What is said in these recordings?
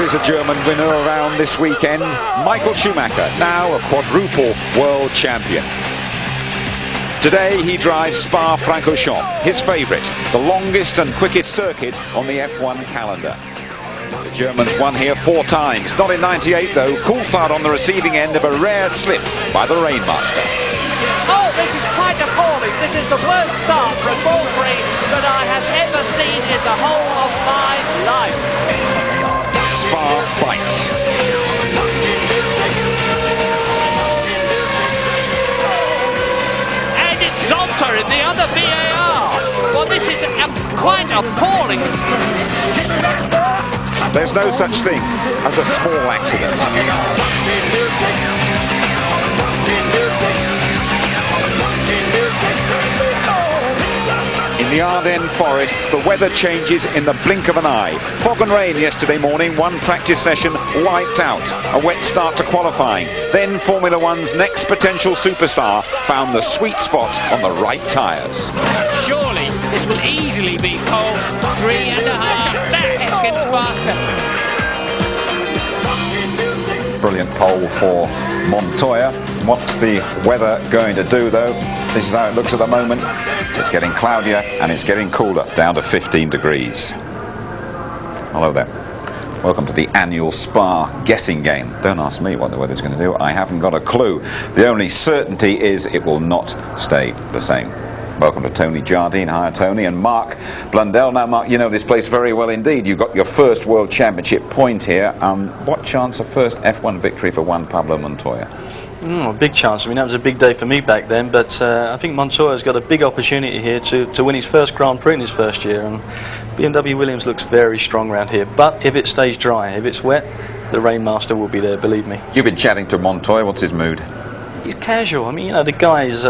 There is a German winner around this weekend, Michael Schumacher, now a quadruple world champion. Today he drives Spa-Francorchamps, his favourite, the longest and quickest circuit on the F1 calendar. The Germans won here 4 times, not in '98 though. Coulthard on the receiving end of a rare slip by the Rainmaster. Oh, this is quite appalling. This is the worst start for a Grand Prix that I have ever seen in the whole of my life. Spa bites. And it's Zonta in the other VAR. Well, this is quite appalling. There's no such thing as a small accident. In the Ardennes forests, the weather changes in the blink of an eye. Fog and rain yesterday morning, one practice session wiped out. A wet start to qualifying. Then Formula One's next potential superstar found the sweet spot on the right tyres. Surely this will easily be pole 3.5. That gets faster. Brilliant pole for Montoya. What's the weather going to do though? This is how it looks at the moment. It's getting cloudier and it's getting cooler, down to 15 degrees. Hello there. Welcome to the annual Spa guessing game. Don't ask me what the weather's going to do. I haven't got a clue. The only certainty is it will not stay the same. Welcome to Tony Jardine. Hi, Tony. And Mark Blundell. Now, Mark, you know this place very well indeed. You got your first World Championship point here. What chance of first F1 victory for Juan Pablo Montoya? A big chance. I mean, that was a big day for me back then, but I think Montoya's got a big opportunity here to win his first Grand Prix in his first year, and BMW Williams looks very strong around here. But if it stays dry, if it's wet, the Rainmaster will be there, believe me. You've been chatting to Montoya. What's his mood? He's casual. I mean, you know, the guy's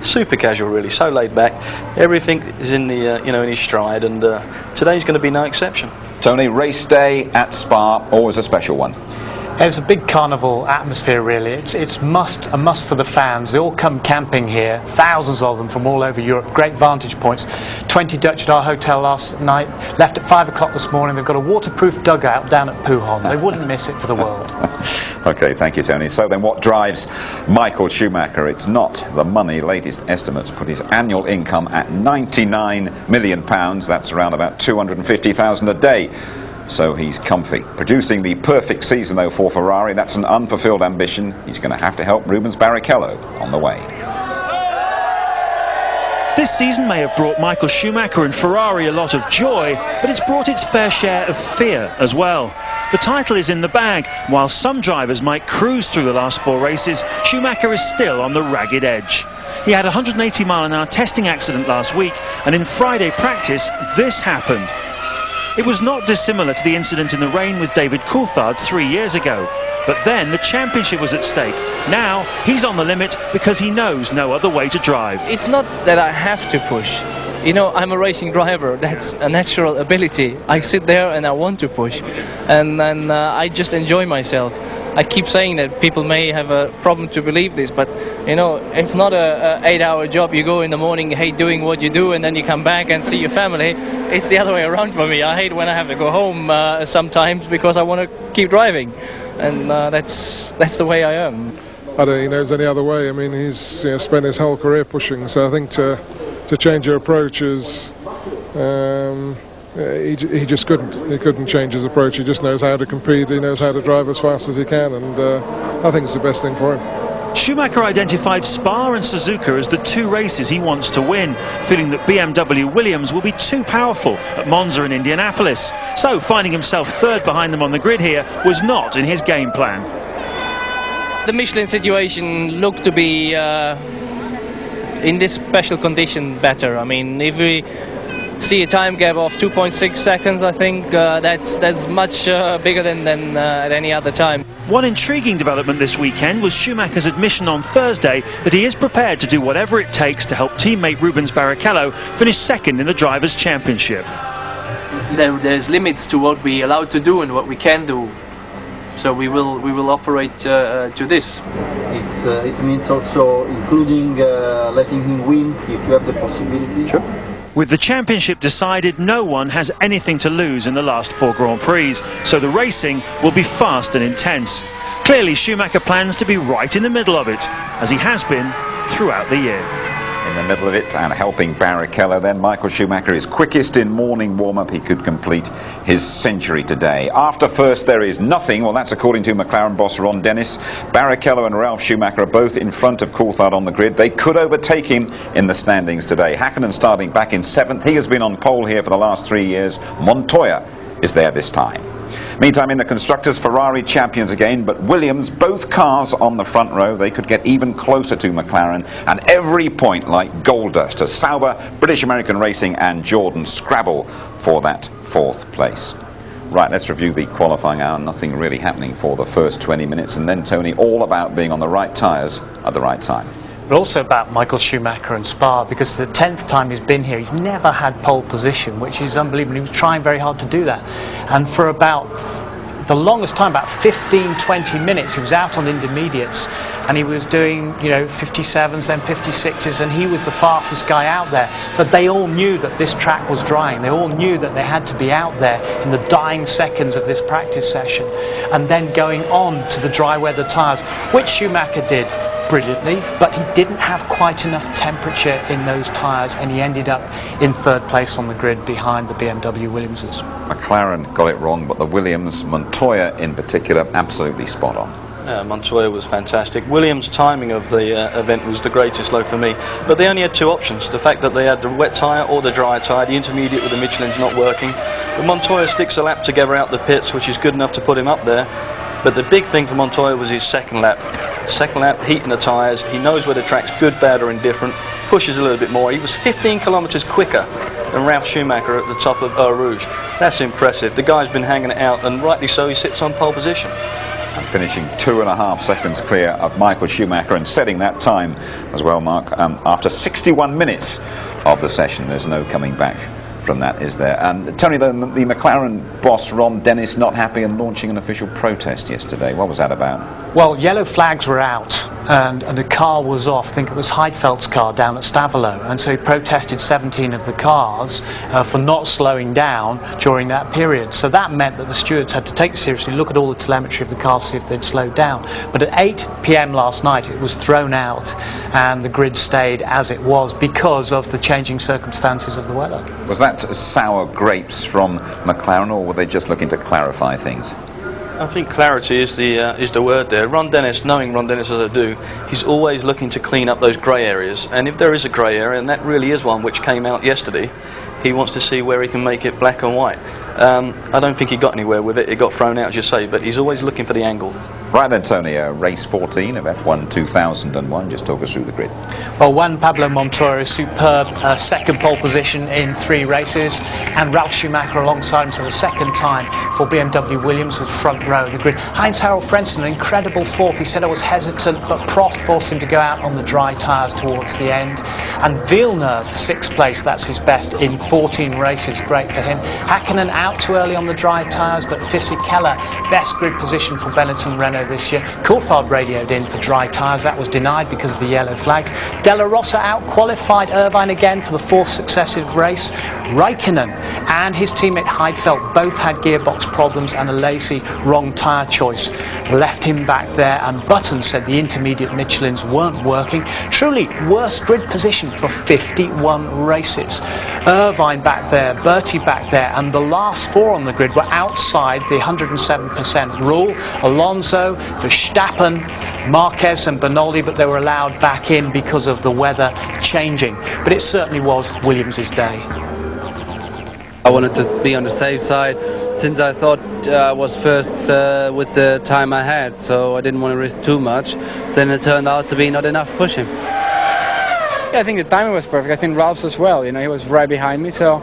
super casual, really, so laid back. Everything is in the in his stride, and today's going to be no exception. Tony, race day at Spa, always a special one. It's a big carnival atmosphere, really. It's a must for the fans. They all come camping here, thousands of them from all over Europe. Great vantage points. 20 Dutch at our hotel last night, left at 5 o'clock this morning. They've got a waterproof dugout down at Pujon. They wouldn't miss it for the world. Okay, thank you, Tony. So then what drives Michael Schumacher? It's not the money. Latest estimates put his annual income at £99 million. That's around about $250,000 a day. So he's comfy. Producing the perfect season though for Ferrari, that's an unfulfilled ambition. He's going to have to help Rubens Barrichello on the way. This season may have brought Michael Schumacher and Ferrari a lot of joy, but it's brought its fair share of fear as well. The title is in the bag. While some drivers might cruise through the last 4 races, Schumacher is still on the ragged edge. He had a 180-mile-an-hour testing accident last week, and in Friday practice, this happened. It was not dissimilar to the incident in the rain with David Coulthard 3 years ago. But then the championship was at stake. Now he's on the limit because he knows no other way to drive. It's not that I have to push. You know, I'm a racing driver. That's a natural ability. I sit there and I want to push. And then I just enjoy myself. I keep saying that people may have a problem to believe this, but you know, it's not a 8-hour job. You go in the morning, hate doing what you do, and then you come back and see your family. It's the other way around for me. I hate when I have to go home sometimes because I want to keep driving, and that's the way I am. I don't think he knows any other way. I mean, he's spent his whole career pushing, so I think to change your approach is he just couldn't change his approach. He just knows how to compete. He knows how to drive as fast as he can, and I think it's the best thing for him. Schumacher identified Spa and Suzuka as the 2 races he wants to win, feeling that BMW Williams will be too powerful at Monza and Indianapolis. So finding himself 3rd behind them on the grid here was not in his game plan. The Michelin situation looked to be in this special condition better. I mean, if we see a time gap of 2.6 seconds, I think that's much bigger than at any other time. One intriguing development this weekend was Schumacher's admission on Thursday that he is prepared to do whatever it takes to help teammate Rubens Barrichello finish 2nd in the Drivers' Championship. There's limits to what we allowed to do and what we can do, so we will operate to this. It means also including letting him win if you have the possibility. Sure. With the championship decided, no one has anything to lose in the last 4 Grand Prix, so the racing will be fast and intense. Clearly, Schumacher plans to be right in the middle of it, as he has been throughout the year. In the middle of it and helping Barrichello, then Michael Schumacher is quickest in morning warm-up. He could complete his century today. After first there is nothing. Well, that's according to McLaren boss Ron Dennis. Barrichello and Ralf Schumacher are both in front of Coulthard on the grid. They could overtake him in the standings today. Hakkinen starting back in 7th. He has been on pole here for the last 3 years. Montoya is there this time. Meantime, in the Constructors, Ferrari champions again, but Williams, both cars on the front row. They could get even closer to McLaren, and every point like gold dust as Sauber, British American Racing and Jordan scrabble for that 4th place. Right, let's review the qualifying hour. Nothing really happening for the first 20 minutes, and then, Tony, all about being on the right tyres at the right time. But also about Michael Schumacher and Spa, because the 10th time he's been here, he's never had pole position, which is unbelievable. He was trying very hard to do that. And for about the longest time, about 15-20 minutes, he was out on intermediates, and he was doing, you know, 57s, then 56s, and he was the fastest guy out there. But they all knew that this track was drying. They all knew that they had to be out there in the dying seconds of this practice session, and then going on to the dry weather tyres, which Schumacher did brilliantly, but he didn't have quite enough temperature in those tyres, and he ended up in 3rd place on the grid behind the BMW Williamses. McLaren got it wrong, but the Williams, Montoya in particular, absolutely spot on. Montoya was fantastic. Williams' timing of the event was the greatest low for me, but they only had 2 options. The fact that they had the wet tyre or the dry tyre, the intermediate with the Michelin's not working. But Montoya sticks a lap together out the pits, which is good enough to put him up there. But the big thing for Montoya was his second lap. Second lap, heating the tyres. He knows where the track's good, bad or indifferent. Pushes a little bit more. He was 15 kilometres quicker than Ralf Schumacher at the top of Eau Rouge. That's impressive. The guy's been hanging it out, and rightly so, he sits on pole position. And finishing 2.5 seconds clear of Michael Schumacher, and setting that time as well, Mark, after 61 minutes of the session. There's no coming back from that, is there? And Tony, the McLaren boss Ron Dennis not happy and launching an official protest yesterday. What was that about? Well, yellow flags were out, and the car was off. I think it was Heidfeld's car down at Stavelot, and so he protested 17 of the cars for not slowing down during that period. So that meant that the stewards had to take it seriously, look at all the telemetry of the cars, see if they'd slowed down. But at 8 p.m. last night it was thrown out, and the grid stayed as it was because of the changing circumstances of the weather. Was that sour grapes from McLaren, or were they just looking to clarify things? I think clarity is the word there. Ron Dennis, knowing Ron Dennis as I do, he's always looking to clean up those grey areas. And if there is a grey area, and that really is one which came out yesterday, he wants to see where he can make it black and white. I don't think he got anywhere with it. It got thrown out, as you say, but he's always looking for the angle. Right then, Tony, race 14 of F1 2001. Just talk us through the grid. Well, Juan Pablo Montoya, superb second pole position in 3 races, and Ralf Schumacher alongside him for the second time for BMW Williams with front row of the grid. Heinz-Harald Frentzen, an incredible 4th. He said I was hesitant, but Prost forced him to go out on the dry tyres towards the end. And Villeneuve, 6th place, that's his best in 14 races. Great for him. Hakkinen out too early on the dry tyres, but Fisichella, best grid position for Benetton Renault this year. Coulthard radioed in for dry tyres. That was denied because of the yellow flags. Della Rosa out qualified Irvine again for the 4th successive race. Raikkonen and his teammate Heidfeld both had gearbox problems, and a lazy wrong tyre choice left him back there, and Button said the intermediate Michelins weren't working. Truly worst grid position for 51 races. Irvine back there, Bertie back there, and the last 4 on the grid were outside the 107% rule. Alonso, Verstappen, Marquez and Bernoldi, but they were allowed back in because of the weather changing. But it certainly was Williams' day. I wanted to be on the safe side, since I thought I was first with the time I had, so I didn't want to risk too much. Then it turned out to be not enough pushing. Yeah, I think the timing was perfect. I think Ralph's as well. You know, he was right behind me, so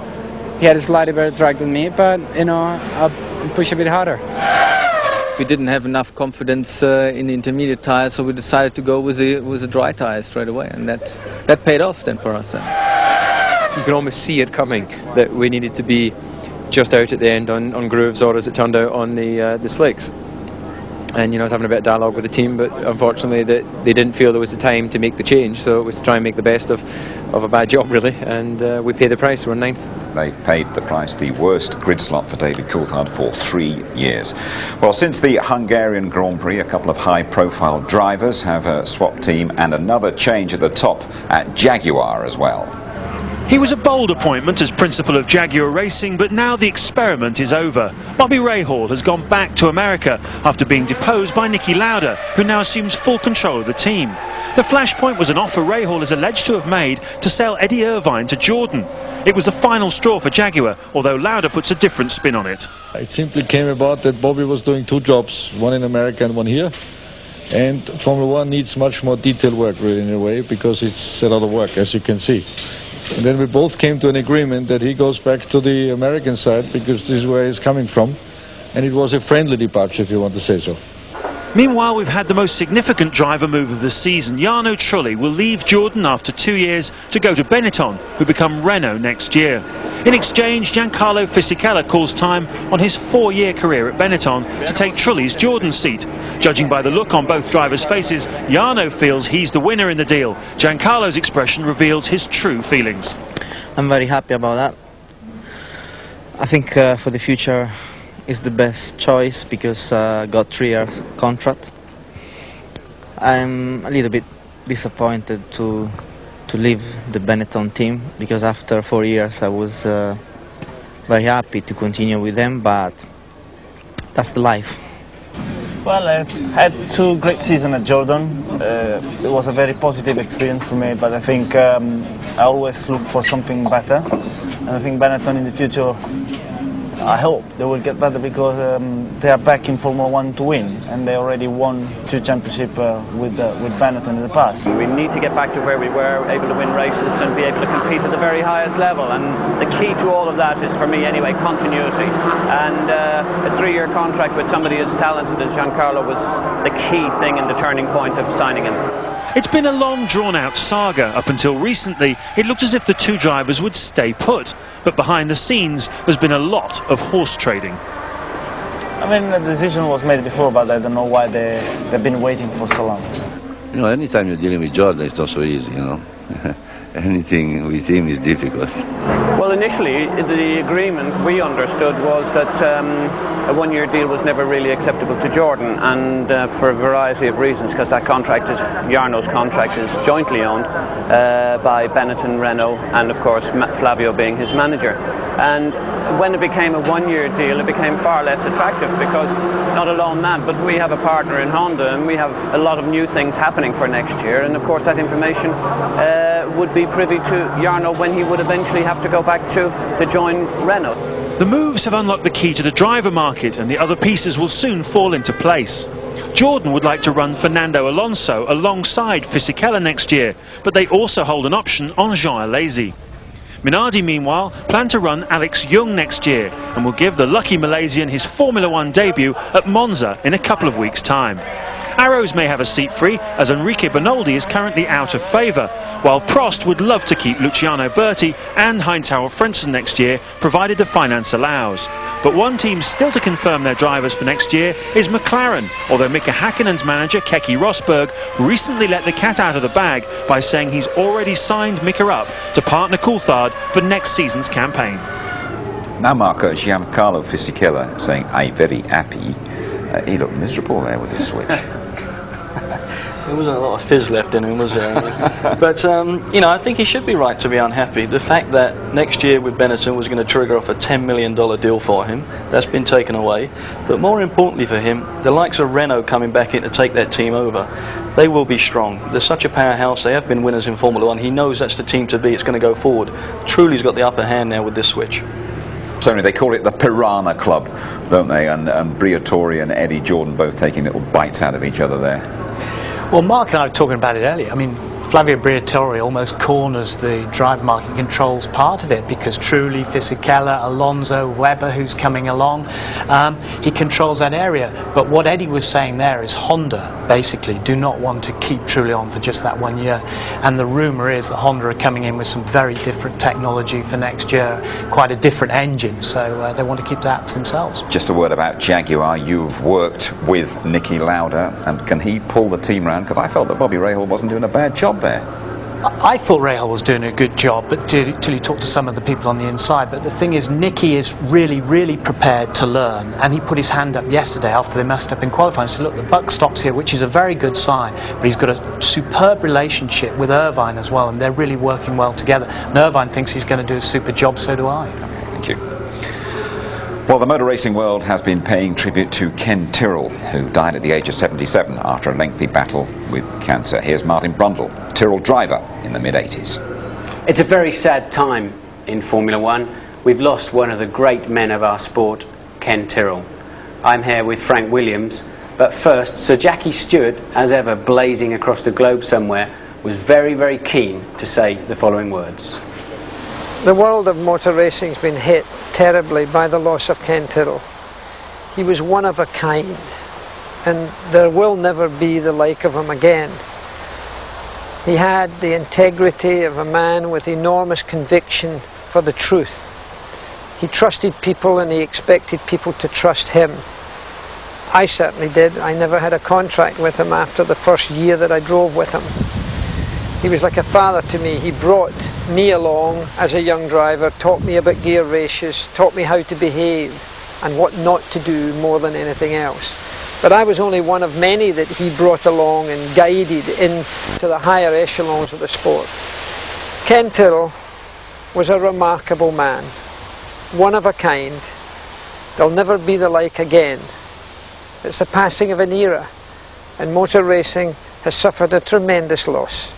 he had a slightly better track than me, but you know, I'll push a bit harder. We didn't have enough confidence in the intermediate tyres, so we decided to go with the dry tyres straight away, and that paid off then for us. You could almost see it coming, that we needed to be just out at the end on grooves, or as it turned out on the slicks. and I was having a bit of dialogue with the team, but unfortunately they didn't feel there was the time to make the change, so it was to try and make the best of a bad job, really, and we paid the price. We're 9th. They've paid the price, the worst grid slot for David Coulthard for 3 years. Well, since the Hungarian Grand Prix, a couple of high-profile drivers have swapped team, and another change at the top at Jaguar as well. He was a bold appointment as principal of Jaguar Racing, but now the experiment is over. Bobby Rahal has gone back to America after being deposed by Niki Lauda, who now assumes full control of the team. The flashpoint was an offer Rahal is alleged to have made to sell Eddie Irvine to Jordan. It was the final straw for Jaguar, although Lauda puts a different spin on it. It simply came about that Bobby was doing 2 jobs, one in America and one here. And Formula One needs much more detailed work, really, in a way, because it's a lot of work, as you can see. And then we both came to an agreement that he goes back to the American side, because this is where he's coming from. And it was a friendly departure, if you want to say so. Meanwhile, we've had the most significant driver move of the season. Jarno Trulli will leave Jordan after 2 years to go to Benetton, who become Renault next year. In exchange, Giancarlo Fisichella calls time on his 4-year career at Benetton to take Trulli's Jordan seat. Judging by the look on both drivers' faces, Jarno feels he's the winner in the deal. Giancarlo's expression reveals his true feelings. I'm very happy about that. I think for the future is the best choice, because I got 3 years contract. I'm a little bit disappointed to leave the Benetton team, because after 4 years I was very happy to continue with them, but that's the life. Well, I had 2 great seasons at Jordan. It was a very positive experience for me, but I think I always look for something better, and I think Benetton in the future, I hope they will get better, because they are back in Formula One to win, and they already won 2 championships with Benetton in the past. We need to get back to where we were, able to win races and be able to compete at the very highest level, and the key to all of that is, for me anyway, continuity. And a 3-year contract with somebody as talented as Giancarlo was the key thing and the turning point of signing him. It's been a long, drawn-out saga. Up until recently, it looked as if the 2 drivers would stay put. But behind the scenes, there's been a lot of horse trading. I mean, the decision was made before, but I don't know why they've been waiting for so long. Anytime you're dealing with Jordan, it's not so easy, Anything with him is difficult. Well, initially, the agreement we understood was that a 1-year deal was never really acceptable to Jordan, and for a variety of reasons, because that contract is, Jarno's contract is jointly owned by Benetton, Renault, and of course Flavio being his manager. And when it became a 1-year deal, it became far less attractive, because not alone that, but we have a partner in Honda, and we have a lot of new things happening for next year, and of course that information would be privy to Jarno when he would eventually have to go back to join Renault. The moves have unlocked the key to the driver market, and the other pieces will soon fall into place. Jordan would like to run Fernando Alonso alongside Fisichella next year, but they also hold an option on Jean Alesi. Minardi, meanwhile, plan to run Alex Young next year, and will give the lucky Malaysian his Formula One debut at Monza in a couple of weeks' time. Arrows may have a seat free, as Enrique Bernoldi is currently out of favour, while Prost would love to keep Luciano Berti and Heinz-Harald Frentzen next year, provided the finance allows. But one team still to confirm their drivers for next year is McLaren, although Mika Häkkinen's manager Keke Rosberg recently let the cat out of the bag by saying he's already signed Mika up to partner Coulthard for next season's campaign. Now, Marco, Giancarlo Fisichella saying, "I'm very happy." He looked miserable there with his switch. There wasn't a lot of fizz left in him, was there? But, I think he should be right to be unhappy. The fact that next year with Benetton was going to trigger off a $10 million deal for him, that's been taken away. But more importantly for him, the likes of Renault coming back in to take that team over, they will be strong. They're such a powerhouse. They have been winners in Formula One. He knows that's the team to be. It's going to go forward. Trulli's got the upper hand now with this switch. Certainly, they call it the Piranha Club, don't they? And Briatore and Eddie Jordan both taking little bites out of each other there. Well, Mark and I were talking about it earlier. I mean, Flavio Briatore almost corners the driver market controls part of it, because Trulli, Fisichella, Alonso, Webber, who's coming along, he controls that area. But what Eddie was saying there is Honda basically do not want to keep Trulli on for just that 1 year, and the rumour is that Honda are coming in with some very different technology for next year, quite a different engine, so they want to keep that to themselves. Just a word about Jaguar. You've worked with Niki Lauda, and can he pull the team round? Because I felt that Bobby Rahal wasn't doing a bad job there. I thought Rahal was doing a good job, but till you talk to some of the people on the inside. But the thing is, Niki is really, really prepared to learn, and he put his hand up yesterday after they messed up in qualifying and said, look, the buck stops here, which is a very good sign, but he's got a superb relationship with Irvine as well, and they're really working well together. And Irvine thinks he's going to do a super job, so do I. Thank you. Well, the motor racing world has been paying tribute to Ken Tyrrell, who died at the age of 77 after a lengthy battle with cancer. Here's Martin Brundle, Tyrrell driver in the mid-80s. It's a very sad time in Formula One. We've lost one of the great men of our sport, Ken Tyrrell. I'm here with Frank Williams, but first, Sir Jackie Stewart, as ever blazing across the globe somewhere, was very, very keen to say the following words. The world of motor racing's been hit terribly by the loss of Ken Tyrrell. He was one of a kind, and there will never be the like of him again. He had the integrity of a man with enormous conviction for the truth. He trusted people and he expected people to trust him. I certainly did. I never had a contract with him after the first year that I drove with him. He was like a father to me. He brought me along as a young driver, taught me about gear ratios, taught me how to behave and what not to do more than anything else. But I was only one of many that he brought along and guided into the higher echelons of the sport. Ken Tyrrell was a remarkable man, one of a kind. There'll never be the like again. It's the passing of an era, and motor racing has suffered a tremendous loss.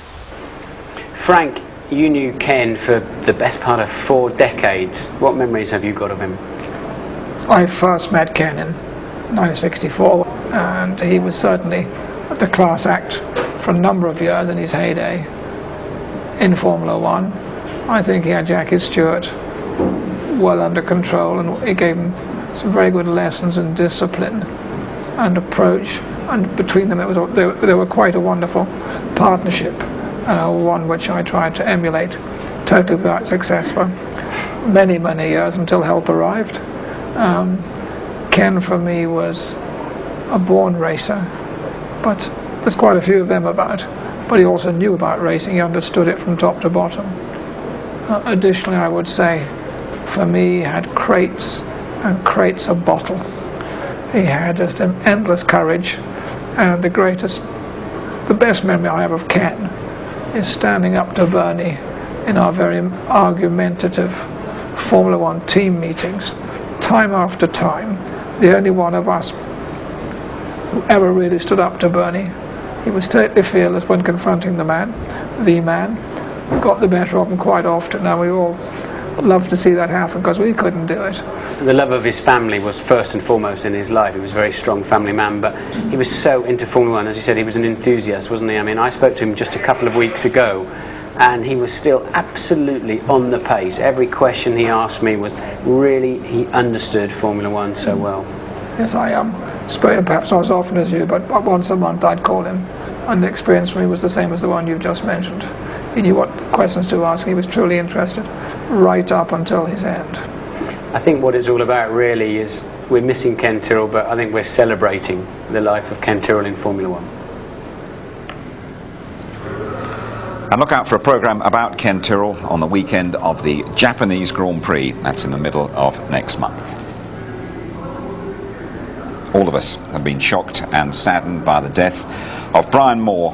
Frank, you knew Ken for the best part of 4 decades. What memories have you got of him? I first met Ken in 1964, and he was certainly the class act for a number of years in his heyday in Formula One. I think he had Jackie Stewart well under control, and he gave him some very good lessons in discipline and approach, and between them they were quite a wonderful partnership. One which I tried to emulate, totally without success for many, many years until help arrived. Ken for me was a born racer, but there's quite a few of them about, but he also knew about racing. He understood it from top to bottom. Additionally, I would say for me, he had crates and crates of bottle. He had just an endless courage, and the best memory I have of Ken is standing up to Bernie in our very argumentative Formula One team meetings, time after time. The only one of us who ever really stood up to Bernie. He was totally fearless when confronting the man, got the better of him quite often. Now we all love to see that happen because we couldn't do it. The love of his family was first and foremost in his life. He was a very strong family man, but he was so into Formula One. As you said, he was an enthusiast, wasn't he? I mean, I spoke to him just a couple of weeks ago, and he was still absolutely on the pace. Every question he asked me was really, he understood Formula One so well. Yes, I spoke to him perhaps not as often as you, but once a month I'd call him, and the experience for me was the same as the one you've just mentioned. He knew what questions to ask. He was truly interested right up until his end. I think what it's all about really is we're missing Ken Tyrrell, but I think we're celebrating the life of Ken Tyrrell in Formula One. And look out for a programme about Ken Tyrrell on the weekend of the Japanese Grand Prix. That's in the middle of next month. All of us have been shocked and saddened by the death of Brian Moore.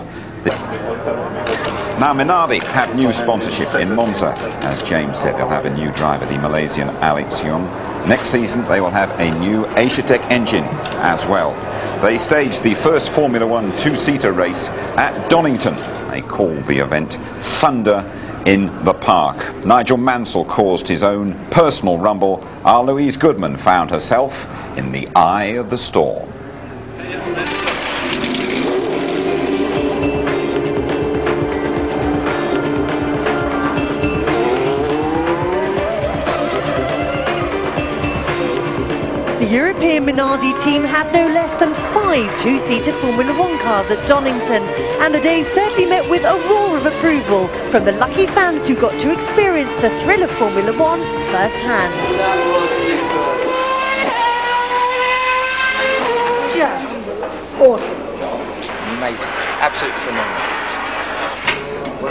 Now Minardi have new sponsorship in Monza. As James said, they'll have a new driver, the Malaysian Alex Young. Next season they will have a new Asiatech engine as well. They staged the first Formula One two-seater race at Donington. They called the event Thunder in the Park. Nigel Mansell caused his own personal rumble. Our Louise Goodman found herself in the eye of the storm. European Minardi team had no less than 5 two-seater Formula One cars at Donington, and the day certainly met with a roar of approval from the lucky fans who got to experience the thrill of Formula One firsthand. Just awesome. Amazing. Absolutely phenomenal.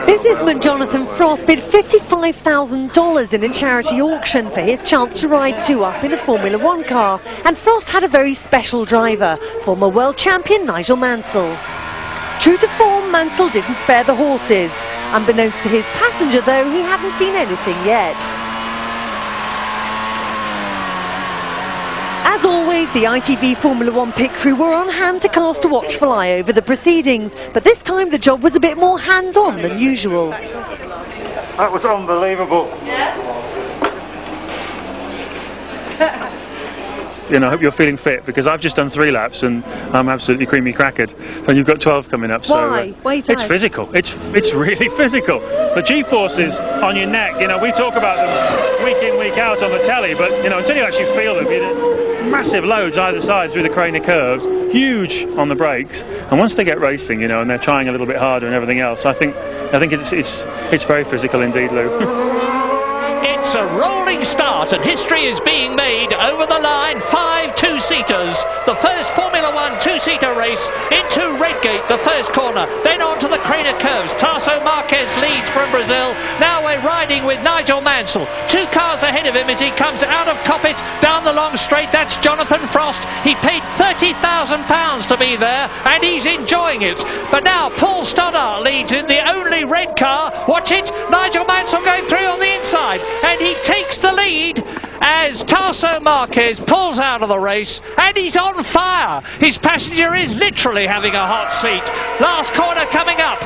Businessman Jonathan Frost bid $55,000 in a charity auction for his chance to ride 2 up in a Formula One car, and Frost had a very special driver, former world champion Nigel Mansell. True to form, Mansell didn't spare the horses. Unbeknownst to his passenger though, he hadn't seen anything yet. As always, the ITV Formula One pit crew were on hand to cast a watchful eye over the proceedings, but this time the job was a bit more hands-on than usual. That was unbelievable. You know, I hope you're feeling fit, because I've just done 3 laps and I'm absolutely creamy crackered, and you've got 12 coming up. Why? So Why are you it's tired? physical. It's really physical. The G-forces on your neck, you know, we talk about them week in, week out on the telly, but you know, until you actually feel them, massive loads either side through the Craner curves, huge on the brakes, and once they get racing, you know, and they're trying a little bit harder and everything else, I think it's very physical indeed, Lou. It's a rolling start and history is being made over the line. 5 two-seaters. The first Formula One two-seater race into Redgate, the first corner. Then on to the Craner curves. Tarso Marquez leads from Brazil. Now we're riding with Nigel Mansell. 2 cars ahead of him as he comes out of Coppice down the long straight. That's Jonathan Frost. He paid £30,000 to be there and he's enjoying it. But now Paul Stoddart leads in the only red car. Watch it. Nigel Mansell going through on the inside. And he takes the lead as Tarso Marquez pulls out of the race, and he's on fire. His passenger is literally having a hot seat. Last corner coming up.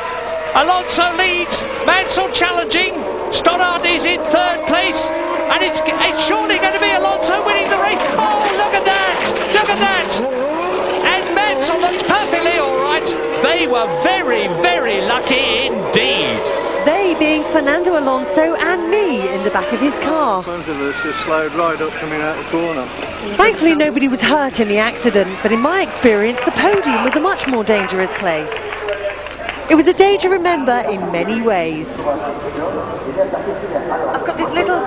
Alonso leads, Mansell challenging, Stoddart is in 3rd place, and it's surely going to be Alonso winning the race. Oh, look at that! Look at that! And Mansell looks perfectly all right. They were very, very lucky indeed. They being Fernando Alonso and me in the back of his car. Front of us just slowed right up coming out the corner. Thankfully nobody was hurt in the accident, but in my experience the podium was a much more dangerous place. It was a day to remember in many ways. I've got this little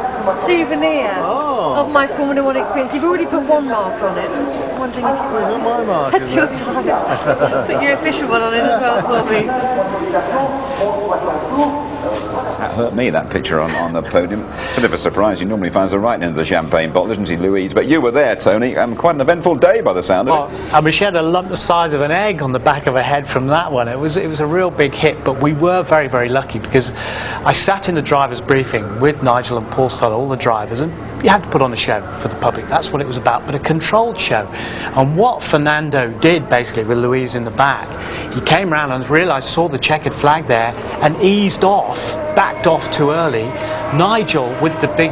souvenir of my Formula One experience. You've already put 1 mark on it. I'm just wondering if you want my mark. That's your time. Put your official one on it as well for me. That hurt me, that picture on the podium. Bit of a surprise. He normally finds the right end of the champagne bottle, doesn't he, Louise? But you were there, Tony. Quite an eventful day by the sound of it. I mean, she had a lump the size of an egg on the back of her head from that one. It was a real big hit, but we were very, very lucky because I sat in the driver's briefing with Nigel and Paul Stoddart, all the drivers, and you had to put on a show for the public. That's what it was about, but a controlled show. And what Fernando did, basically, with Louise in the back, he came around and realised, saw the checkered flag there, and eased off, backed off too early. Nigel, with the big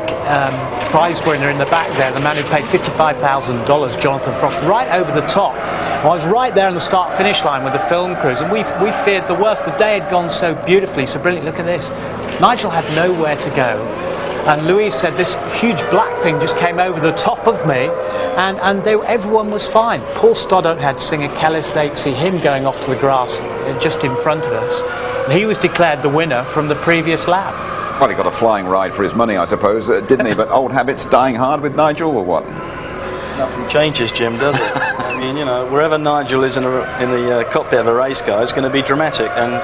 prize winner in the back there, the man who paid $55,000, Jonathan Frost, right over the top. I was right there on the start-finish line with the film crews, and we feared the worst. The day had gone so beautifully, so brilliant. Look at this. Nigel had nowhere to go. And Louise said this huge black thing just came over the top of me, and everyone was fine. Paul Stoddart had Singer Kellis. They see him going off to the grass just in front of us. And he was declared the winner from the previous lap. Well, he got a flying ride for his money, I suppose, didn't he? But old habits dying hard with Nigel, or what? Nothing changes, Jim, does it? I mean, you know, wherever Nigel is in the cockpit of a race car, it's going to be dramatic. And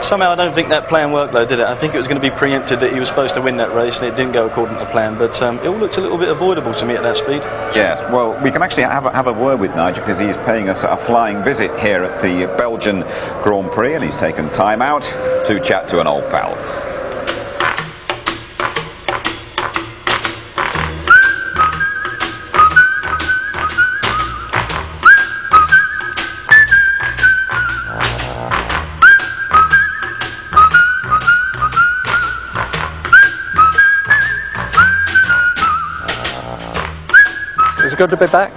somehow I don't think that plan worked, though, did it? I think it was going to be preempted that he was supposed to win that race, and it didn't go according to plan. But it all looked a little bit avoidable to me at that speed. Yes, well, we can actually have a word with Nigel, because he's paying us a flying visit here at the Belgian Grand Prix, and he's taken time out to chat to an old pal. Is it good to be back?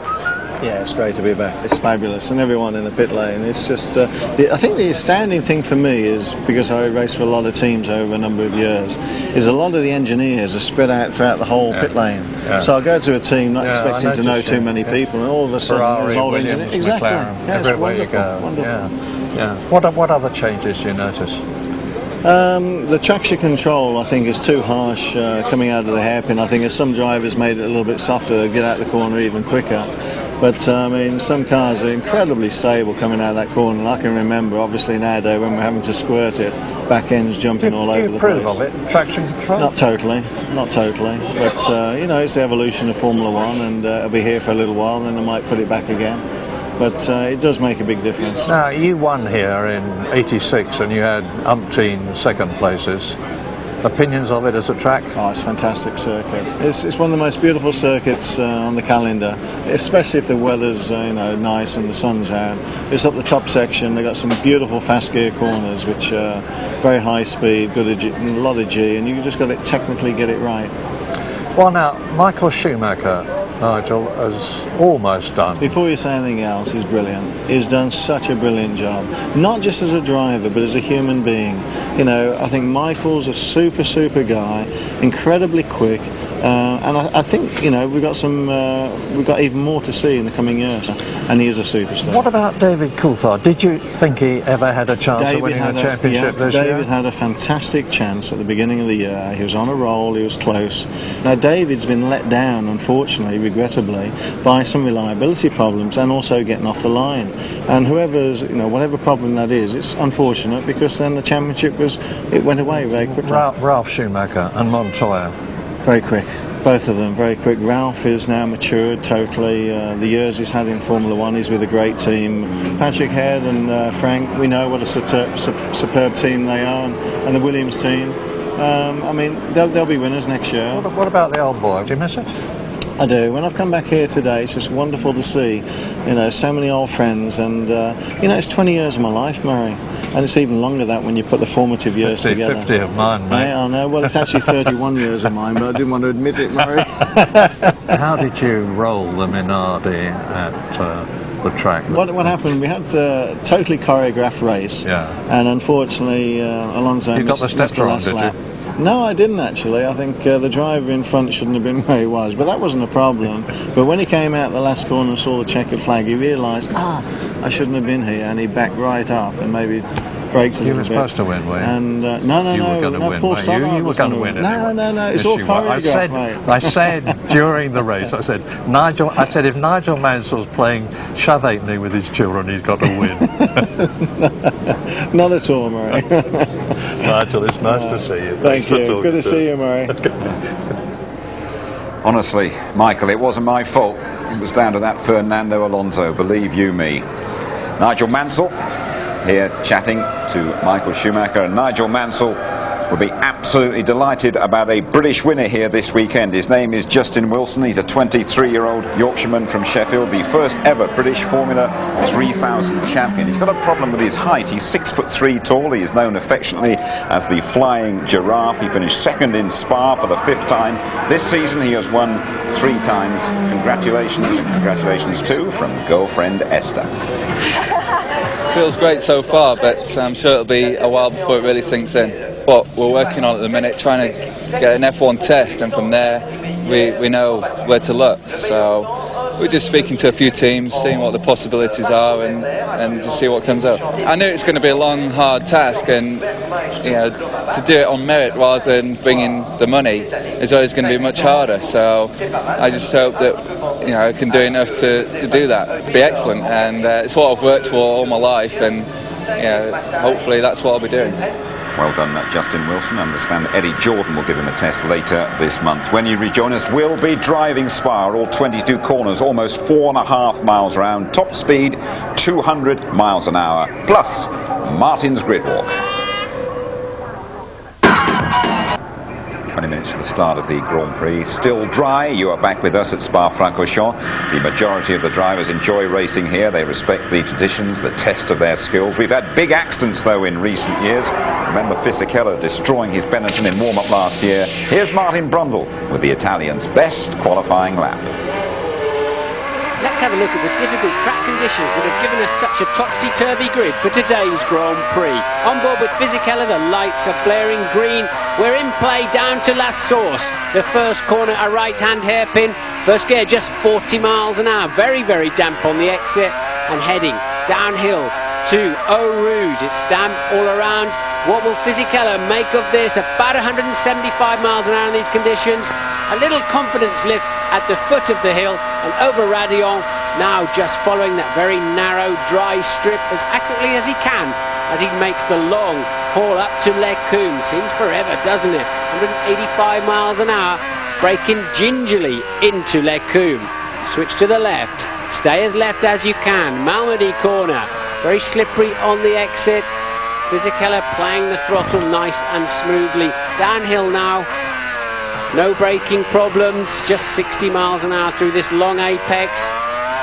Yeah, it's great to be back. It's fabulous, and everyone in the pit lane. It's just, I think the astounding thing for me is, because I raced for a lot of teams over a number of years, is a lot of the engineers are spread out throughout the whole pit lane. Yeah. So I go to a team not expecting to know too many people, and all of a sudden Ferrari, there's all Williams, engineers. Exactly. McLaren, Yeah, it's everywhere you wonderful, go. wonderful. Yeah. What other changes do you notice? The traction control, I think, is too harsh coming out of the hairpin. I think as some drivers made it a little bit softer, they'd get out the corner even quicker. But I mean, some cars are incredibly stable coming out of that corner. And I can remember, obviously nowadays, when we're having to squirt it, back ends jumping all over the place. Do you approve of it, traction control? Not totally. But you know, it's the evolution of Formula One, and it'll be here for a little while, then they might put it back again. But it does make a big difference. Now, you won here in '86 and you had umpteen second places. Opinions of it as a track? Oh, it's a fantastic circuit. It's one of the most beautiful circuits on the calendar, especially if the weather's you know, nice and the sun's out. It's up the top section. They've got some beautiful fast gear corners, which are very high speed, good a lot of G, and you just got to technically get it right. Well, now, Michael Schumacher, Nigel, has almost done. Before you say anything else, he's brilliant. He's done such a brilliant job, not just as a driver, but as a human being. You know, I think Michael's a super guy, incredibly quick, and I think, you know, we've got even more to see in the coming years, and he is a superstar. What about David Coulthard? Did you think he ever had a chance of winning a championship this year? David had a fantastic chance at the beginning of the year. He was on a roll, he was close. Now David's been let down, unfortunately, regrettably, by some reliability problems and also getting off the line. And whoever's, you know, whatever problem that is, it's unfortunate, because then the championship it went away very quickly. Ralph Schumacher and Montoya. Very quick. Both of them very quick. Ralph is now matured totally. The years he's had in Formula One, he's with a great team. Patrick Head and Frank, we know what a superb team they are, and the Williams team. I mean, they'll be winners next year. What about the old boy? Do you miss it? I do. When I've come back here today, it's just wonderful to see, you know, so many old friends, and you know, it's 20 years of my life, Murray, and it's even longer that when you put the formative years together. 50 of mine, mate. Yeah, I know. Well, it's actually 31 years of mine, but I didn't want to admit it, Murray. How did you roll the Minardi at the track? What happened? We had a totally choreographed race, and unfortunately, Alonso missed the last lap. No, I didn't actually. I think the driver in front shouldn't have been where he was, but that wasn't a problem. But when he came out the last corner and saw the checkered flag, he realised, I shouldn't have been here, and he backed right off and maybe brakes a little bit. You were supposed to win, were you? And no, you were going to win, Paul you were going to win anyway. No, it's all choreographed. I said during the race, I said if Nigel Mansell's playing shove me with his children, he's got to win. Not at all, Murray. Nigel, it's nice to see you. Thank you. Good to see you, Murray. Honestly, Michael, it wasn't my fault. It was down to that Fernando Alonso, believe you me. Nigel Mansell here chatting to Michael Schumacher, and Nigel Mansell will be absolutely delighted about a British winner here this weekend. His name is Justin Wilson. He's a 23-year-old Yorkshireman from Sheffield, the first ever British Formula 3000 champion. He's got a problem with his height. He's 6'3" tall. He is known affectionately as the Flying Giraffe. He finished second in Spa for the 5th time. This season he has won 3 times. Congratulations, and congratulations too from girlfriend Esther. Feels great so far, but I'm sure it'll be a while before it really sinks in. But we're working on it at the minute, trying to get an F1 test, and from there we know where to look. So we're just speaking to a few teams, seeing what the possibilities are, and just see what comes up. I knew it's going to be a long, hard task, and you know, to do it on merit rather than bringing the money is always going to be much harder. So I just hope that, you know, I can do enough to do that, be excellent, and it's what I've worked for all my life, and you know, hopefully that's what I'll be doing. Well done, Justin Wilson. I understand Eddie Jordan will give him a test later this month. When you rejoin us, we'll be driving Spa, all 22 corners, almost 4.5 miles around, top speed 200 miles an hour, plus Martin's grid walk. 20 minutes to the start of the Grand Prix. Still dry. You are back with us at Spa-Francorchamps. The majority of the drivers enjoy racing here. They respect the traditions, the test of their skills. We've had big accidents, though, in recent years. Remember Fisichella destroying his Benetton in warm-up last year. Here's Martin Brundle with the Italian's best qualifying lap. let's have a look at the difficult track conditions that have given us such a topsy-turvy grid for today's Grand Prix. On board with Fisichella, the lights are blaring green. We're in play down to La Source. The first corner, a right-hand hairpin. First gear just 40 miles an hour. Very, very damp on the exit and heading downhill to Eau Rouge. It's damp all around. What will Fisichella make of this? About 175 miles an hour in these conditions. A little confidence lift at the foot of the hill and over Radion. Now just following that very narrow, dry strip as accurately as he can as he makes the long haul up to Les Combes. Seems forever, doesn't it? 185 miles an hour, braking gingerly into Les Combes. Switch to the left. Stay as left as you can. Malmedy corner. Very slippery on the exit. Fisichella playing the throttle nice and smoothly. Downhill now. No braking problems. Just 60 miles an hour through this long apex.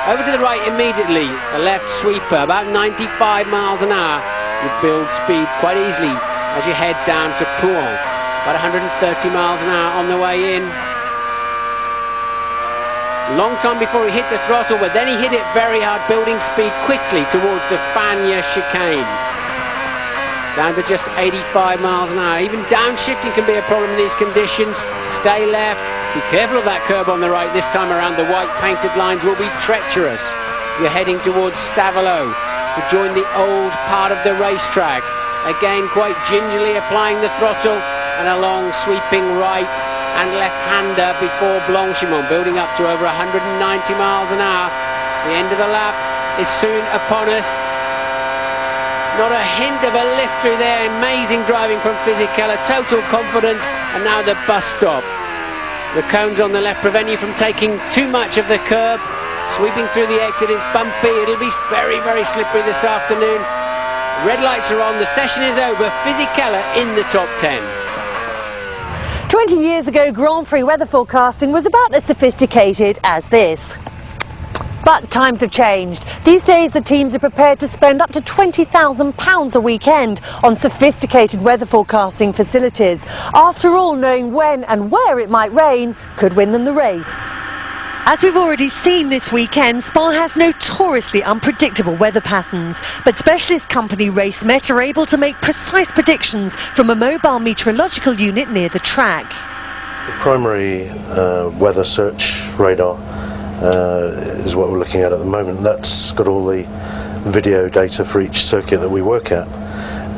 Over to the right immediately. The left sweeper. About 95 miles an hour. You build speed quite easily as you head down to Pouan. About 130 miles an hour on the way in. Long time before he hit the throttle, but then he hit it very hard, building speed quickly towards the Fagnes chicane. Down to just 85 miles an hour. Even downshifting can be a problem in these conditions. Stay left. Be careful of that curb on the right. This time around, the white painted lines will be treacherous. You're heading towards Stavelot to join the old part of the racetrack. Again, quite gingerly applying the throttle and a long sweeping right and left-hander before Blanchimont, building up to over 190 miles an hour. The end of the lap is soon upon us. Not a hint of a lift through there. Amazing driving from Fisichella, total confidence, and now the bus stop. The cones on the left prevent you from taking too much of the curb. Sweeping through the exit is bumpy. It'll be very, very slippery this afternoon. Red lights are on. The session is over. Fisichella in the top 10. 20 years ago, Grand Prix weather forecasting was about as sophisticated as this. But times have changed. These days the teams are prepared to spend up to £20,000 a weekend on sophisticated weather forecasting facilities. After all, knowing when and where it might rain could win them the race. As we've already seen this weekend, Spa has notoriously unpredictable weather patterns, but specialist company RaceMet are able to make precise predictions from a mobile meteorological unit near the track. The primary weather search radar is what we're looking at the moment. That's got all the video data for each circuit that we work at,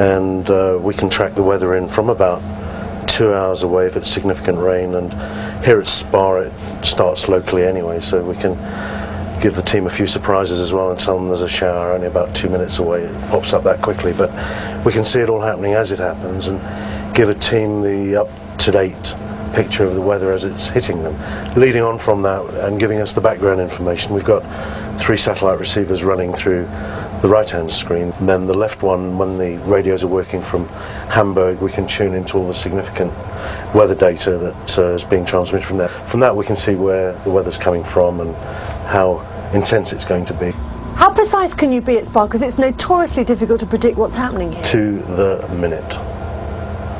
and we can track the weather in from about 2 hours away if it's significant rain, and here at Spa it starts locally anyway, so we can give the team a few surprises as well and tell them there's a shower only about 2 minutes away. It pops up that quickly, but we can see it all happening as it happens and give a team the up-to-date picture of the weather as it's hitting them. Leading on from that and giving us the background information, we've got 3 satellite receivers running through the right-hand screen, and then the left one, when the radios are working from Hamburg, we can tune into all the significant weather data that is being transmitted from there. From that we can see where the weather's coming from and how intense it's going to be. How precise can you be at Spa? Because it's notoriously difficult to predict what's happening here. To the minute.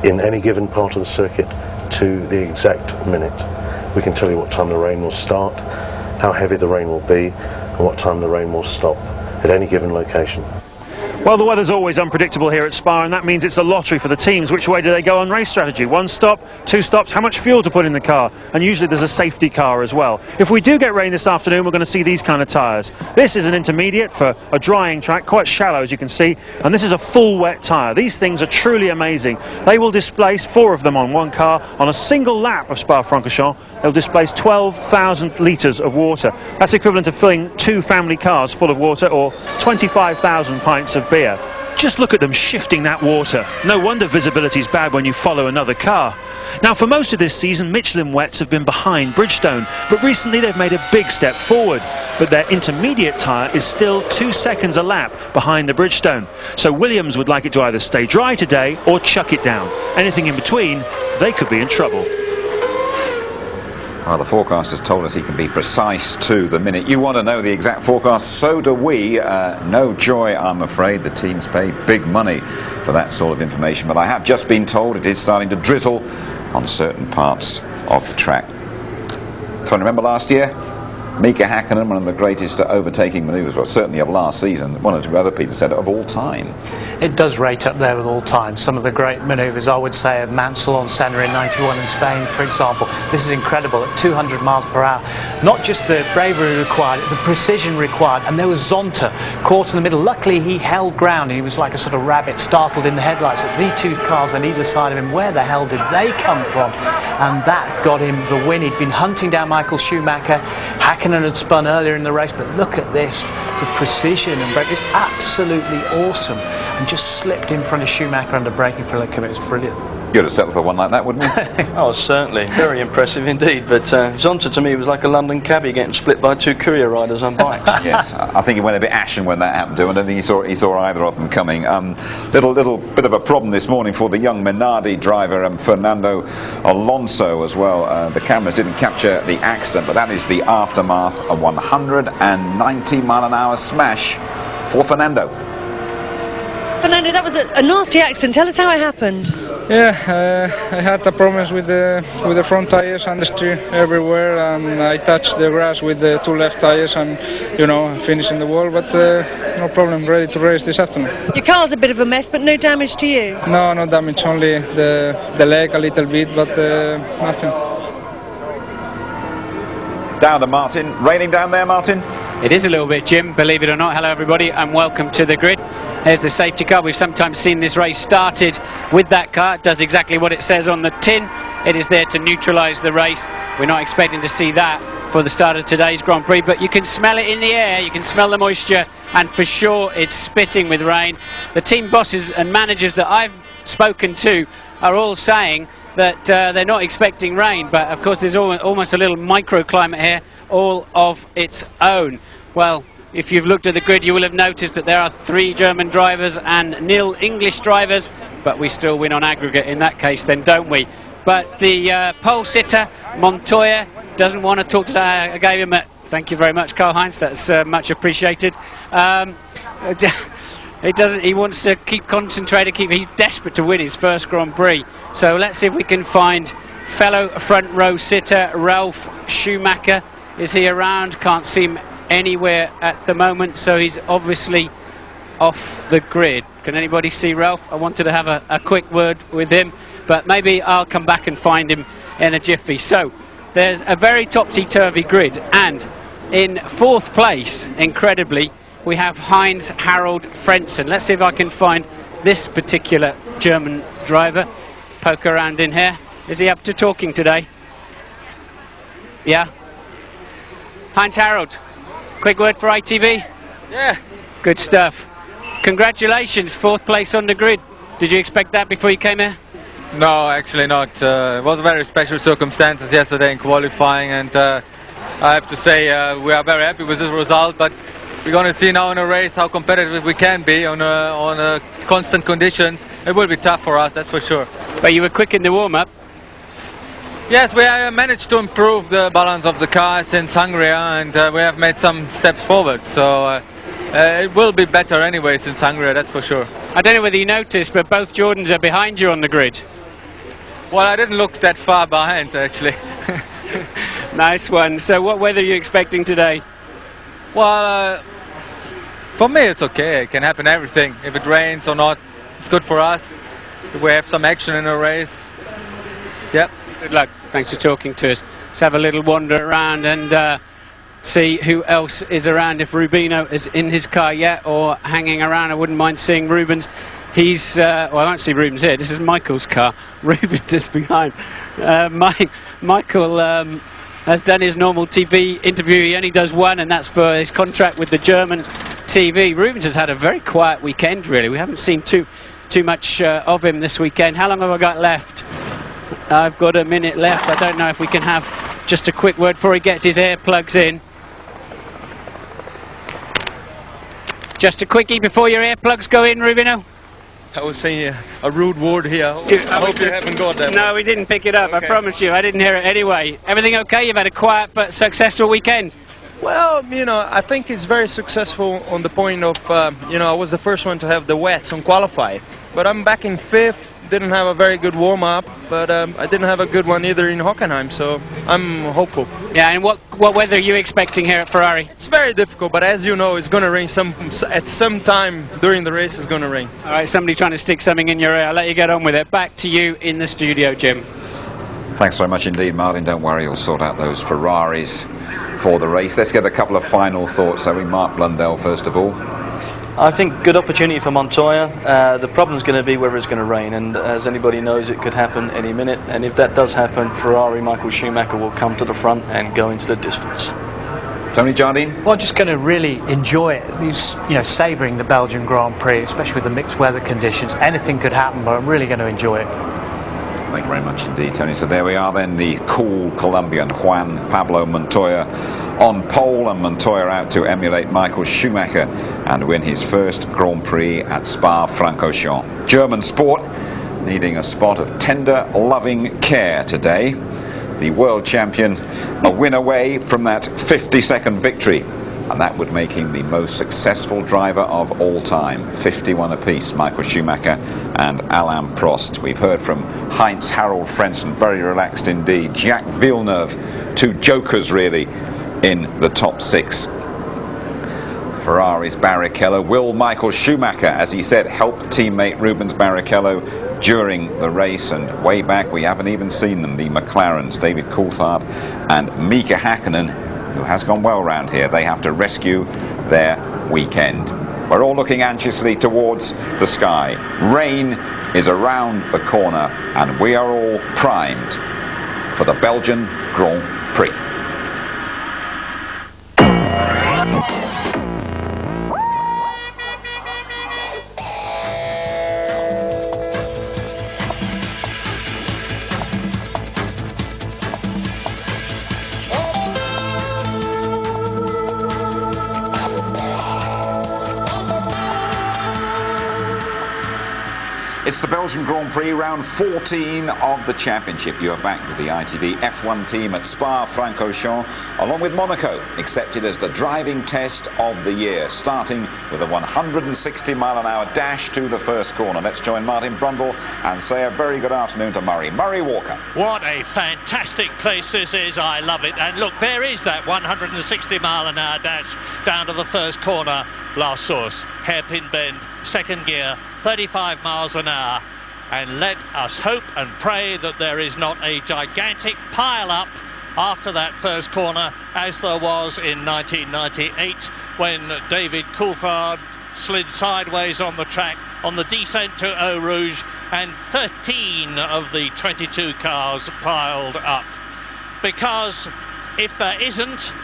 In any given part of the circuit, to the exact minute. We can tell you what time the rain will start, how heavy the rain will be, and what time the rain will stop at any given location. Well, the weather's always unpredictable here at Spa, and that means it's a lottery for the teams. Which way do they go on race strategy? 1 stop, 2 stops, how much fuel to put in the car? And usually there's a safety car as well. If we do get rain this afternoon, we're going to see these kind of tyres. This is an intermediate for a drying track, quite shallow as you can see, and this is a full wet tyre. These things are truly amazing. They will displace 4 of them on one car on a single lap of Spa-Francorchamps. They'll displace 12,000 litres of water. That's equivalent to filling 2 family cars full of water, or 25,000 pints of beer. Just look at them shifting that water. No wonder visibility's bad when you follow another car. Now, for most of this season, Michelin wets have been behind Bridgestone, but recently they've made a big step forward. But their intermediate tyre is still 2 seconds a lap behind the Bridgestone. So Williams would like it to either stay dry today or chuck it down. Anything in between, they could be in trouble. Well, the forecaster's told us he can be precise to the minute. You want to know the exact forecast, so do we. No joy, I'm afraid. The teams pay big money for that sort of information. But I have just been told it is starting to drizzle on certain parts of the track. So remember last year? Mika Hakkinen, one of the greatest overtaking manoeuvres, well, certainly of last season. One or two other people said of all time. It does rate up there with all time. Some of the great manoeuvres, I would say, of Mansell on Senna in '91 in Spain, for example. This is incredible at 200 miles per hour. Not just the bravery required, the precision required. And there was Zonta caught in the middle. Luckily, he held ground. He was like a sort of rabbit startled in the headlights. These two cars on either side of him, where the hell did they come from? And that got him the win. He'd been hunting down Michael Schumacher. Hakkinen had spun earlier in the race, but look at this. The precision and bravery is absolutely awesome. And just slipped in front of Schumacher under braking for a commit. It was brilliant. You'd have settled for one like that, wouldn't you? Oh, certainly. Very impressive indeed. But Zonta to me was like a London cabbie getting split by two courier riders on bikes. Yes, I think he went a bit ashen when that happened to him. I don't think he saw either of them coming. Little bit of a problem this morning for the young Minardi driver, Fernando Alonso as well. The cameras didn't capture the accident, but that is the aftermath. A 190-mile-an-hour smash for Fernando. Fernando, that was a nasty accident. Tell us how it happened. Yeah, I had a problems with the front tires and the steer everywhere, and I touched the grass with the two left tires, and finished in the wall. But no problem, ready to race this afternoon. Your car's a bit of a mess, but no damage to you. No damage, only the leg a little bit, but nothing. Down to Martin. Raining down there, Martin? It is a little bit, Jim, believe it or not. Hello everybody and welcome to the grid. There's the safety car. We've sometimes seen this race started with that car. It does exactly what it says on the tin. It is there to neutralise the race. We're not expecting to see that for the start of today's Grand Prix, but you can smell it in the air. You can smell the moisture, and for sure it's spitting with rain. The team bosses and managers that I've spoken to are all saying that they're not expecting rain, but of course there's almost a little microclimate here, all of its own. Well, if you've looked at the grid, you will have noticed that there are 3 German drivers and nil English drivers, but we still win on aggregate in that case then, don't we? But the pole sitter, Montoya, doesn't want to talk today. I gave him a thank you very much, Karl-Heinz, that's much appreciated. He wants to keep concentrated, he's desperate to win his first Grand Prix. So let's see if we can find fellow front row sitter Ralf Schumacher. Is he around? Can't see him anywhere at the moment, so he's obviously off the grid. Can anybody see Ralph? I wanted to have a quick word with him, but maybe I'll come back and find him in a jiffy. So there's a very topsy-turvy grid, and in 4th place, incredibly, we have Heinz Harald Frentzen. Let's see if I can find this particular German driver. Poke around in here. Is he up to talking today? Yeah? Heinz Harald, quick word for ITV? Yeah. Good stuff. Congratulations, 4th place on the grid. Did you expect that before you came here? No, actually not. It was very special circumstances yesterday in qualifying, and I have to say we are very happy with this result, but we're going to see now in a race how competitive we can be on constant conditions. It will be tough for us, that's for sure. But you were quick in the warm-up. Yes, we managed to improve the balance of the car since Hungary, and we have made some steps forward. So it will be better anyway since Hungary, that's for sure. I don't know whether you noticed, but both Jordans are behind you on the grid. Well, I didn't look that far behind, actually. Nice one. So what weather are you expecting today? Well, for me it's okay. It can happen everything. If it rains or not, it's good for us. If we have some action in a race, yep. Good luck. Thanks for talking to us. Let's have a little wander around and see who else is around. If Rubino is in his car yet or hanging around, I wouldn't mind seeing Rubens. He's, well, I won't see Rubens here. This is Michael's car. Rubens is behind. Michael has done his normal TV interview. He only does one, and that's for his contract with the German TV. Rubens has had a very quiet weekend, really. We haven't seen too much of him this weekend. How long have I got left? I've got a minute left. I don't know if we can have just a quick word before he gets his earplugs in. Just a quickie before your earplugs go in, Rubino. I was saying a rude word here. I hope you haven't got that. No, we didn't pick it up. Okay. I promise you. I didn't hear it anyway. Everything okay? You've had a quiet but successful weekend? Well, I think it's very successful on the point of, I was the first one to have the wets on qualify. but I'm back in 5th. Didn't have a very good warm-up, but I didn't have a good one either in Hockenheim, so I'm hopeful. Yeah, and what weather are you expecting here at Ferrari? It's very difficult, but as you know, it's going to rain at some time during the race. It's going to rain. All right, somebody trying to stick something in your ear. I'll let you get on with it. Back to you in the studio, Jim. Thanks very much indeed, Martin. Don't worry, you'll sort out those Ferraris for the race. Let's get a couple of final thoughts. So we Mark Blundell first of all. I think good opportunity for Montoya. The problem's going to be whether it's going to rain, and as anybody knows, it could happen any minute. And if that does happen, Ferrari Michael Schumacher will come to the front and go into the distance. Tony Jardine? Well, just going to really enjoy it. He's, savouring the Belgian Grand Prix, especially with the mixed weather conditions. Anything could happen, but I'm really going to enjoy it. Thank you very much indeed, Tony. So there we are then, the cool Colombian Juan Pablo Montoya on pole, and Montoya out to emulate Michael Schumacher and win his first Grand Prix at Spa-Francorchamps. German sport needing a spot of tender, loving care today. The world champion a win away from that 52nd victory, and that would make him the most successful driver of all time. 51 apiece, Michael Schumacher and Alain Prost. We've heard from Heinz-Harald Frentzen, very relaxed indeed. Jacques Villeneuve, two jokers really in the top 6. Ferrari's Barrichello. Will Michael Schumacher, as he said, help teammate Rubens Barrichello during the race? And way back, we haven't even seen them, the McLarens, David Coulthard and Mika Häkkinen, who has gone well round here. They have to rescue their weekend. We're all looking anxiously towards the sky. Rain is around the corner, and we are all primed for the Belgian Grand Prix. It's the Belgian Grand Prix, round 14 of the championship. You are back with the ITV F1 team at Spa-Francorchamps, along with Monaco, accepted as the driving test of the year, starting with a 160-mile-an-hour dash to the first corner. Let's join Martin Brundle and say a very good afternoon to Murray Walker. What a fantastic place this is. I love it. And look, there is that 160-mile-an-hour dash down to the first corner. Last source, hairpin bend, second gear, 35 miles an hour, and let us hope and pray that there is not a gigantic pile-up after that first corner, as there was in 1998 when David Coulthard slid sideways on the track on the descent to Eau Rouge, and 13 of the 22 cars piled up. Because if there isn't,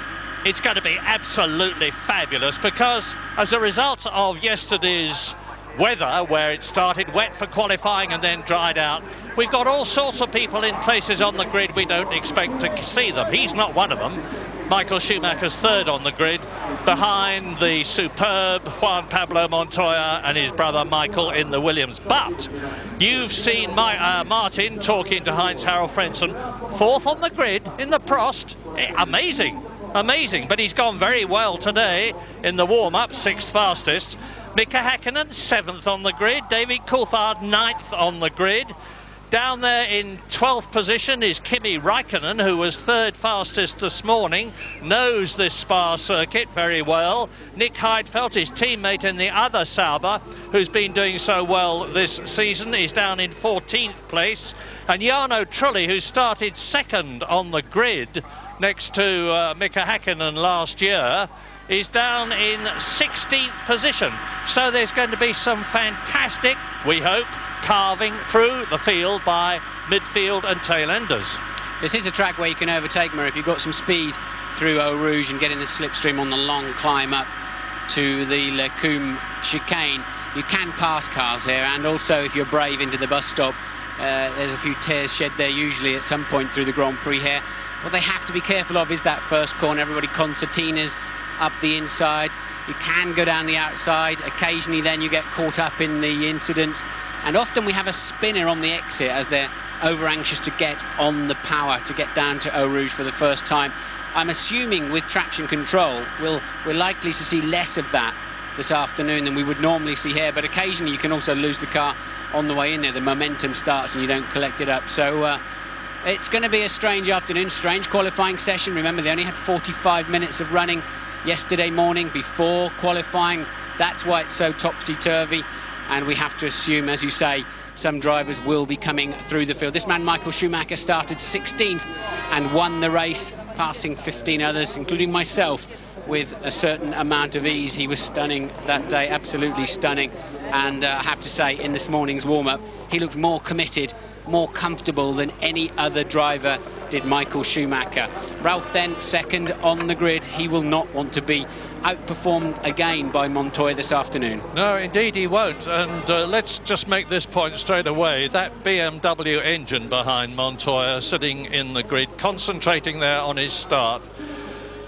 it's going to be absolutely fabulous, because as a result of yesterday's weather, where it started wet for qualifying and then dried out, we've got all sorts of people in places on the grid we don't expect to see them. He's not one of them. Michael Schumacher's third on the grid, behind the superb Juan Pablo Montoya and his brother Michael in the Williams. But you've seen Martin talking to Heinz-Harald Frentzen, fourth on the grid in the Prost. Amazing, but he's gone very well today in the warm-up, sixth fastest. Mika Häkkinen, 7th on the grid. David Coulthard, 9th on the grid. Down there in 12th position is Kimi Räikkönen, who was 3rd fastest this morning, knows this Spa circuit very well. Nick Heidfeld, his teammate in the other Sauber, who's been doing so well this season, is down in 14th place. And Jarno Trulli, who started 2nd on the grid next to Mika Häkkinen last year, is down in 16th position. So there's going to be some fantastic, we hope, carving through the field by midfield and tail enders. This is a track where you can overtake Murray if you've got some speed through Eau Rouge and getting the slipstream on the long climb up to the Le Coum chicane. You can pass cars here, and also if you're brave into the bus stop, there's a few tears shed there usually at some point through the Grand Prix here. What they have to be careful of is that first corner. Everybody concertinas up the inside. You can go down the outside. Occasionally then you get caught up in the incident, and often we have a spinner on the exit as they're over anxious to get on the power to get down to Eau Rouge for the first time. I'm assuming with traction control we're likely to see less of that this afternoon than we would normally see here, but occasionally you can also lose the car on the way in there. The momentum starts and you don't collect it up. So it's going to be a strange afternoon, strange qualifying session. Remember, they only had 45 minutes of running yesterday morning before qualifying. That's why it's so topsy-turvy, and we have to assume, as you say, some drivers will be coming through the field. This man, Michael Schumacher, started 16th and won the race, passing 15 others, including myself, with a certain amount of ease. He was stunning that day, absolutely stunning. And I have to say, in this morning's warm-up, he looked more committed, more comfortable than any other driver did Michael Schumacher. Ralph then second on the grid. He will not want to be outperformed again by Montoya this afternoon. No, indeed he won't. And let's just make this point straight away. That BMW engine behind Montoya sitting in the grid, concentrating there on his start,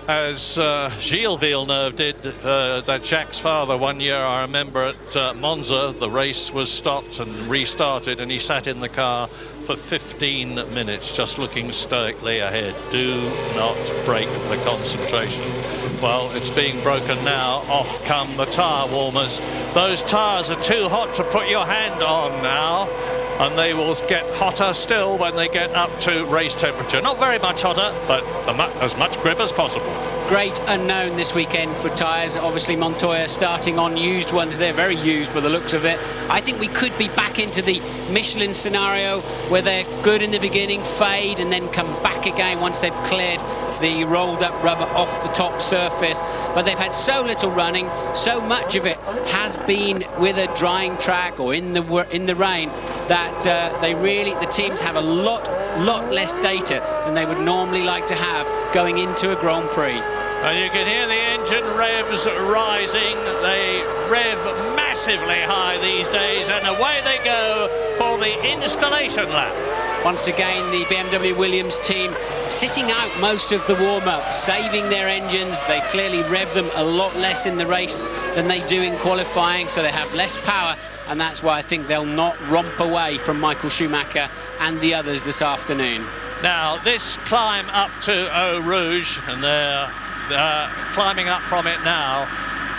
as Gilles Villeneuve did, that Jacques' father, one year. I remember at Monza, the race was stopped and restarted, and he sat in the car for 15 minutes just looking stoically ahead. Do not break the concentration. Well, it's being broken now. Off come the tyre warmers. Those tyres are too hot to put your hand on now, and they will get hotter still when they get up to race temperature. Not very much hotter, but as much grip as possible. Great unknown this weekend for tyres. Obviously Montoya starting on used ones. They're very used by the looks of it. I think we could be back into the Michelin scenario where they're good in the beginning, fade, and then come back again once they've cleared the rolled up rubber off the top surface. But they've had so little running, so much of it has been with a drying track or in the rain, that the teams have a lot less data than they would normally like to have going into a Grand Prix. And you can hear the engine revs rising. They rev massively high these days, and away they go for the installation lap. Once again, the BMW Williams team sitting out most of the warm-up, saving their engines. They clearly rev them a lot less in the race than they do in qualifying, so they have less power, and that's why I think they'll not romp away from Michael Schumacher and the others this afternoon. Now, this climb up to Eau Rouge, and they're climbing up from it now,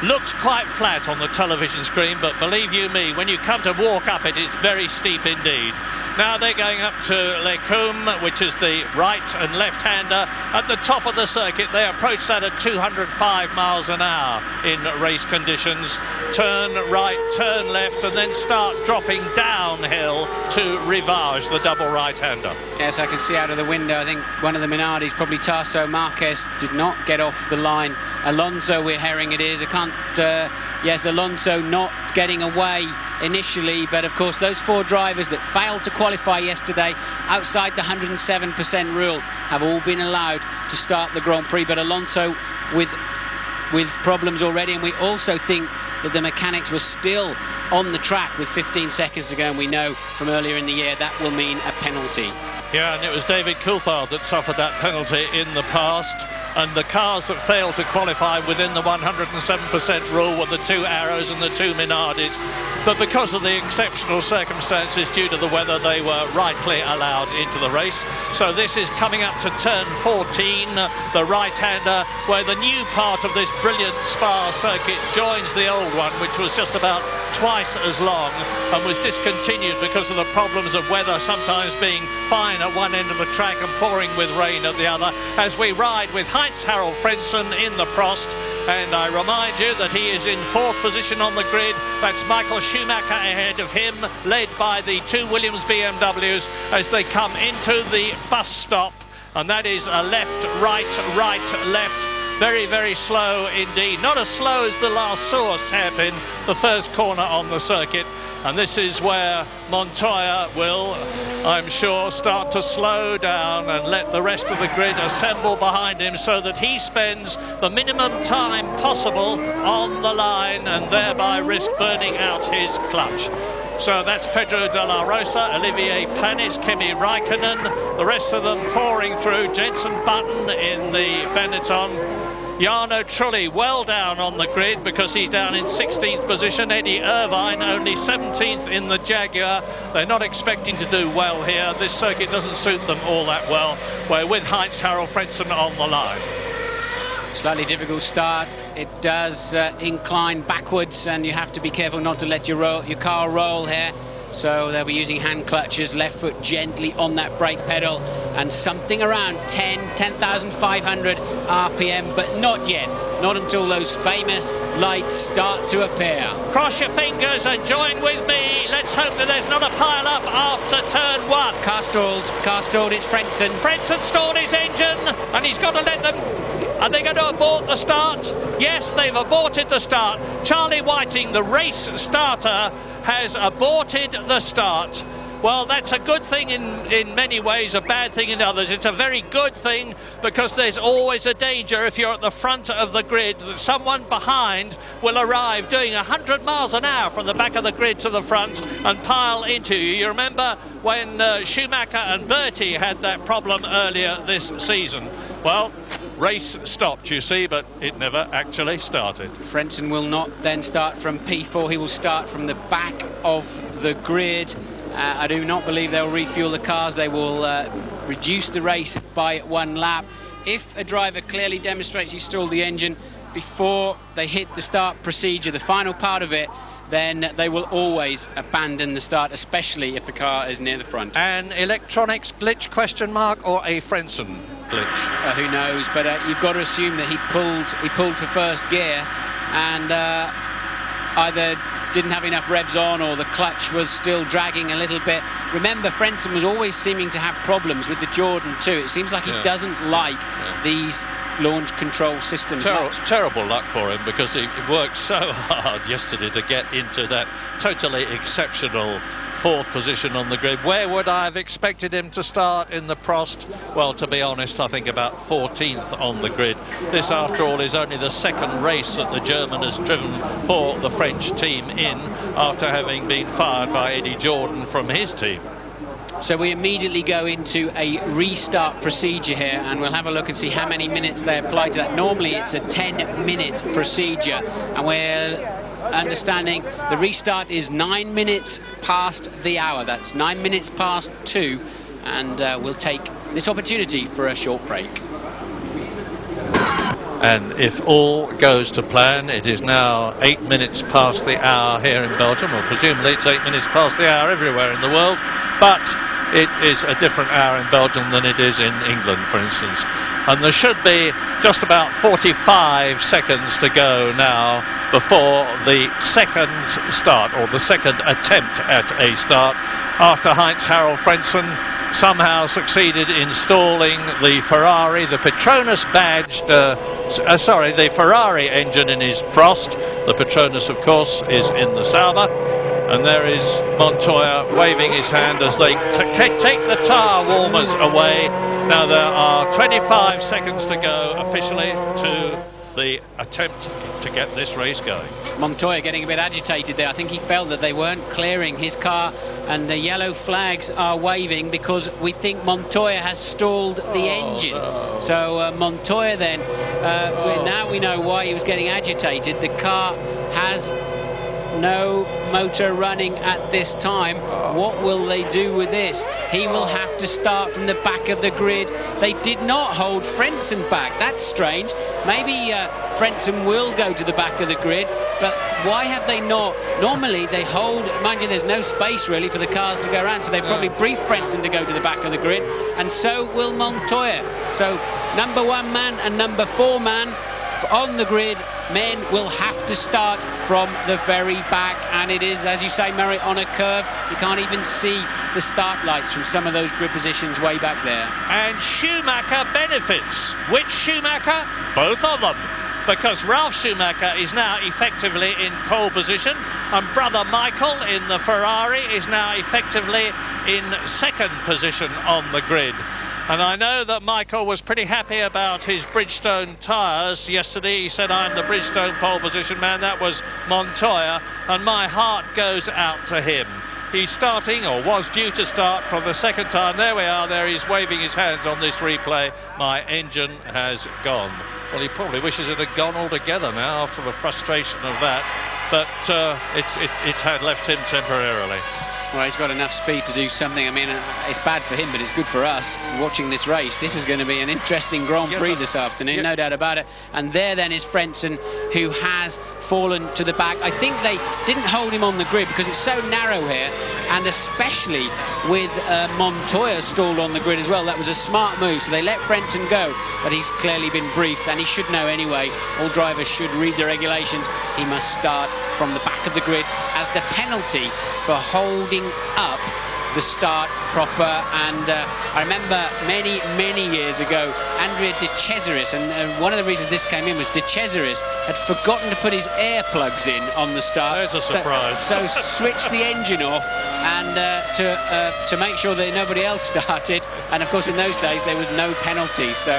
looks quite flat on the television screen, but believe you me, when you come to walk up it, it's very steep indeed. Now they're going up to Les Combes, which is the right and left-hander at the top of the circuit. They approach that at 205 miles an hour in race conditions. Turn right, turn left, and then start dropping downhill to Rivage, the double right-hander. Yes, I can see out of the window, I think one of the Minardis, probably Tasso Marquez, did not get off the line. Alonso, we're hearing it is. I can't, yes, Alonso not getting away initially, but of course those four drivers that failed to qualify yesterday outside the 107% rule have all been allowed to start the Grand Prix, but Alonso with problems already, and we also think that the mechanics were still on the track with 15 seconds to go, and we know from earlier in the year that will mean a penalty. Yeah, and it was David Coulthard that suffered that penalty in the past. And the cars that failed to qualify within the 107% rule were the two Arrows and the two Minardis. But because of the exceptional circumstances due to the weather, they were rightly allowed into the race. So this is coming up to turn 14, the right-hander, where the new part of this brilliant Spa circuit joins the old one, which was just about twice as long and was discontinued because of the problems of weather sometimes being fine at one end of the track and pouring with rain at the other, as we ride with Heinz-Harald Frentzen in the Prost. And I remind you that he is in fourth position on the grid. That's Michael Schumacher ahead of him, led by the two Williams BMWs as they come into the bus stop. And that is a left, right, right, left. Very, very slow indeed. Not as slow as the last source hairpin, the first corner on the circuit. And this is where Montoya will, I'm sure, start to slow down and let the rest of the grid assemble behind him so that he spends the minimum time possible on the line and thereby risk burning out his clutch. So that's Pedro de la Rosa, Olivier Panis, Kimi Raikkonen, the rest of them pouring through. Jenson Button in the Benetton. Jarno Trulli well down on the grid because he's down in 16th position. Eddie Irvine only 17th in the Jaguar. They're not expecting to do well here. This circuit doesn't suit them all that well. We're with Heinz-Harald Frentzen on the line. Slightly difficult start. It does incline backwards, and you have to be careful not to let your car roll here. so they'll be using hand clutches, left foot gently on that brake pedal, and something around 10,500 RPM, but not yet. Not until those famous lights start to appear. Cross your fingers and join with me. Let's hope that there's not a pile-up after turn 1. Car stalled, it's Frentzen. Frentzen stalled his engine, and he's got to let them... Are they going to abort the start? Yes, they've aborted the start. Charlie Whiting, the race starter, has aborted the start. Well, that's a good thing in many ways, a bad thing in others. It's a very good thing because there's always a danger if you're at the front of the grid that someone behind will arrive doing 100 miles an hour from the back of the grid to the front and pile into you. You remember when Schumacher and Bertie had that problem earlier this season. Well, race stopped, you see, but it never actually started. Frentzen will not then start from P4. He will start from the back of the grid. I do not believe they'll refuel the cars. They will reduce the race by 1 lap. If a driver clearly demonstrates he stalled the engine before they hit the start procedure, the final part of it, then they will always abandon the start, especially if the car is near the front. An electronics glitch question mark or a Frentzen glitch? Who knows, but you've got to assume that he pulled for first gear and either didn't have enough revs on or the clutch was still dragging a little bit. Remember, Frentzen was always seeming to have problems with the Jordan too. It seems like he doesn't like these launch control systems much. Terrible luck for him because he worked so hard yesterday to get into that totally exceptional 4th position on the grid. Where would I have expected him to start in the Prost? Well, to be honest, I think about 14th on the grid. This, after all, is only the 2nd race that the German has driven for the French team in after having been fired by Eddie Jordan from his team. So we immediately go into a restart procedure here, and we'll have a look and see how many minutes they apply to that. Normally it's a 10-minute procedure, and we're understanding the restart is 9 minutes past the hour. That's 9 minutes past 2, and we'll take this opportunity for a short break. And if all goes to plan, it is now 8 minutes past the hour here in Belgium, or presumably it's 8 minutes past the hour everywhere in the world, but it is a different hour in Belgium than it is in England, for instance. And there should be just about 45 seconds to go now before the 2nd start, or the 2nd attempt at a start, after Heinz-Harald Frentzen somehow succeeded in stalling the Ferrari, the Petronas badged, the Ferrari engine in his Prost. The Petronas, of course, is in the Sauber. And there is Montoya waving his hand as they take the tyre warmers away. Now there are 25 seconds to go officially to the attempt to get this race going. Montoya getting a bit agitated there. I think he felt that they weren't clearing his car, and the yellow flags are waving because we think Montoya has stalled the engine. No. So Montoya then, now we know why he was getting agitated. The car has no motor running at this time. What will they do with this? He will have to start from the back of the grid. They did not hold Frentzen back. That's strange. Maybe Frentzen will go to the back of the grid, but why have they not? Normally they hold, mind you, there's no space really for the cars to go around, so they probably briefed Frentzen to go to the back of the grid, and so will Montoya. So number 1 man and number 4 man on the grid, men will have to start from the very back, and it is, as you say, Murray, on a curve. You can't even see the start lights from some of those grid positions way back there. And Schumacher benefits. Which Schumacher? Both of them, because Ralf Schumacher is now effectively in pole position, and brother Michael in the Ferrari is now effectively in 2nd position on the grid. And I know that Michael was pretty happy about his Bridgestone tyres yesterday. He said, I'm the Bridgestone pole position man. That was Montoya, and my heart goes out to him. He's starting, or was due to start, from the 2nd time. There we are, there he's waving his hands on this replay. My engine has gone. Well, he probably wishes it had gone altogether now after the frustration of that, but it had left him temporarily. Well, he's got enough speed to do something. I mean, it's bad for him, but it's good for us watching this race. This is going to be an interesting Grand Prix this afternoon, no doubt about it. And there then is Frentzen, who has fallen to the back. I think they didn't hold him on the grid because it's so narrow here, and especially with Montoya stalled on the grid as well. That was a smart move, so they let Frentzen go, but he's clearly been briefed, and he should know anyway. All drivers should read the regulations. He must start from the back of the grid as the penalty for holding up the start proper. And I remember many years ago, Andrea De Cesaris, and one of the reasons this came in was De Cesaris had forgotten to put his air plugs in on the start. There's a surprise. So switched the engine off, and to make sure that nobody else started. And of course in those days there was no penalty, so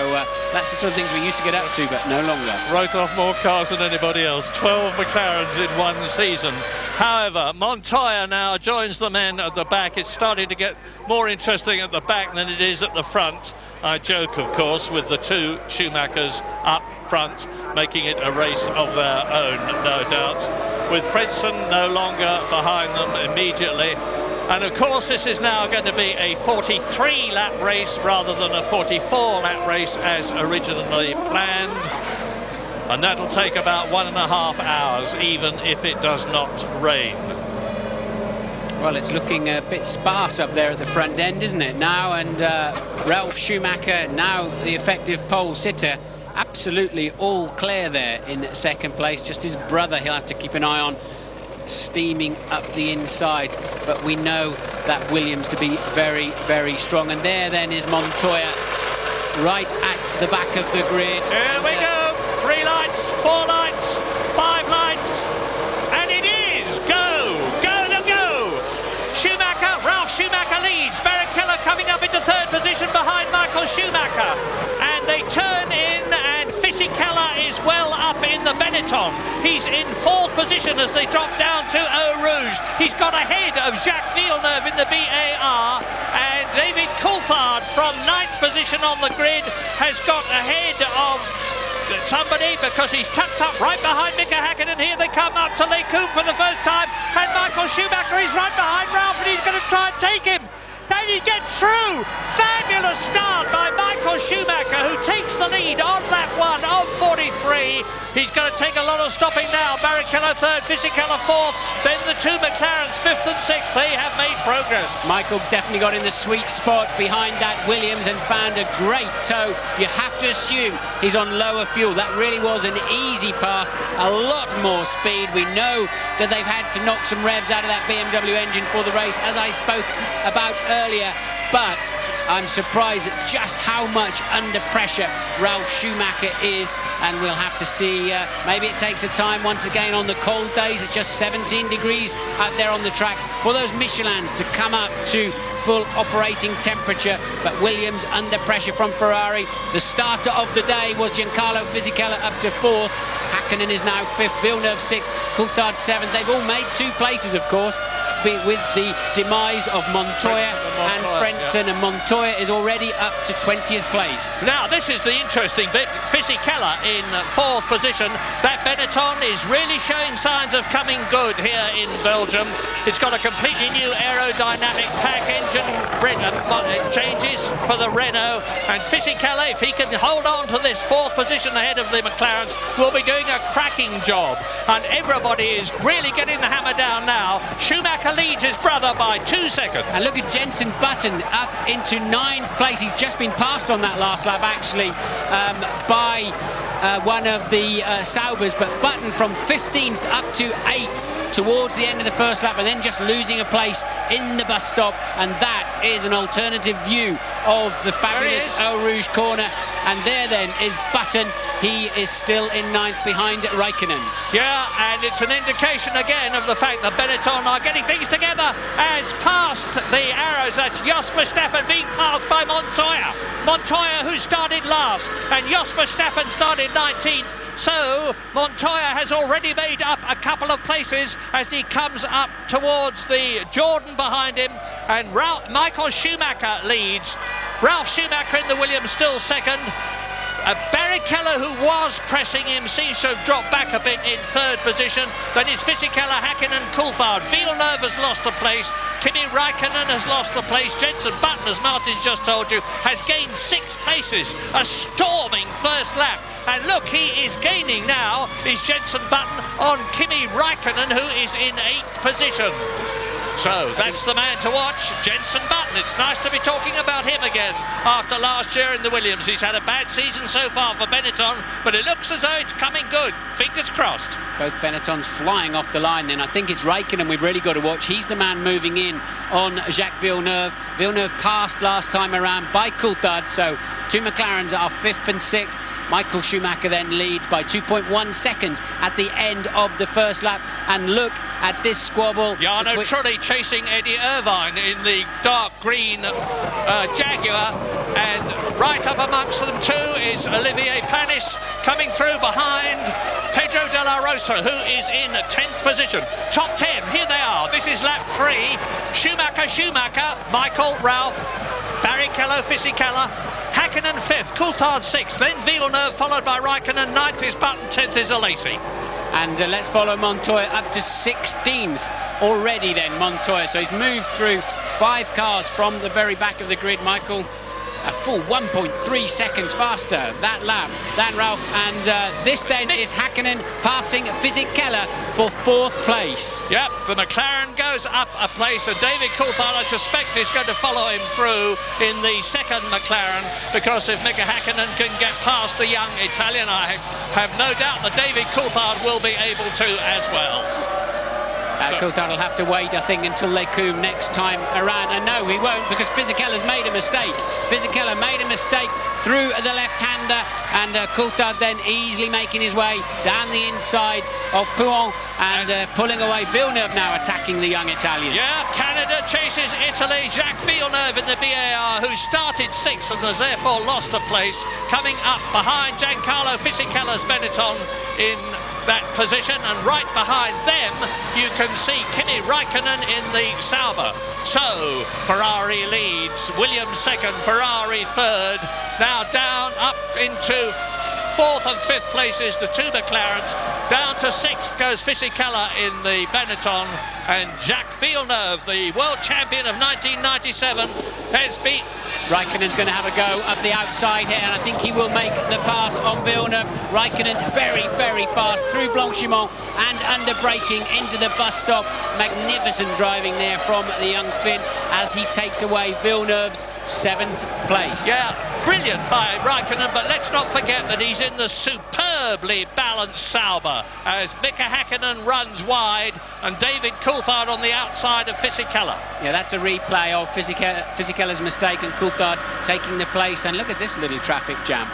that's the sort of things we used to get up to, but no longer. Wrote off more cars than anybody else. 12 McLarens in one season. However, Montoya now joins the men at the back. It's starting to get more interesting at the back than it is at the front. I joke, of course, with the two Schumachers up front, making it a race of their own, no doubt, with Frentzen no longer behind them immediately. And of course this is now going to be a 43-lap race rather than a 44-lap race as originally planned, and that'll take about 1.5 hours, even if it does not rain. Well, it's looking a bit sparse up there at the front end, isn't it, now? And Ralf Schumacher, now the effective pole sitter, absolutely all clear there in second place. Just his brother he'll have to keep an eye on, steaming up the inside. But we know that Williams to be very strong. And there then is Montoya right at the back of the grid. Here we go. 3 lights, 4 lights, 5 lights, and it is go. Schumacher, Ralf Schumacher leads. Barrichello coming up into 3rd position behind Michael Schumacher. And they turn in, and Fisichella is well up in the Benetton. He's in 4th position as they drop down to Eau Rouge. He's got ahead of Jacques Villeneuve in the BAR. And David Coulthard from 9th position on the grid has got ahead of somebody because he's tucked up right behind Mika Häkkinen. Here they come up to Les Combes for the first time, and Michael Schumacher is right behind Ralf, and he's going to try and take him. Can he get through? Fabulous start by Michael Schumacher, who takes the lead on lap 1 of 43. He's going to take a lot of stopping now. Barrichello 3rd, Fisichella 4th, then the 2 McLarens 5th and 6th. They have made progress. Michael definitely got in the sweet spot behind that Williams and found a great toe. You have to assume he's on lower fuel. That really was an easy pass, a lot more speed. We know that they've had to knock some revs out of that BMW engine for the race, as I spoke about earlier, but I'm surprised at just how much under pressure Ralf Schumacher is, and we'll have to see. Maybe it takes a time once again on the cold days. It's just 17 degrees out there on the track for those Michelins to come up to full operating temperature. But Williams under pressure from Ferrari. The starter of the day was Giancarlo Fisichella up to 4th. Häkkinen is now 5th, Villeneuve 6th, Coulthard 7th. They've all made 2 places, of course, with the demise of Montoya and Frentzen, and Montoya is already up to 20th place. Now this is the interesting bit. Fisichella in 4th position. That Benetton is really showing signs of coming good here in Belgium. It's got a completely new aerodynamic pack, engine changes for the Renault, and Fisichella, if he can hold on to this 4th position ahead of the McLarens, will be doing a cracking job, and everybody is really getting the hammer down now. Schumacher leads his brother by 2 seconds. And look at Jenson Button up into 9th place. He's just been passed on that last lap, actually, by one of the Saubers, but Button from 15th up to 8th towards the end of the first lap, and then just losing a place in the bus stop. And that is an alternative view of the fabulous Eau Rouge corner. And there then is Button. He is still in 9th behind Raikkonen. Yeah, and it's an indication again of the fact that Benetton are getting things together, as past the arrows. That's Jos Verstappen being passed by Montoya. Montoya, who started last, and Jos Verstappen started 19th. So Montoya has already made up a couple of places as he comes up towards the Jordan behind him, and Michael Schumacher leads. Ralf Schumacher in the Williams still 2nd. Barrichello, who was pressing him, seems to have dropped back a bit in third position. Then it's Fisichella, Häkkinen, Coulthard. Villeneuve has lost a place. Kimi Räikkönen has lost a place. Jenson Button, as Martin's just told you, has gained 6 places. A storming first lap. And look, he is gaining now, is Jenson Button on Kimi Räikkönen, who is in 8th position. So that's the man to watch, Jenson Button. It's nice to be talking about him again after last year in the Williams. He's had a bad season so far for Benetton, but it looks as though it's coming good. Fingers crossed. Both Benettons flying off the line then. I think it's Räikkönen we've really got to watch. He's the man moving in on Jacques Villeneuve. Villeneuve passed last time around by Coulthard, so 2 McLarens are 5th and 6th. Michael Schumacher then leads by 2.1 seconds at the end of the first lap. And look at this squabble. Jarno Trulli chasing Eddie Irvine in the dark green Jaguar. And right up amongst them too is Olivier Panis coming through behind Pedro de la Rosa, who is in 10th position. Top 10, here they are. This is lap 3. Schumacher, Michael, Ralph, Barrichello, Fisichella, Häkkinen 5th, Coulthard 6th, then Villeneuve followed by Räikkönen, 9th is Button, 10th is Alesi. And let's follow Montoya up to 16th already then, Montoya. So he's moved through 5 cars from the very back of the grid, Michael. A full 1.3 seconds faster that lap than Ralph. And this then is Häkkinen passing Fisichella for 4th place. Yep, the McLaren goes up a place, and David Coulthard, I suspect, is going to follow him through in the 2nd McLaren, because if Mika Häkkinen can get past the young Italian, I have no doubt that David Coulthard will be able to as well. Coulthard will have to wait, I think, until Les Combes next time around. And no, he won't, because Fisichella's made a mistake. Fisichella made a mistake through the left-hander, and Coulthard then easily making his way down the inside of Pouhon and pulling away. Villeneuve now attacking the young Italian. Yeah, Canada chases Italy. Jacques Villeneuve in the BAR, who started 6th and has therefore lost a place, coming up behind Giancarlo Fisichella's Benetton in that position, and right behind them you can see Kimi Räikkönen in the Sauber. So Ferrari leads, Williams 2nd, Ferrari 3rd, now down up into 4th and 5th places, the 2 McLarens. Down to 6th goes Fisichella in the Benetton, and Jacques Villeneuve, the world champion of 1997, has beat. Räikkönen's going to have a go up the outside here, and I think he will make the pass on Villeneuve. Räikkönen very, very fast through Blanchimont and under braking into the bus stop. Magnificent driving there from the young Finn as he takes away Villeneuve's 7th place. Yeah, brilliant by Räikkönen, but let's not forget that he's in the superbly balanced Sauber as Mika Häkkinen runs wide and David Coulthard on the outside of Fisichella. Yeah, that's a replay of Fisichella's mistake and Coulthard taking the place. And look at this little traffic jam.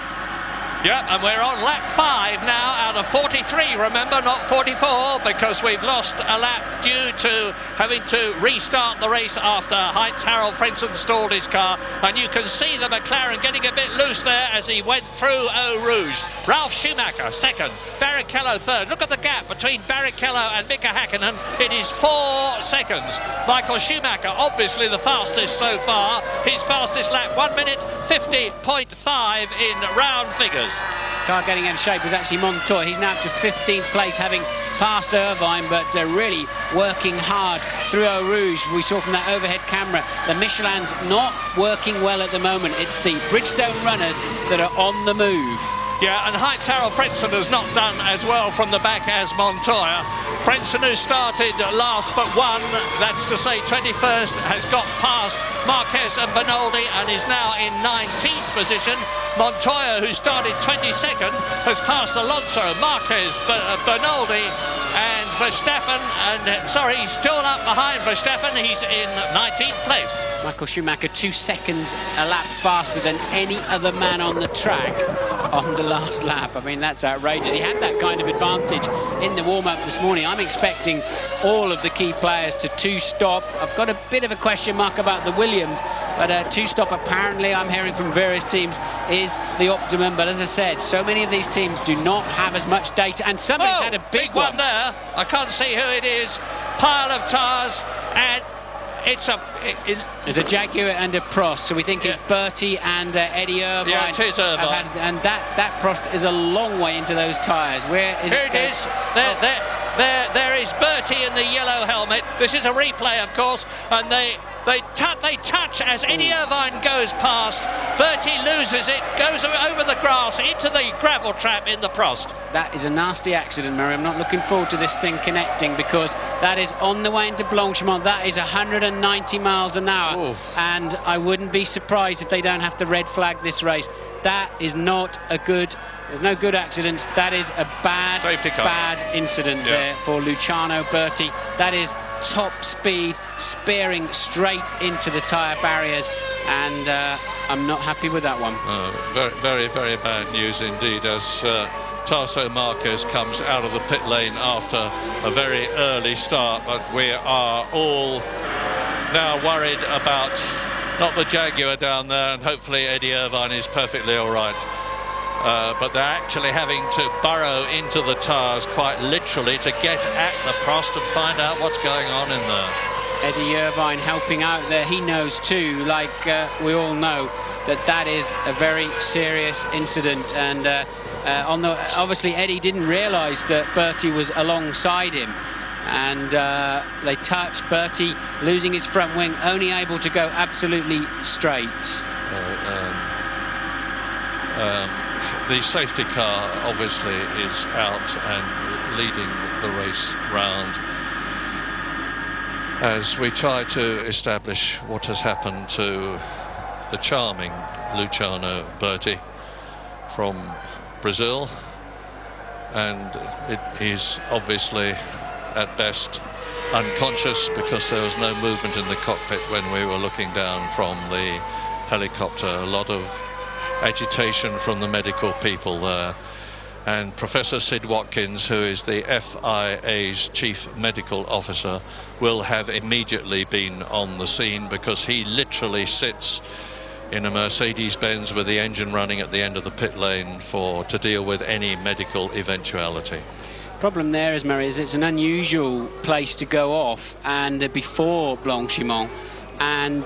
Yeah, and we're on lap 5 now out of 43, remember, not 44, because we've lost a lap due to having to restart the race after Heinz-Harald Frentzen stalled his car. And you can see the McLaren getting a bit loose there as he went through Eau Rouge. Ralf Schumacher 2nd, Barrichello 3rd. Look at the gap between Barrichello and Mika Häkkinen. It is 4 seconds. Michael Schumacher, obviously the fastest so far. His fastest lap, 1 minute 50.5 in round figures. Car getting in shape was actually Montoya. He's now up to 15th place, having passed Irvine, but really working hard through Eau Rouge. We saw from that overhead camera the Michelin's not working well at the moment. It's the Bridgestone runners that are on the move. Yeah, and Heinz-Harald Frentzen has not done as well from the back as Montoya. Frentzen, who started last but 1, that's to say 21st, has got past Marquez and Bernoldi and is now in 19th position. Montoya, who started 22nd, has passed Alonso, Marquez, Bernoldi and Verstappen, and sorry, he's still up behind Verstappen. He's in 19th place. Michael Schumacher 2 seconds a lap faster than any other man on the track on the last lap. I mean, that's outrageous. He had that kind of advantage in the warm-up this morning. I'm expecting all of the key players to 2-stop. I've got a bit of a question mark about the Williams, but 2-stop apparently, I'm hearing from various teams, is the optimum. But as I said, so many of these teams do not have as much data, and somebody's had a big one there. I can't see who it is. Pile of tires, and There's a Jaguar and a Prost, so we think it's Bertie and Eddie Irvine. Yeah, it is Irvine. And that Prost is a long way into those tyres. Where is Here it is. There is Bertie in the yellow helmet. This is a replay, of course, and they touch as Eddie Irvine goes past. Bertie loses it, goes over the grass into the gravel trap in the Prost. That is a nasty accident, Murray. I'm not looking forward to this thing connecting, because that is on the way into Blanchimont. That is 190 miles an hour. Oof. And I wouldn't be surprised if they don't have to red flag this race. That is not a good... There's no good accidents. That is a bad incident there for Luciano Berti. That is top speed, spearing straight into the tyre barriers, and I'm not happy with that one. Very, very bad news indeed, as Tarso Marquez comes out of the pit lane after a very early start. But we are all now worried about not the Jaguar down there, and hopefully Eddie Irvine is perfectly all right. But they're actually having to burrow into the tyres quite literally to get at the Prost and find out what's going on in there. Eddie Irvine helping out there. He knows too, like we all know, that is a very serious incident. And obviously Eddie didn't realise that Bertie was alongside him. And they touched. Bertie losing his front wing, only able to go absolutely straight. The safety car obviously is out and leading the race round as we try to establish what has happened to the charming Luciano Berti from Brazil, and he's obviously at best unconscious because there was no movement in the cockpit when we were looking down from the helicopter. A lot of agitation from the medical people there, and Professor Sid Watkins, who is the FIA's chief medical officer, will have immediately been on the scene, because he literally sits in a Mercedes-Benz with the engine running at the end of the pit lane to deal with any medical eventuality. Problem there is, Murray, is it's an unusual place to go off, and before Blanchimont, and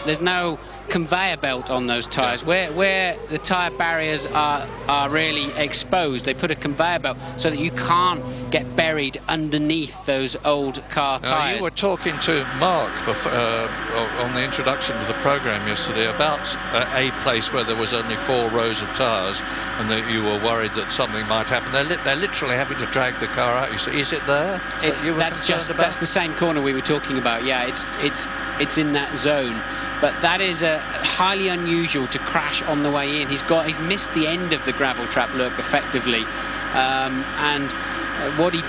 there's no conveyor belt on those tyres. Where the tyre barriers are really exposed, they put a conveyor belt so that you can't get buried underneath those old car tyres. You were talking to Mark on the introduction to the programme yesterday about a place where there was only 4 rows of tyres, and that you were worried that something might happen. They're literally having to drag the car out. You say, is it there? That's the same corner we were talking about. Yeah, it's in that zone. But that is highly unusual to crash on the way in. He's missed the end of the gravel trap, look, effectively. And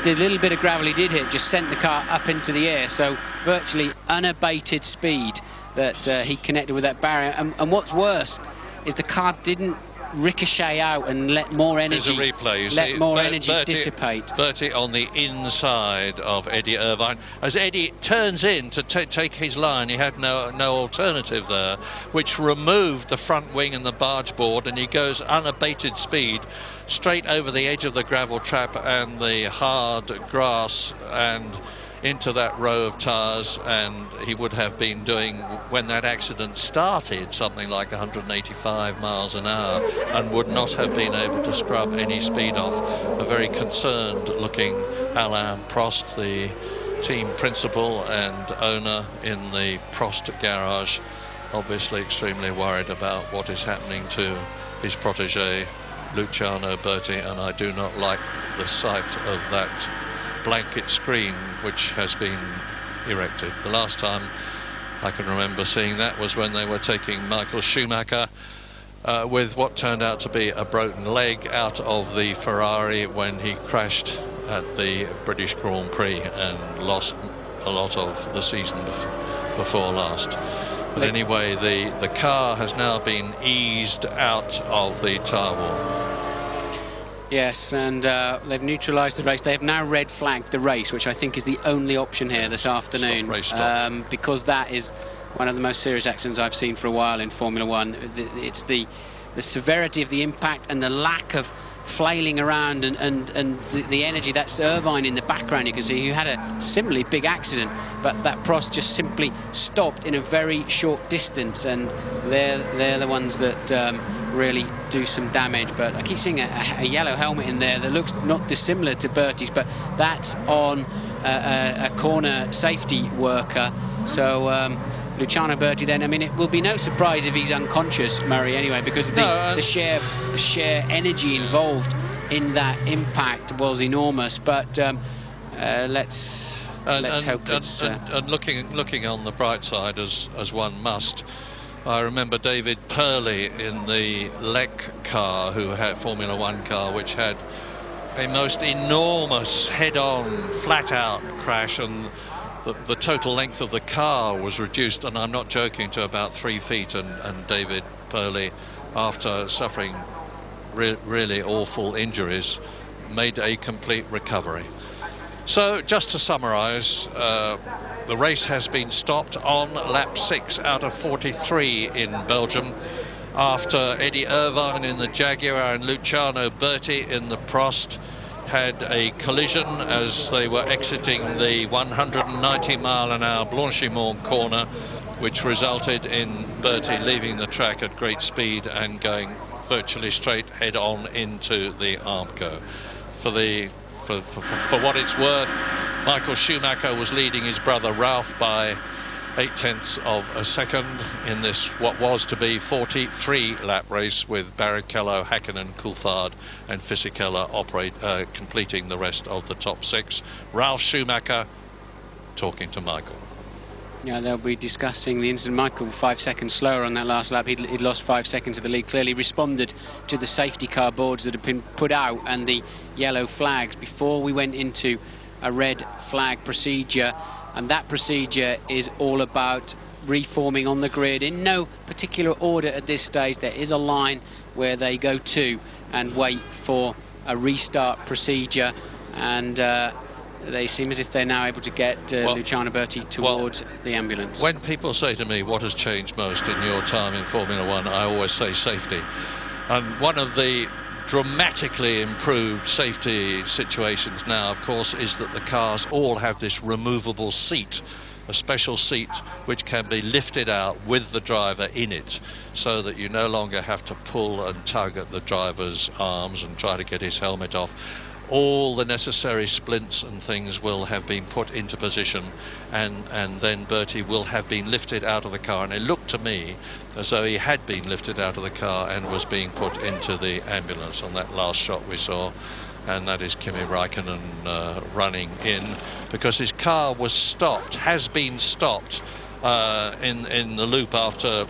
the little bit of gravel he did hit just sent the car up into the air. So virtually unabated speed that he connected with that barrier. And what's worse is the car didn't ricochet out and let more energy dissipate. Bertie on the inside of Eddie Irvine. As Eddie turns in to take his line, he had no alternative there, which removed the front wing and the barge board, and he goes unabated speed straight over the edge of the gravel trap and the hard grass and into that row of tyres, and he would have been doing, when that accident started, something like 185 miles an hour, and would not have been able to scrub any speed off. A very concerned looking Alain Prost, the team principal and owner in the Prost garage, obviously extremely worried about what is happening to his protege Luciano Berti, and I do not like the sight of that blanket screen which has been erected. The last time I can remember seeing that was when they were taking Michael Schumacher with what turned out to be a broken leg out of the Ferrari when he crashed at the British Grand Prix and lost a lot of the season before last. But anyway, the car has now been eased out of the tyre wall. Yes, and they've neutralised the race. They have now red flagged the race, which I think is the only option here this afternoon, because that is one of the most serious accidents I've seen for a while in Formula One. It's the severity of the impact and the lack of flailing around, and the energy. That's Irvine in the background, you can see, who had a similarly big accident, but that Prost just simply stopped in a very short distance, and they're the ones that really do some damage. But I keep seeing a yellow helmet in there that looks not dissimilar to Bertie's, but that's on a corner safety worker. So Luciano Berti then, I mean, it will be no surprise if he's unconscious, Murray, anyway, because the sheer energy involved in that impact was enormous. But let's hope it's... And looking on the bright side, as one must, I remember David Purley in the Lec car, who had Formula One car, which had a most enormous head-on, flat-out crash, and the total length of the car was reduced, and I'm not joking, to about 3 feet, and David Purley, after suffering really awful injuries, made a complete recovery. So just to summarise, the race has been stopped on lap 6 out of 43 in Belgium, after Eddie Irvine in the Jaguar and Luciano Berti in the Prost had a collision as they were exiting the 190-mile-an-hour Blanchimont corner, which resulted in Berti leaving the track at great speed and going virtually straight head-on into the Armco. For what it's worth, Michael Schumacher was leading his brother Ralph by 0.8 of a second in this what was to be 43-lap race, with Barrichello, Häkkinen, Coulthard and Fisichella completing the rest of the top 6. Ralf Schumacher talking to Michael. Yeah, they'll be discussing the incident. Michael 5 seconds slower on that last lap. He'd lost 5 seconds of the lead. Clearly responded to the safety car boards that had been put out and the yellow flags before we went into a red flag procedure. And that procedure is all about reforming on the grid in no particular order at this stage. There is a line where they go to and wait for a restart procedure, and they seem as if they're now able to get Luciano Berti towards the ambulance. When people say to me, what has changed most in your time in Formula One, I always say safety. And one of the dramatically improved safety situations now, of course, is that the cars all have this removable seat, a special seat which can be lifted out with the driver in it, so that you no longer have to pull and tug at the driver's arms and try to get his helmet off. All the necessary splints and things will have been put into position, and then Berti will have been lifted out of the car, and it looked to me as though he had been lifted out of the car and was being put into the ambulance on that last shot we saw. And that is Kimi Räikkönen running in, because his car was stopped, has been stopped in the loop after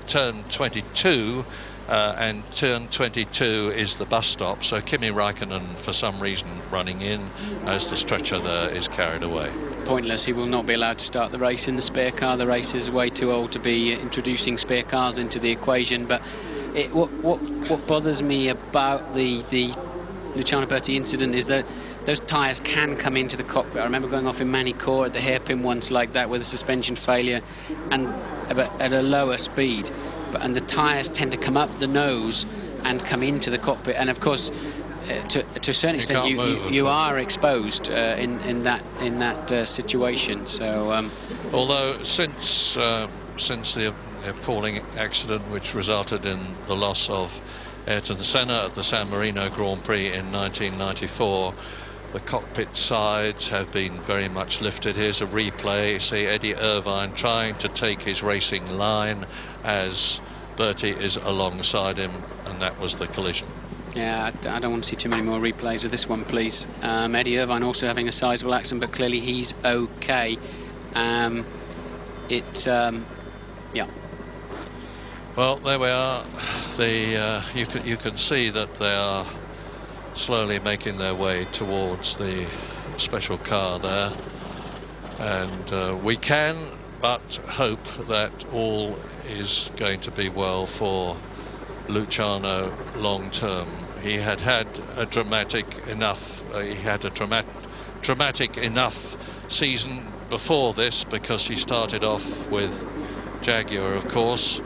turn 22, and turn 22 is the bus stop. So Kimi Räikkönen, for some reason, running in as the stretcher there is carried away. Pointless. He will not be allowed to start the race in the spare car. The race is way too old to be introducing spare cars into the equation. But what bothers me about the Luciano Berti incident is that those tyres can come into the cockpit. I remember going off in Manicourt at the hairpin once like that with a suspension failure, and at a lower speed. And the tyres tend to come up the nose and come into the cockpit, and of course to a certain extent you are exposed in that situation. So although since the appalling accident which resulted in the loss of Ayrton Senna at the San Marino Grand Prix in 1994, the cockpit sides have been very much lifted. Here's a replay. You see Eddie Irvine trying to take his racing line as Berti is alongside him, and that was the collision. Yeah, I don't want to see too many more replays of this one, please. Eddie Irvine also having a sizable accident, but clearly he's okay. Yeah. Well, there we are. You can see that they are slowly making their way towards the special car there, and we can but hope that all is going to be well for Luciano long term. He had a dramatic enough season before this, because he started off with Jaguar, of course,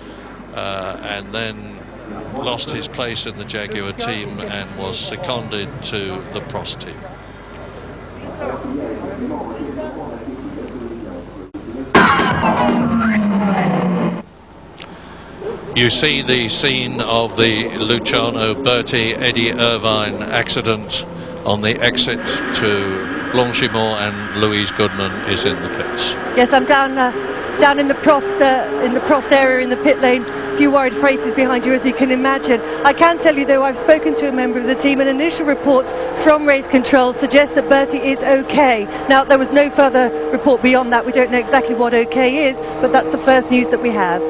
and then lost his place in the Jaguar team and was seconded to the Prost team. You see the scene of the Luciano Berti Eddie Irvine accident on the exit to Blanchimont, and Louise Goodman is in the pits. Yes, I'm down in the Prost area in the pit lane. A few worried faces behind you, as you can imagine. I can tell you, though, I've spoken to a member of the team, and initial reports from race control suggest that Bertie is okay. Now, there was no further report beyond that. We don't know exactly what okay is, but that's the first news that we have.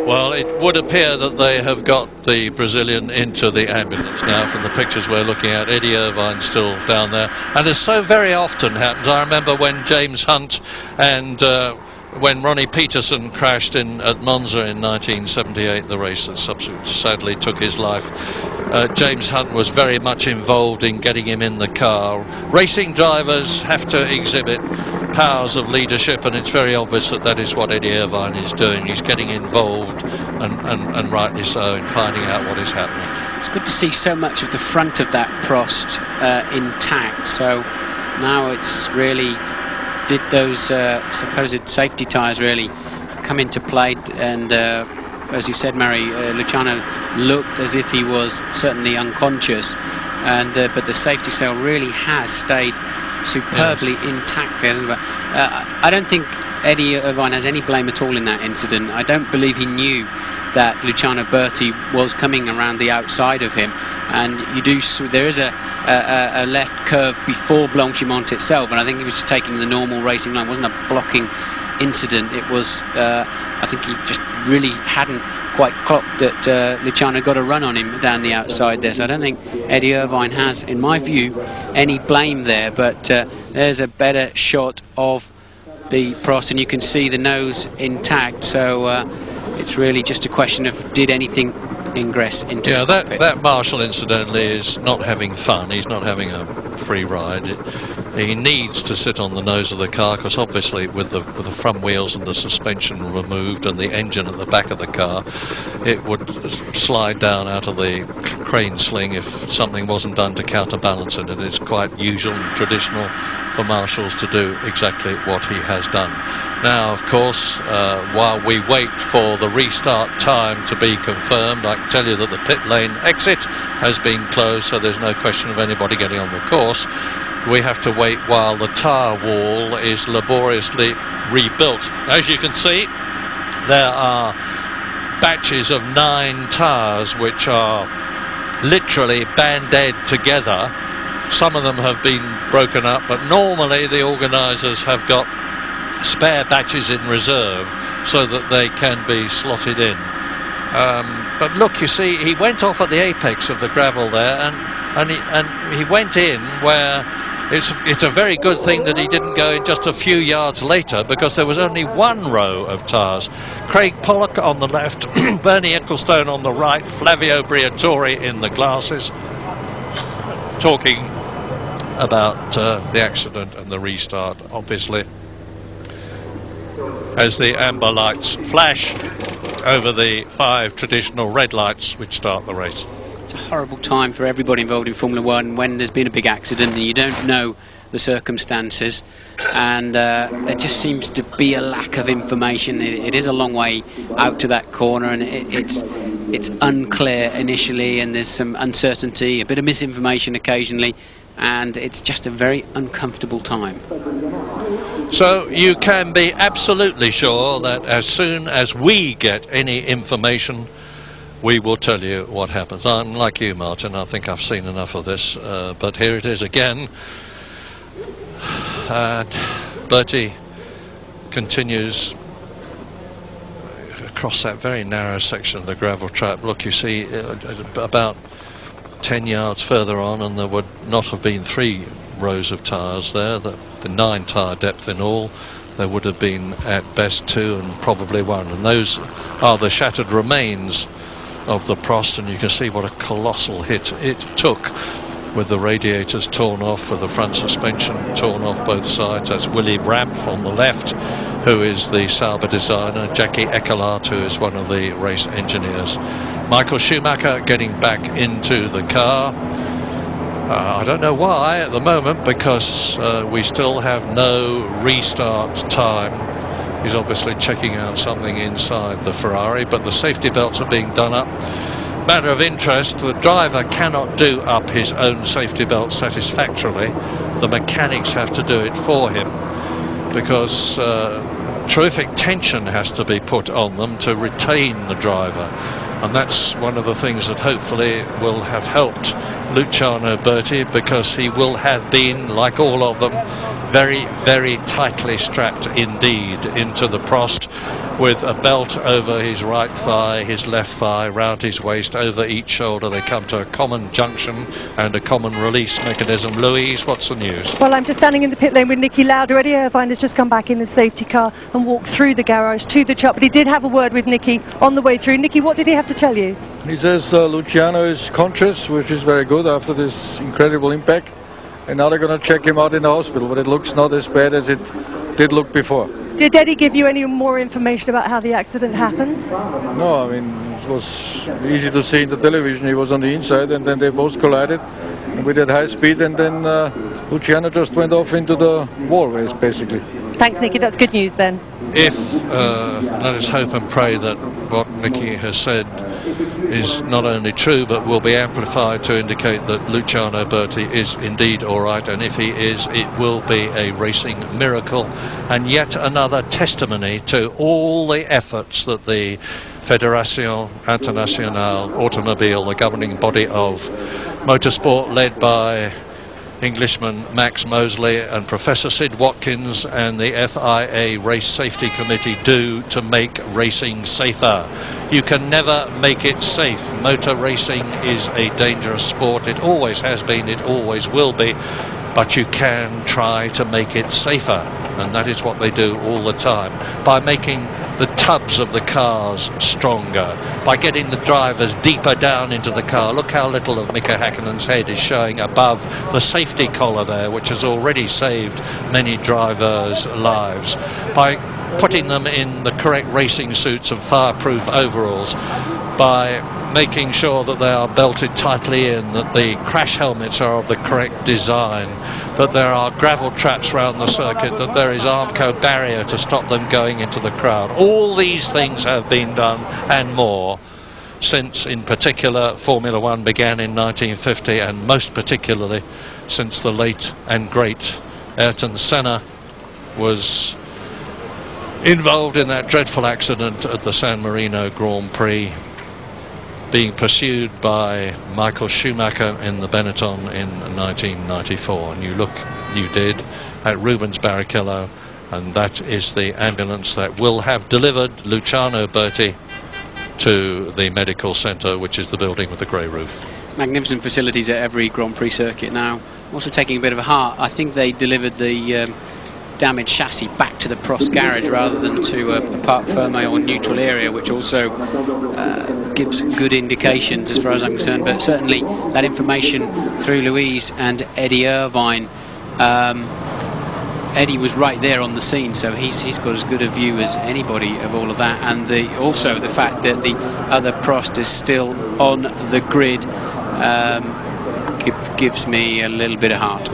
Well, it would appear that they have got the Brazilian into the ambulance now from the pictures we're looking at. Eddie Irvine still down there. And as so very often happens, I remember when James Hunt and when Ronnie Peterson crashed at Monza in 1978, the race that sadly took his life. James Hunt was very much involved in getting him in the car. Racing drivers have to exhibit powers of leadership, and it's very obvious that that is what Eddie Irvine is doing. He's getting involved, and rightly so, in finding out what is happening. It's good to see so much of the front of that Prost intact. So now it's really, did those supposed safety tyres really come into play? And as you said, Mary, Luciano looked as if he was certainly unconscious, and but the safety cell really has stayed superbly intact there, hasn't it? I don't think Eddie Irvine has any blame at all in that incident. I don't believe he knew that Luciano Berti was coming around the outside of him, and there is a left curve before Blanchimont itself, and I think he was just taking the normal racing line. It wasn't a blocking incident. It was I think he just really hadn't quite clocked that Luciano got a run on him down the outside there. So I don't think Eddie Irvine has, in my view, any blame there. But there's a better shot of the Prost, and you can see the nose intact. So it's really just a question of, did anything ingress into the cockpit? That Marshall incidentally is not having fun. He's not having a free ride. He needs to sit on the nose of the car, because obviously with the front wheels and the suspension removed and the engine at the back of the car, it would slide down out of the crane sling if something wasn't done to counterbalance it. And it's quite usual and traditional for marshals to do exactly what he has done. Now, of course, while we wait for the restart time to be confirmed, I can tell you that the pit lane exit has been closed, so there's no question of anybody getting on the course. We have to wait while the tyre wall is laboriously rebuilt. As you can see, there are batches of 9 tyres which are literally band-aid together. Some of them have been broken up, but normally the organisers have got spare batches in reserve so that they can be slotted in. But look, you see, he went off at the apex of the gravel there, and he went in where it's a very good thing that he didn't go in just a few yards later, because there was only one row of tyres. Craig Pollock on the left, Bernie Ecclestone on the right, Flavio Briatore in the glasses, talking about the accident and the restart, obviously, as the amber lights flash over the 5 traditional red lights which start the race. It's a horrible time for everybody involved in Formula One when there's been a big accident and you don't know the circumstances, and there just seems to be a lack of information. It is a long way out to that corner, and it's unclear initially, and there's some uncertainty, a bit of misinformation occasionally, and it's just a very uncomfortable time. So you can be absolutely sure that as soon as we get any information, we will tell you what happens. I'm like you, Martin. I think I've seen enough of this, but here it is again. Bertie continues across that very narrow section of the gravel trap. Look, you see about 10 yards further on, and there would not have been 3 rows of tyres there, the 9 tyre depth in all. There would have been at best 2 and probably 1, and those are the shattered remains of the Prost, and you can see what a colossal hit it took, with the radiators torn off, with the front suspension torn off both sides. That's Willie Rampf on the left, who is the Sauber designer, Jackie Eckelhardt, who is one of the race engineers. Michael Schumacher getting back into the car. I don't know why at the moment, because we still have no restart time. He's obviously checking out something inside the Ferrari, but the safety belts are being done up. Matter of interest, the driver cannot do up his own safety belt satisfactorily. The mechanics have to do it for him, because terrific tension has to be put on them to retain the driver. And that's one of the things that hopefully will have helped Luciano Berti, because he will have been, like all of them, very, very tightly strapped indeed into the Prost, with a belt over his right thigh, his left thigh, round his waist, over each shoulder. They come to a common junction and a common release mechanism. Louise, what's the news? Well, I'm just standing in the pit lane with Nicky Lauda. Eddie Irvine has just come back in the safety car and walked through the garage to the shop, but he did have a word with Nicky on the way through. Nicky, what did he have to tell you? He says Luciano is conscious, which is very good after this incredible impact, and now they're going to check him out in the hospital, but it looks not as bad as it did look before. Did Eddie give you any more information about how the accident happened? No, I mean, it was easy to see in the television. He was on the inside, and then they both collided with that high speed, and then Luciano just went off into the wall, basically. Thanks, Nicky. That's good news then. If, let us hope and pray that what Nicky has said is not only true but will be amplified to indicate that Luciano Berti is indeed alright, and if he is, it will be a racing miracle and yet another testimony to all the efforts that the Fédération Internationale Automobile, the governing body of motorsport, led by Englishman Max Mosley and Professor Sid Watkins and the FIA Race Safety Committee, do to make racing safer. You can never make it safe. Motor racing is a dangerous sport. It always has been, it always will be, but you can try to make it safer, and that is what they do all the time, by making the tubs of the cars stronger, by getting the drivers deeper down into the car. Look how little of Mika Häkkinen's head is showing above the safety collar there, which has already saved many drivers' lives, by putting them in the correct racing suits and fireproof overalls, by making sure that they are belted tightly in, that the crash helmets are of the correct design, that there are gravel traps around the circuit, that there is Armco barrier to stop them going into the crowd. All these things have been done and more since, in particular, Formula One began in 1950, and most particularly since the late and great Ayrton Senna was involved in that dreadful accident at the San Marino Grand Prix, being pursued by Michael Schumacher in the Benetton in 1994. And you did, at Rubens Barrichello, and that is the ambulance that will have delivered Luciano Berti to the medical centre, which is the building with the grey roof. Magnificent facilities at every Grand Prix circuit now. Also taking a bit of a heart, I think they delivered the damaged chassis back to the Prost garage rather than to a Parc Fermé or neutral area, which also gives good indications as far as I'm concerned. But certainly that information through Louise and Eddie Irvine, Eddie was right there on the scene, so he's got as good a view as anybody of all of that, and also the fact that the other Prost is still on the grid gives me a little bit of heart.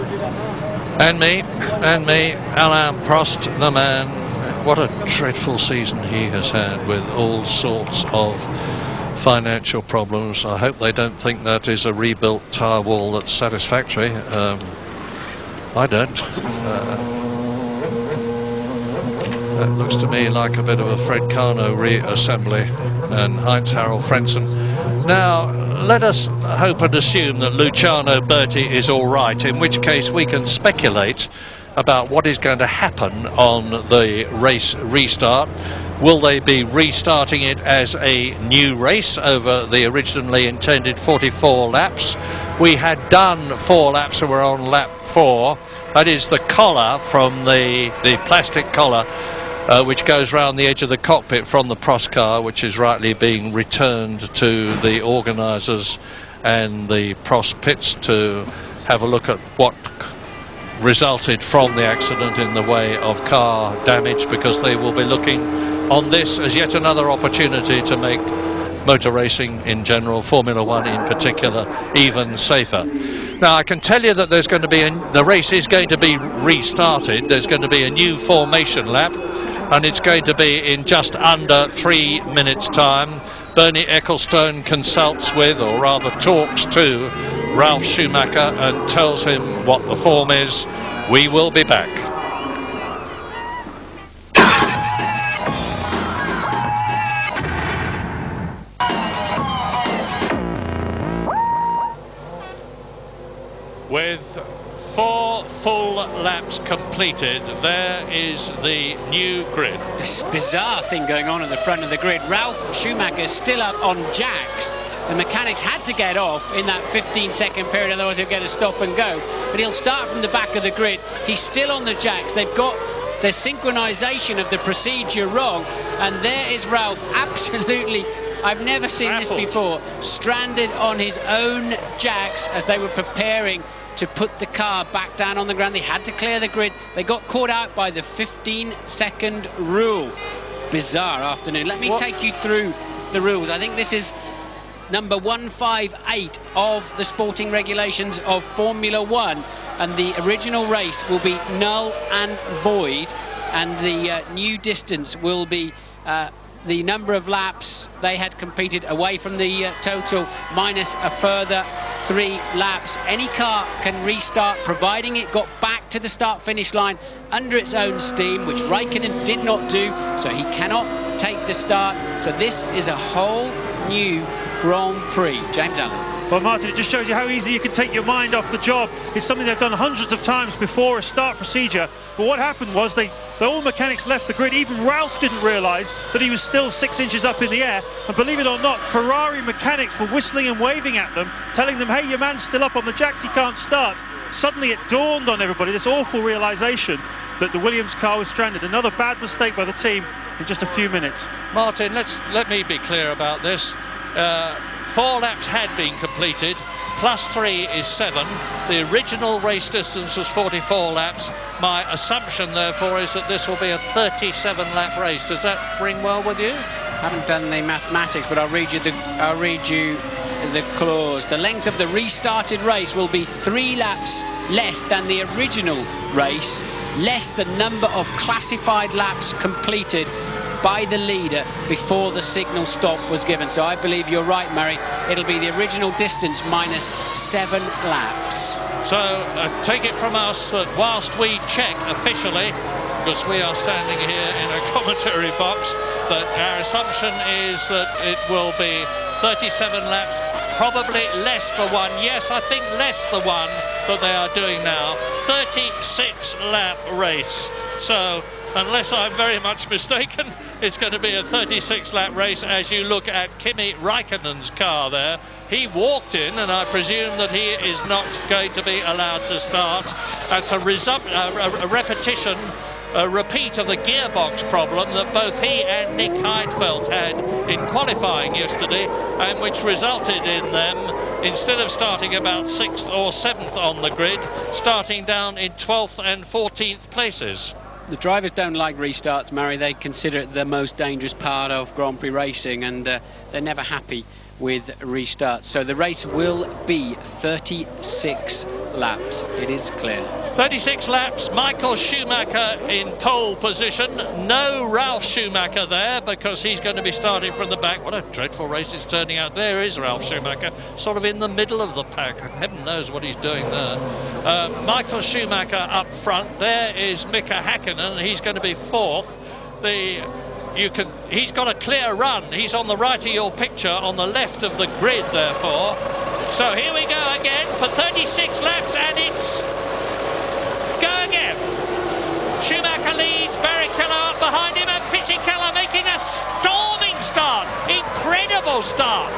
And me, Alain Prost, the man. What a dreadful season he has had, with all sorts of financial problems. I hope they don't think that is a rebuilt tyre wall that's satisfactory. I don't. That looks to me like a bit of a Fred Carno reassembly, and Heinz-Harald Frentzen. Now, let us hope and assume that Luciano Berti is all right, in which case we can speculate about what is going to happen on the race restart. Will they be restarting it as a new race over the originally intended 44 laps? We had done 4 laps and we're on lap 4. That is the collar from the plastic collar which goes round the edge of the cockpit from the Prost car, which is rightly being returned to the organisers and the Prost pits to have a look at what resulted from the accident in the way of car damage, because they will be looking on this as yet another opportunity to make motor racing in general, Formula One in particular, even safer. Now I can tell you that there's going to be the race is going to be restarted. There's going to be a new formation lap, and it's going to be in just under 3 minutes time. Bernie Ecclestone consults with, or rather talks to, Ralf Schumacher and tells him what the form is. We will be back. With 4 full laps completed, there is the new grid. This bizarre thing going on at the front of the grid. Ralf Schumacher still up on jacks. The mechanics had to get off in that 15-second period, otherwise he'll get a stop and go. But he'll start from the back of the grid. He's still on the jacks. They've got their synchronization of the procedure wrong. And there is Ralf, absolutely, I've never seen this before, stranded on his own jacks as they were preparing to put the car back down on the ground. They had to clear the grid. They got caught out by the 15-second rule. Bizarre afternoon. Let me take you through the rules. I think this is number 158 of the sporting regulations of Formula One, and the original race will be null and void, and the new distance will be the number of laps they had competed away from the total minus a further 3 laps. Any car can restart providing it got back to the start-finish line under its own steam, which Raikkonen did not do, so he cannot take the start. So this is a whole new Grand Prix. James Allen. Well, Martin, it just shows you how easy you can take your mind off the job. It's something they've done hundreds of times before, a start procedure. But what happened was all mechanics left the grid. Even Ralf didn't realise that he was still 6 inches up in the air. And believe it or not, Ferrari mechanics were whistling and waving at them, telling them, hey, your man's still up on the jacks, he can't start. Suddenly it dawned on everybody, this awful realisation that the Williams car was stranded. Another bad mistake by the team in just a few minutes. Martin, let me be clear about this. 4 laps had been completed, plus 3 is 7. The original race distance was 44 laps. My assumption, therefore, is that this will be a 37-lap race. Does that ring well with you? I haven't done the mathematics, but I'll read you the clause. The length of the restarted race will be 3 laps less than the original race, less the number of classified laps completed by the leader before the signal stop was given. So I believe you're right, Murray. It'll be the original distance minus 7 laps. So take it from us that whilst we check officially, because we are standing here in a commentary box, that our assumption is that it will be 37 laps, probably less the one. Yes, I think less the one that they are doing now. 36-lap race. So unless I'm very much mistaken, it's going to be a 36-lap race. As you look at Kimi Raikkonen's car there, he walked in, and I presume that he is not going to be allowed to start. That's a repetition, a repeat of the gearbox problem that both he and Nick Heidfeld had in qualifying yesterday, and which resulted in them, instead of starting about 6th or 7th on the grid, starting down in 12th and 14th places. The drivers don't like restarts, Murray. They consider it the most dangerous part of Grand Prix racing, and they're never happy with restarts. So the race will be 36 laps. It is clear. 36 laps, Michael Schumacher in pole position. No Ralf Schumacher there, because he's going to be starting from the back. What a dreadful race it's turning out. There is Ralf Schumacher, sort of in the middle of the pack. Heaven knows what he's doing there. Michael Schumacher up front. There is Mika Häkkinen. He's going to be 4th. He's got a clear run. He's on the right of your picture, on the left of the grid, therefore. So here we go again for 36 laps, and it's go again. Schumacher leads, Barrichello up behind him, and Fisichella making a storming start. Incredible start.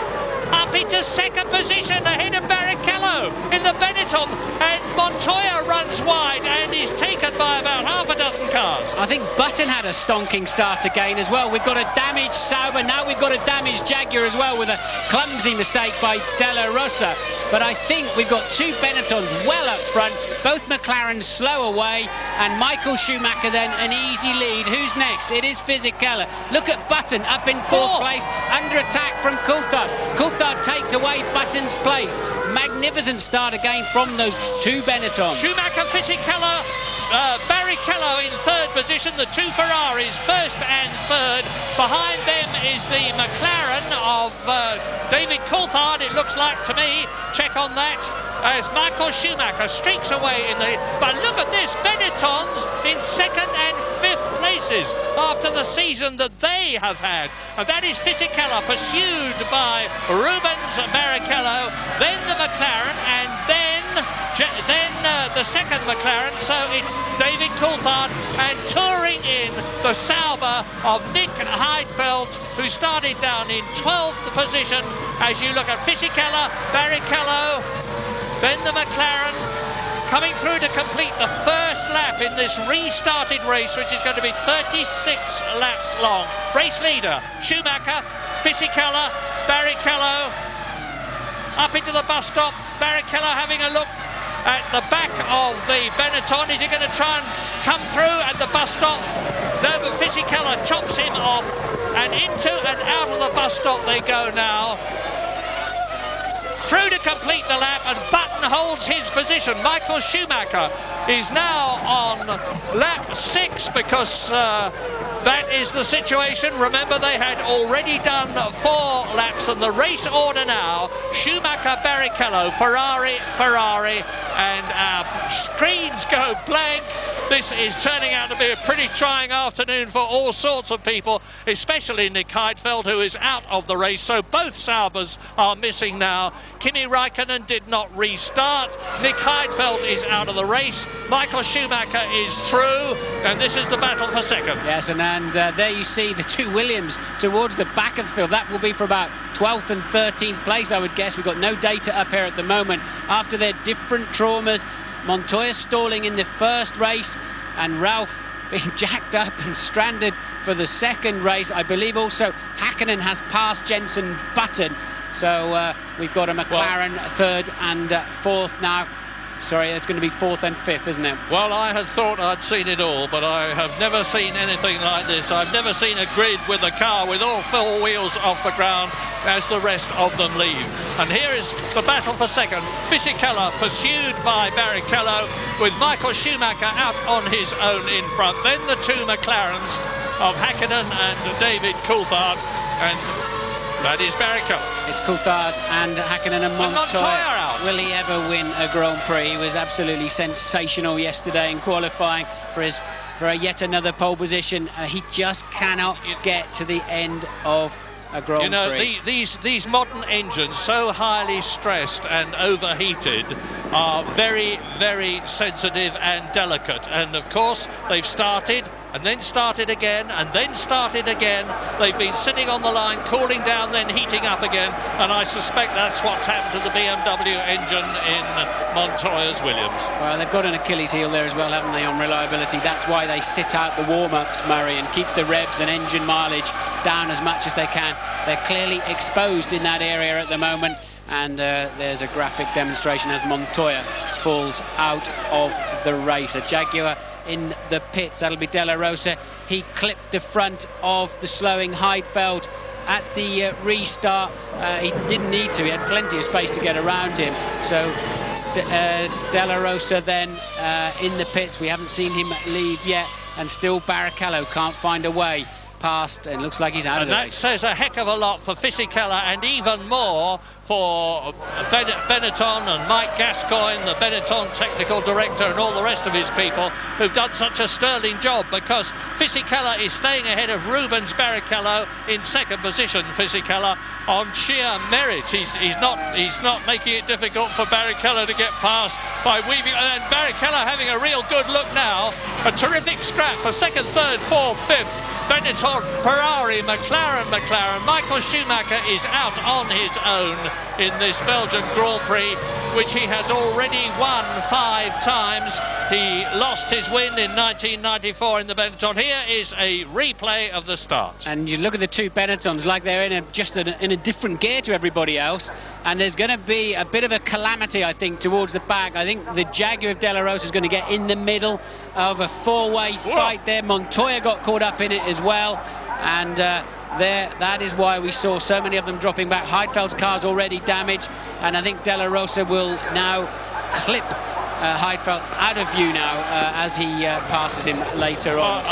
up into second position ahead of Barrichello in the Benetton, and Montoya runs wide and is taken by about half a dozen cars. I think Button had a stonking start again as well. We've got a damaged Sauber, now we've got a damaged Jaguar as well with a clumsy mistake by Della Rosa. But I think we've got two Benettons well up front, both McLarens slow away, and Michael Schumacher then an easy lead. Who's next? It is Fisichella. Look at Button up in fourth place, under attack from Coulthard. Coulthard takes away Button's place. Magnificent start again from those two Benettons. Schumacher, Fisichella, Barrichello in third position, the two Ferraris first and third. Behind them is the McLaren of David Coulthard, it looks like to me. Check on that. As Michael Schumacher streaks away in the... But look at this, Benettons in second and fifth places after the season that they have had. And that is Fisichella, pursued by Rubens Barrichello, then the McLaren, and then the second McLaren. So it's David Coulthard, and touring in the Sauber of Nick Heidfeld, who started down in 12th position. As you look at Fisichella, Barrichello, then the McLaren coming through to complete the first lap in this restarted race, which is going to be 36 laps long. Race leader, Schumacher, Fisichella, Barrichello, up into the bus stop. Barrichello having a look at the back of the Benetton. Is he going to try and come through at the bus stop? No, but Fisichella chops him off, and into and out of the bus stop they go now. Through to complete the lap, and Button holds his position. Michael Schumacher is now on lap 6 because that is the situation. Remember, they had already done 4 laps, and the race order now: Schumacher, Barrichello, Ferrari, and our screens go blank. This is turning out to be a pretty trying afternoon for all sorts of people, especially Nick Heidfeld, who is out of the race. So both Saubers are missing now. Kimi Räikkönen did not restart. Nick Heidfeld is out of the race. Michael Schumacher is through, and this is the battle for second. Yes, and there you see the two Williams towards the back of the field. That will be for about 12th and 13th place, I would guess. We've got no data up here at the moment. After their different traumas, Montoya stalling in the first race, and Ralph being jacked up and stranded for the second race. I believe also Häkkinen has passed Jenson Button. So we've got a McLaren third and fourth now. Sorry, it's going to be fourth and fifth, isn't it? Well, I had thought I'd seen it all, but I have never seen anything like this. I've never seen a grid with a car with all 4 wheels off the ground as the rest of them leave. And here is the battle for second. Fisichella pursued by Barrichello, with Michael Schumacher out on his own in front. Then the two McLarens of Häkkinen and David Coulthard, and that is Barrichello. It's Coulthard and Häkkinen and Montoya out. Will he ever win a Grand Prix? He was absolutely sensational yesterday in qualifying for yet another pole position. He just cannot get to the end of a Grand Prix. You know, these modern engines, so highly stressed and overheated, are very, very sensitive and delicate. And of course, they've started and then started again, and then started again. They've been sitting on the line, cooling down, then heating up again, and I suspect that's what's happened to the BMW engine in Montoya's Williams. Well, they've got an Achilles heel there as well, haven't they, on reliability? That's why they sit out the warm-ups, Murray, and keep the revs and engine mileage down as much as they can. They're clearly exposed in that area at the moment, and there's a graphic demonstration as Montoya falls out of the race. A Jaguar in the pits, that'll be Della Rosa. He clipped the front of the slowing Heidfeld at the restart. He didn't need to, he had plenty of space to get around him. So Della Rosa then in the pits. We haven't seen him leave yet, and still Barrichello can't find a way past, and looks like he's out of the race. And that says a heck of a lot for Fisichella, and even more for Benetton and Mike Gascoigne, the Benetton technical director, and all the rest of his people who've done such a sterling job, because Fisichella is staying ahead of Rubens Barrichello in second position. Fisichella on sheer merit. He's not making it difficult for Barrichello to get past by weaving, and Barrichello having a real good look now. A terrific scrap for second, third, fourth, fifth. Benetton, Ferrari, McLaren. Michael Schumacher is out on his own in this Belgian Grand Prix, which he has already won 5 times. He lost his win in 1994 in the Benetton. Here is a replay of the start. And you look at the two Benettons like they're in a different gear to everybody else, and there's going to be a bit of a calamity, I think, towards the back. I think the Jaguar of De La Rosa is going to get in the middle of a 4-way fight there. Montoya got caught up in it as well, and that is why we saw so many of them dropping back. Heidfeld's car's already damaged, and I think De La Rosa will now clip Heidfeld out of view now as he passes him later on.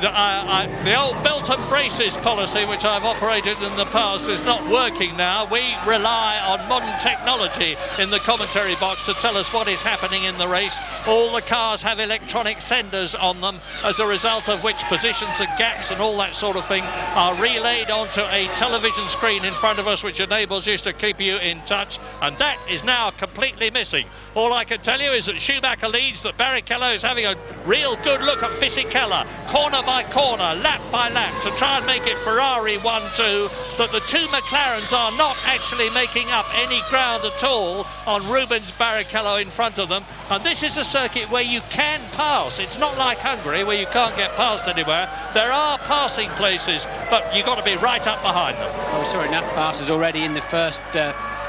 The old belt and braces policy, which I've operated in the past, is not working now. We rely on modern technology in the commentary box to tell us what is happening in the race. All the cars have electronic senders on them, as a result of which positions and gaps and all that sort of thing are relayed onto a television screen in front of us, which enables us to keep you in touch, and that is now completely missing. All I can tell you is that Schumacher leads, that Barrichello is having a real good look at Fisichella, corner by corner, lap by lap, to try and make it Ferrari 1-2, but the two McLarens are not actually making up any ground at all on Rubens Barrichello in front of them, and this is a circuit where you can pass. It's not like Hungary, where you can't get past anywhere. There are passing places, but you've got to be right up behind them. Well, we saw enough passes already in the first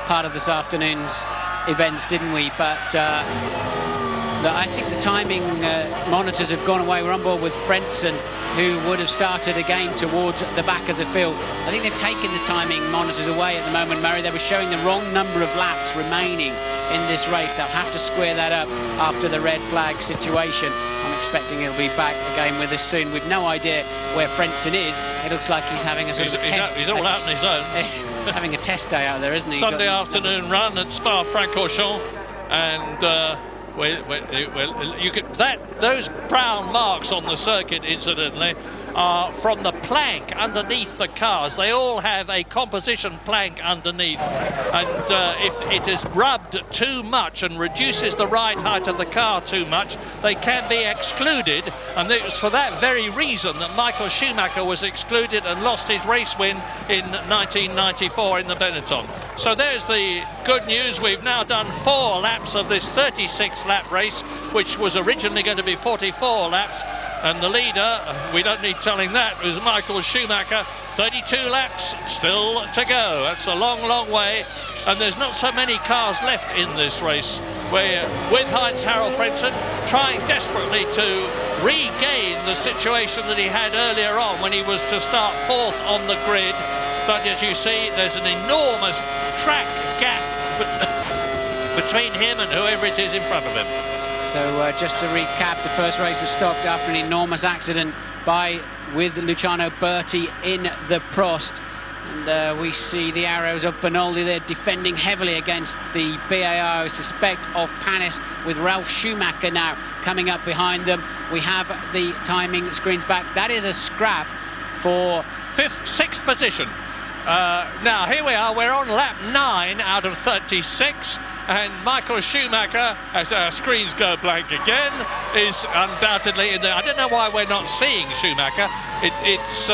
part of this afternoon's events, didn't we? But I think the timing monitors have gone away. We're on board with Frentzen, who would have started again towards the back of the field. I think they've taken the timing monitors away at the moment, Murray. They were showing the wrong number of laps remaining in this race. They'll have to square that up after the red flag situation. I'm expecting he'll be back again with us soon. We've no idea where Frentzen is. It looks like he's having a sort of a test. He's all out on his own. Having a test day out there, isn't he? Sunday afternoon run at Spa-Francorchamps, and those brown marks on the circuit, incidentally, are from the plank underneath the cars. They all have a composition plank underneath, and if it is rubbed too much and reduces the ride height of the car too much, they can be excluded, and it was for that very reason that Michael Schumacher was excluded and lost his race win in 1994 in the Benetton. So there's the good news. We've now done 4 laps of this 36-lap race, which was originally going to be 44 laps. And the leader, we don't need telling that, was Michael Schumacher. 32 laps still to go. That's a long, long way. And there's not so many cars left in this race. We're with Heinz-Harald Frentzen, trying desperately to regain the situation that he had earlier on when he was to start 4th on the grid. But as you see, there's an enormous track gap between him and whoever it is in front of him. So just to recap, the first race was stopped after an enormous accident with Luciano Berti in the Prost. And we see the arrows of Bernoldi there defending heavily against the BAR, I suspect, of Panis, with Ralf Schumacher now coming up behind them. We have the timing screens back. That is a scrap for 6th position. Now here we are, we're on lap 9 out of 36, and Michael Schumacher, as our screens go blank again, is undoubtedly in there. I don't know why we're not seeing Schumacher. It's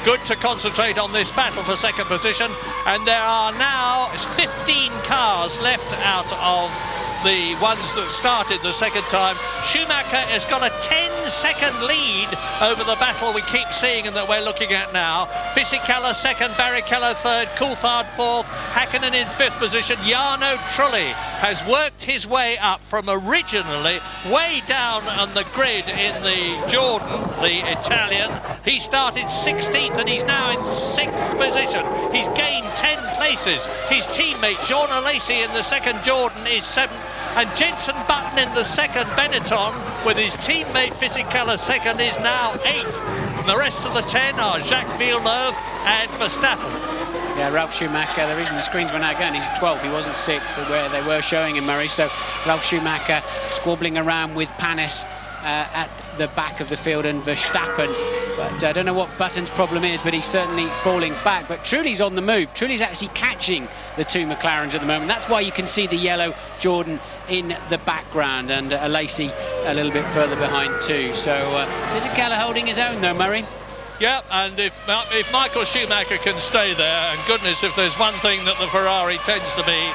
good to concentrate on this battle for 2nd position, and there are now 15 cars left out of the ones that started the second time. Schumacher has got a 10-second lead over the battle we keep seeing and that we're looking at now. Fisichella 2nd, Barrichello 3rd, Coulthard 4th, Hakkinen in 5th position. Jarno Trulli has worked his way up from originally way down on the grid in the Jordan, the Italian. He started 16th and he's now in 6th position. He's gained 10 places. His teammate Jean Alesi in the 2nd Jordan is 7th. And Jenson Button in the 2nd Benetton with his teammate Fisichella 2nd is now 8th. And the rest of the 10 are Jacques Villeneuve and Verstappen. Yeah, Ralf Schumacher, the reason the screens went out again, he's 12th, he wasn't 6th, where they were showing him, Murray. So Ralf Schumacher squabbling around with Panis at the back of the field, and Verstappen But I don't know what Button's problem is, but he's certainly falling back. But Trulli's on the move. Trulli's actually catching the two McLarens at the moment. That's why you can see the yellow Jordan in the background, and Lacey a little bit further behind too. So Fisichella holding his own though, Murray. Yeah, and if Michael Schumacher can stay there, and goodness, if there's one thing that the Ferrari tends to be,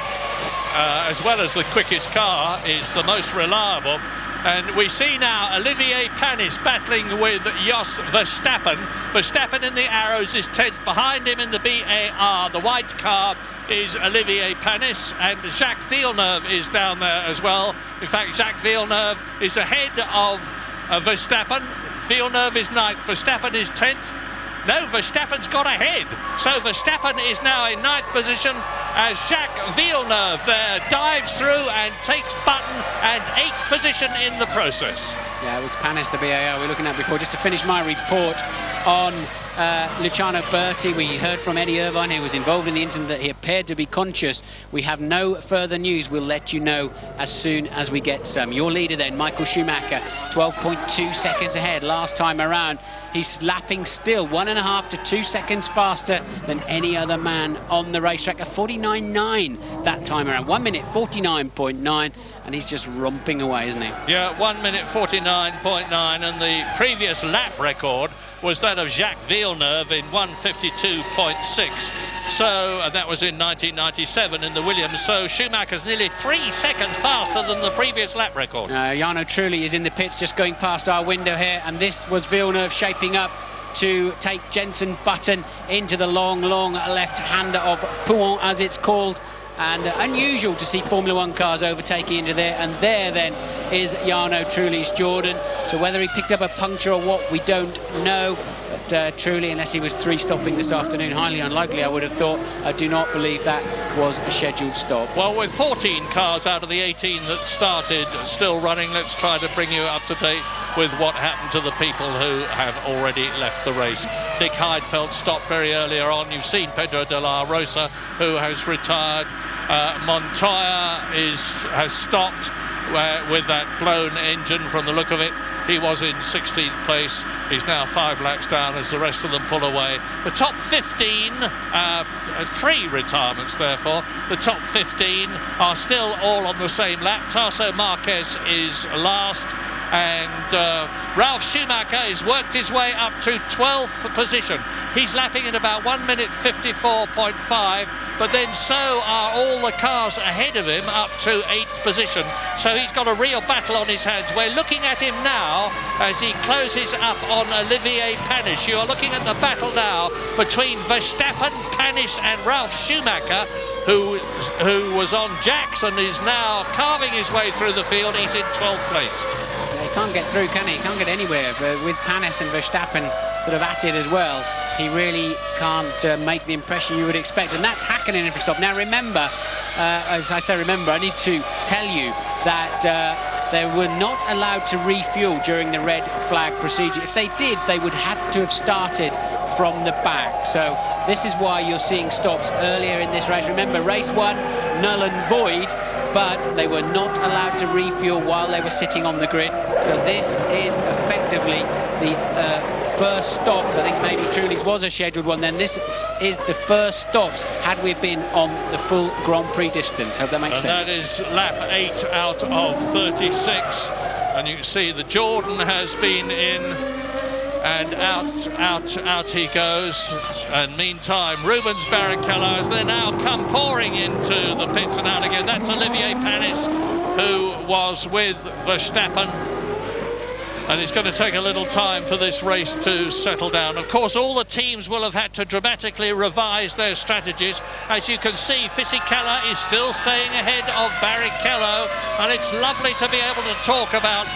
as well as the quickest car, is the most reliable. And we see now Olivier Panis battling with Jos Verstappen. Verstappen in the arrows is 10th. Behind him in the BAR, the white car, is Olivier Panis, and Jacques Villeneuve is down there as well. In fact, Jacques Villeneuve is ahead of Verstappen. Villeneuve is 9th, Verstappen is 10th. No, Verstappen's got ahead. So Verstappen is now in 9th position as Jacques Villeneuve there dives through and takes Button, and 8th position in the process. Yeah, it was Panis, the BAR we were looking at before. Just to finish my report on Luciano Berti, we heard from Eddie Irvine, who was involved in the incident, that he appeared to be conscious. We have no further news. We'll let you know as soon as we get some. Your leader then, Michael Schumacher, 12.2 seconds ahead last time around. He's lapping still 1.5 to 2 seconds faster than any other man on the racetrack. A 49.9 that time around. 1 minute 49.9, and he's just romping away, isn't he? Yeah, 1 minute 49.9, and the previous lap record was that of Jacques Villeneuve in 1:52.6. So, and that was in 1997 in the Williams. So Schumacher's nearly 3 seconds faster than the previous lap record. Jarno Trulli is in the pits, just going past our window here, and this was Villeneuve shaping up to take Jenson Button into the long left-hander of Pouhon, as it's called. And unusual to see Formula One cars overtaking into there, and there then is Jarno Trulli's Jordan. So whether he picked up a puncture or what, we don't know. But Trulli, unless he was 3-stopping this afternoon, highly unlikely, I would have thought. I do not believe that was a scheduled stop. Well, with 14 cars out of the 18 that started still running, let's try to bring you up to date with what happened to the people who have already left the race. Nick Heidfeld stopped very earlier on. You've seen Pedro de la Rosa, who has retired. Montoya has stopped with that blown engine from the look of it. He was in 16th place. He's now 5 laps down as the rest of them pull away. The top 15, 3 retirements therefore. The top 15 are still all on the same lap. Tasso Marquez is last, and Ralf Schumacher has worked his way up to 12th position. He's lapping in about 1 minute 54.5, but then so are all the cars ahead of him up to 8th position. So he's got a real battle on his hands. We're looking at him now as he closes up on Olivier Panis. You are looking at the battle now between Verstappen, Panis and Ralf Schumacher, who was on jacks and is now carving his way through the field. He's in 12th place. Yeah, he can't get through, can he? He can't get anywhere. But with Panis and Verstappen sort of at it as well, he really can't make the impression you would expect, and that's Hakkinen in for stop. Now remember, as I say remember, I need to tell you that they were not allowed to refuel during the red flag procedure. If they did, they would have to have started from the back. So this is why you're seeing stops earlier in this race. Remember, race 1, null and void, but they were not allowed to refuel while they were sitting on the grid. So this is effectively the first stops. I think maybe Trulli's was a scheduled one then. This is the first stops had we been on the full Grand Prix distance. Hope that makes sense. That is lap 8 out of 36, and you can see the Jordan has been in, and out he goes. And meantime, Rubens Barrichello has then now come pouring into the pits and out again. That's Olivier Panis, who was with Verstappen. And it's going to take a little time for this race to settle down. Of course, all the teams will have had to dramatically revise their strategies. As you can see, Fisichella is still staying ahead of Barrichello, and it's lovely to be able to talk about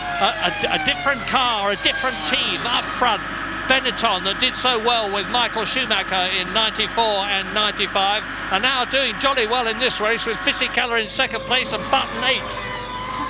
a different car, a different team up front. Benetton, that did so well with Michael Schumacher in 94 and 95, are now doing jolly well in this race with Fisichella in 2nd place and Button 8th.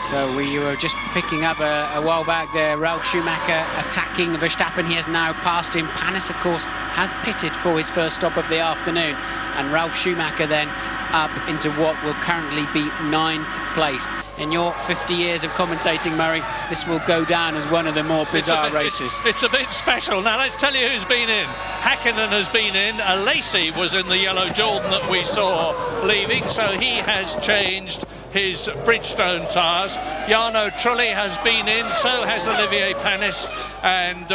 So we were just picking up a while back there, Ralf Schumacher attacking Verstappen. He has now passed him. Panis, of course, has pitted for his first stop of the afternoon. And Ralf Schumacher then up into what will currently be 9th place in your 50 years of commentating, Murray, this will go down as one of the more bizarre races. It's a bit special. Now let's tell you who's been in. Hakkinen has been in. Lacey was in the yellow Jordan that we saw leaving, so he has changed his Bridgestone tyres. Jarno Trulli has been in, so has Olivier Panis, and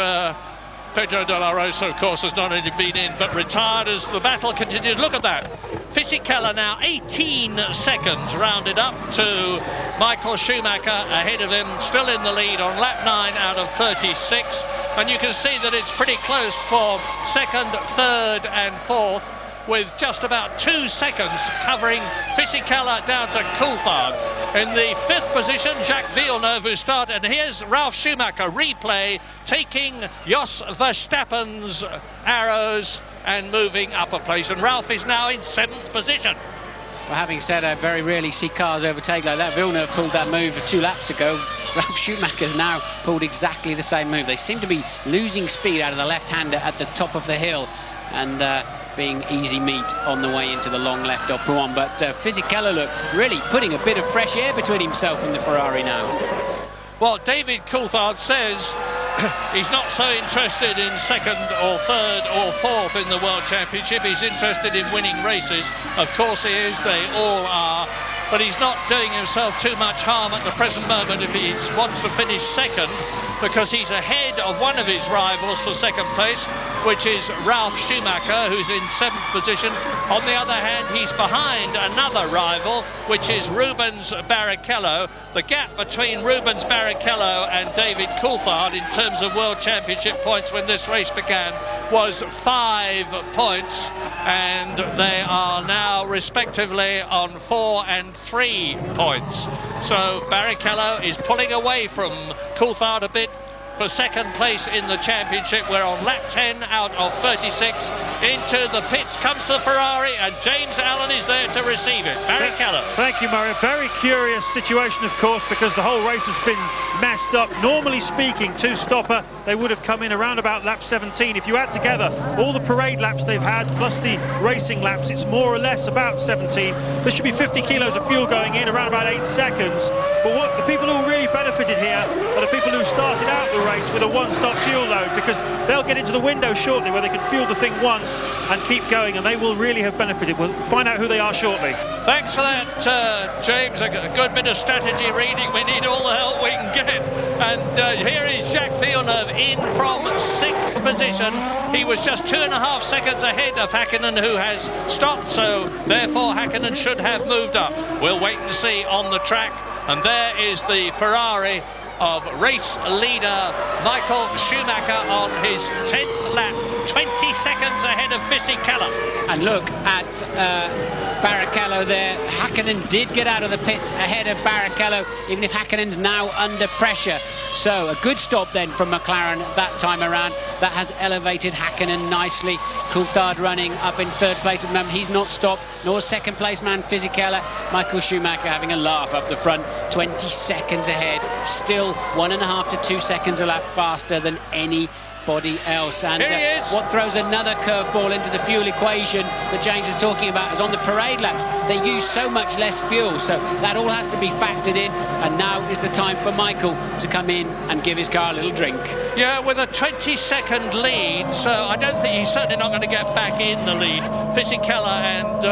Pedro de la Rosa, of course, has not only been in but retired as the battle continued. Look at that. Fisichella now 18 seconds rounded up to Michael Schumacher ahead of him, still in the lead on lap 9 out of 36, and you can see that it's pretty close for second, third and fourth, with just about 2 seconds covering Fisichella down to Coulthard. In the 5th position, Jacques Villeneuve, who started, and here's Ralf Schumacher replay, taking Jos Verstappen's arrows and moving up a place, and Ralf is now in 7th position. Well, having said I very rarely see cars overtake like that. Villeneuve pulled that move 2 laps ago. Ralf Schumacher's now pulled exactly the same move. They seem to be losing speed out of the left-hander at the top of the hill, and being easy meat on the way into the long left of Prix. But Fisichella, look, really putting a bit of fresh air between himself and the Ferrari now. Well, David Coulthard says he's not so interested in second or third or fourth in the World Championship. He's interested in winning races. Of course he is, they all are. But he's not doing himself too much harm at the present moment if he wants to finish second, because he's ahead of one of his rivals for second place, which is Ralf Schumacher, who's in 7th position. On the other hand, he's behind another rival, which is Rubens Barrichello. The gap between Rubens Barrichello and David Coulthard in terms of World Championship points when this race began was 5 points, and they are now respectively on 4 and 3 points. So Barrichello is pulling away from Coulthard a bit for second place in the championship. We're on lap 10 out of 36. Into the pits comes the Ferrari, and James Allen is there to receive it. Barrichello. Thank you, Murray. A very curious situation, of course, because the whole race has been messed up. Normally speaking, two-stopper, they would have come in around about lap 17. If you add together all the parade laps they've had, plus the racing laps, it's more or less about 17. There should be 50 kilos of fuel going in, around about 8 seconds. But what the people who really benefited here are the people who started out the race with a one-stop fuel load, because they'll get into the window shortly where they can fuel the thing once and keep going, and they will really have benefited. We'll find out who they are shortly. Thanks for that, James. A good bit of strategy reading. We need all the help we can get. And here is Jacques Villeneuve in from 6th position. He was just 2.5 seconds ahead of Hakkinen, who has stopped, so therefore Hakkinen should have moved up. We'll wait and see on the track. And there is the Ferrari of race leader Michael Schumacher on his 10th lap, 20 seconds ahead of Fisichella. And look at Barrichello there. Hakkinen did get out of the pits ahead of Barrichello, even if Hakkinen's now under pressure. So a good stop then from McLaren that time around. That has elevated Hakkinen nicely. Coulthard running up in 3rd place at the moment. He's not stopped, nor 2nd place man Fisichella. Michael Schumacher having a laugh up the front, 20 seconds ahead. Still 1.5 to 2 seconds a lap faster than anybody else. And what throws another curveball into the fuel equation that James was talking about is on the parade laps. They use so much less fuel, so that all has to be factored in, and now is the time for Michael to come in and give his car a little drink. Yeah, with a 20-second lead, so I don't think he's certainly not going to get back in the lead. Fisichella and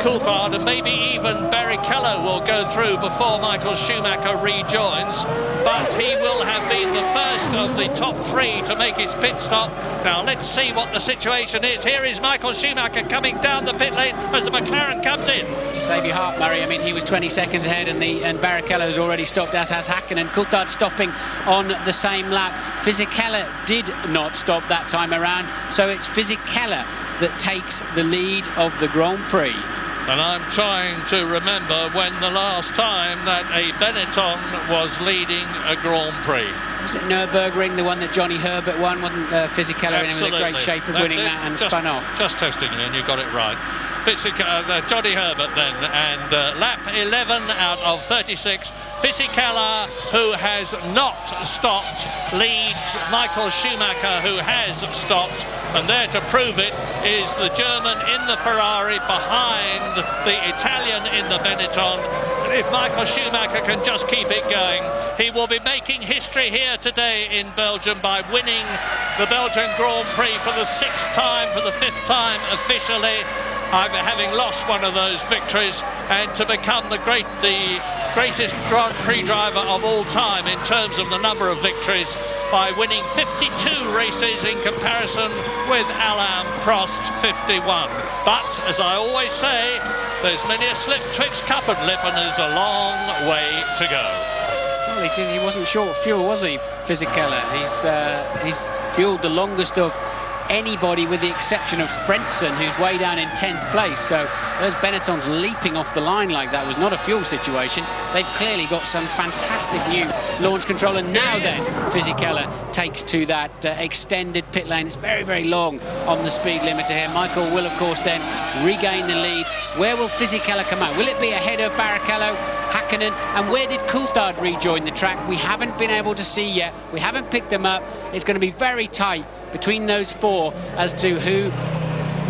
Coulthard, and maybe even Barrichello will go through before Michael Schumacher rejoins, but he will have been the first of the top 3 to make his pit stop. Now let's see what the situation is. Here is Michael Schumacher coming down the pit lane as the McLaren comes in. To save your heart, Murray, I mean, he was 20 seconds ahead, and Barrichello's already stopped, as has Hakkinen. Coulthard stopping on the same lap. Fisichella did not stop that time around, so it's Fisichella that takes the lead of the Grand Prix. And I'm trying to remember when the last time that a Benetton was leading a Grand Prix. Was it Nürburgring, the one that Johnny Herbert won? Wasn't Fisichella in great shape of winning that and spun off? Just testing you, and you got it right. Johnny Herbert then, and lap 11 out of 36. Fisichella, who has not stopped, leads Michael Schumacher, who has stopped, and there to prove it is the German in the Ferrari behind the Italian in the Benetton. And if Michael Schumacher can just keep it going, he will be making history here today in Belgium by winning the Belgian Grand Prix for the 6th time, for the 5th time officially, having lost one of those victories, and to become the greatest Grand Prix driver of all time in terms of the number of victories by winning 52 races in comparison with Alain Prost's 51. But, as I always say, there's many a slip twixt cup and lip, and there's a long way to go. Well, he wasn't short of fuel, was he, Fisichella? He's fueled the longest of anybody with the exception of Frentzen, who's way down in 10th place. So those Benettons leaping off the line like that was not a fuel situation. They've clearly got some fantastic new launch control. And now then, Fisichella takes to that extended pit lane. It's very, very long on the speed limiter here. Michael will, of course, then regain the lead. Where will Fisichella come out? Will it be ahead of Barrichello, Häkkinen? And where did Coulthard rejoin the track? We haven't been able to see yet. We haven't picked them up. It's going to be very tight between those four as to who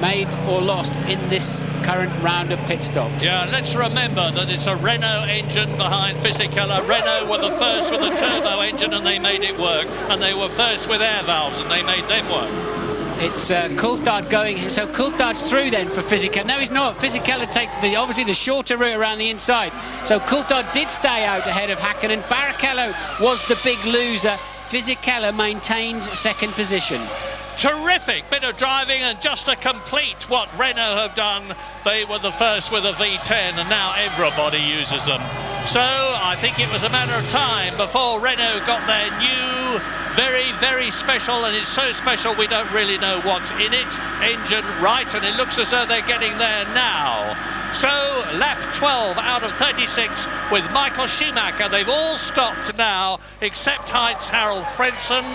made or lost in this current round of pit stops. Yeah, let's remember that it's a Renault engine behind Fisichella. Renault were the first with a turbo engine and they made it work, and they were first with air valves and they made them work. It's Coulthard going, so Coulthard's through then for Fisichella. No, he's not. Fisichella take obviously the shorter route around the inside. So Coulthard did stay out ahead of Häkkinen. Barrichello was the big loser. Fisichella maintains second position. Terrific bit of driving, and just to complete what Renault have done, they were the first with a V10 and now everybody uses them. So I think it was a matter of time before Renault got their new, very, very special, and it's so special we don't really know what's in it, engine right, and it looks as though they're getting there now. So lap 12 out of 36 with Michael Schumacher. They've all stopped now except Heinz-Harald Frentzen,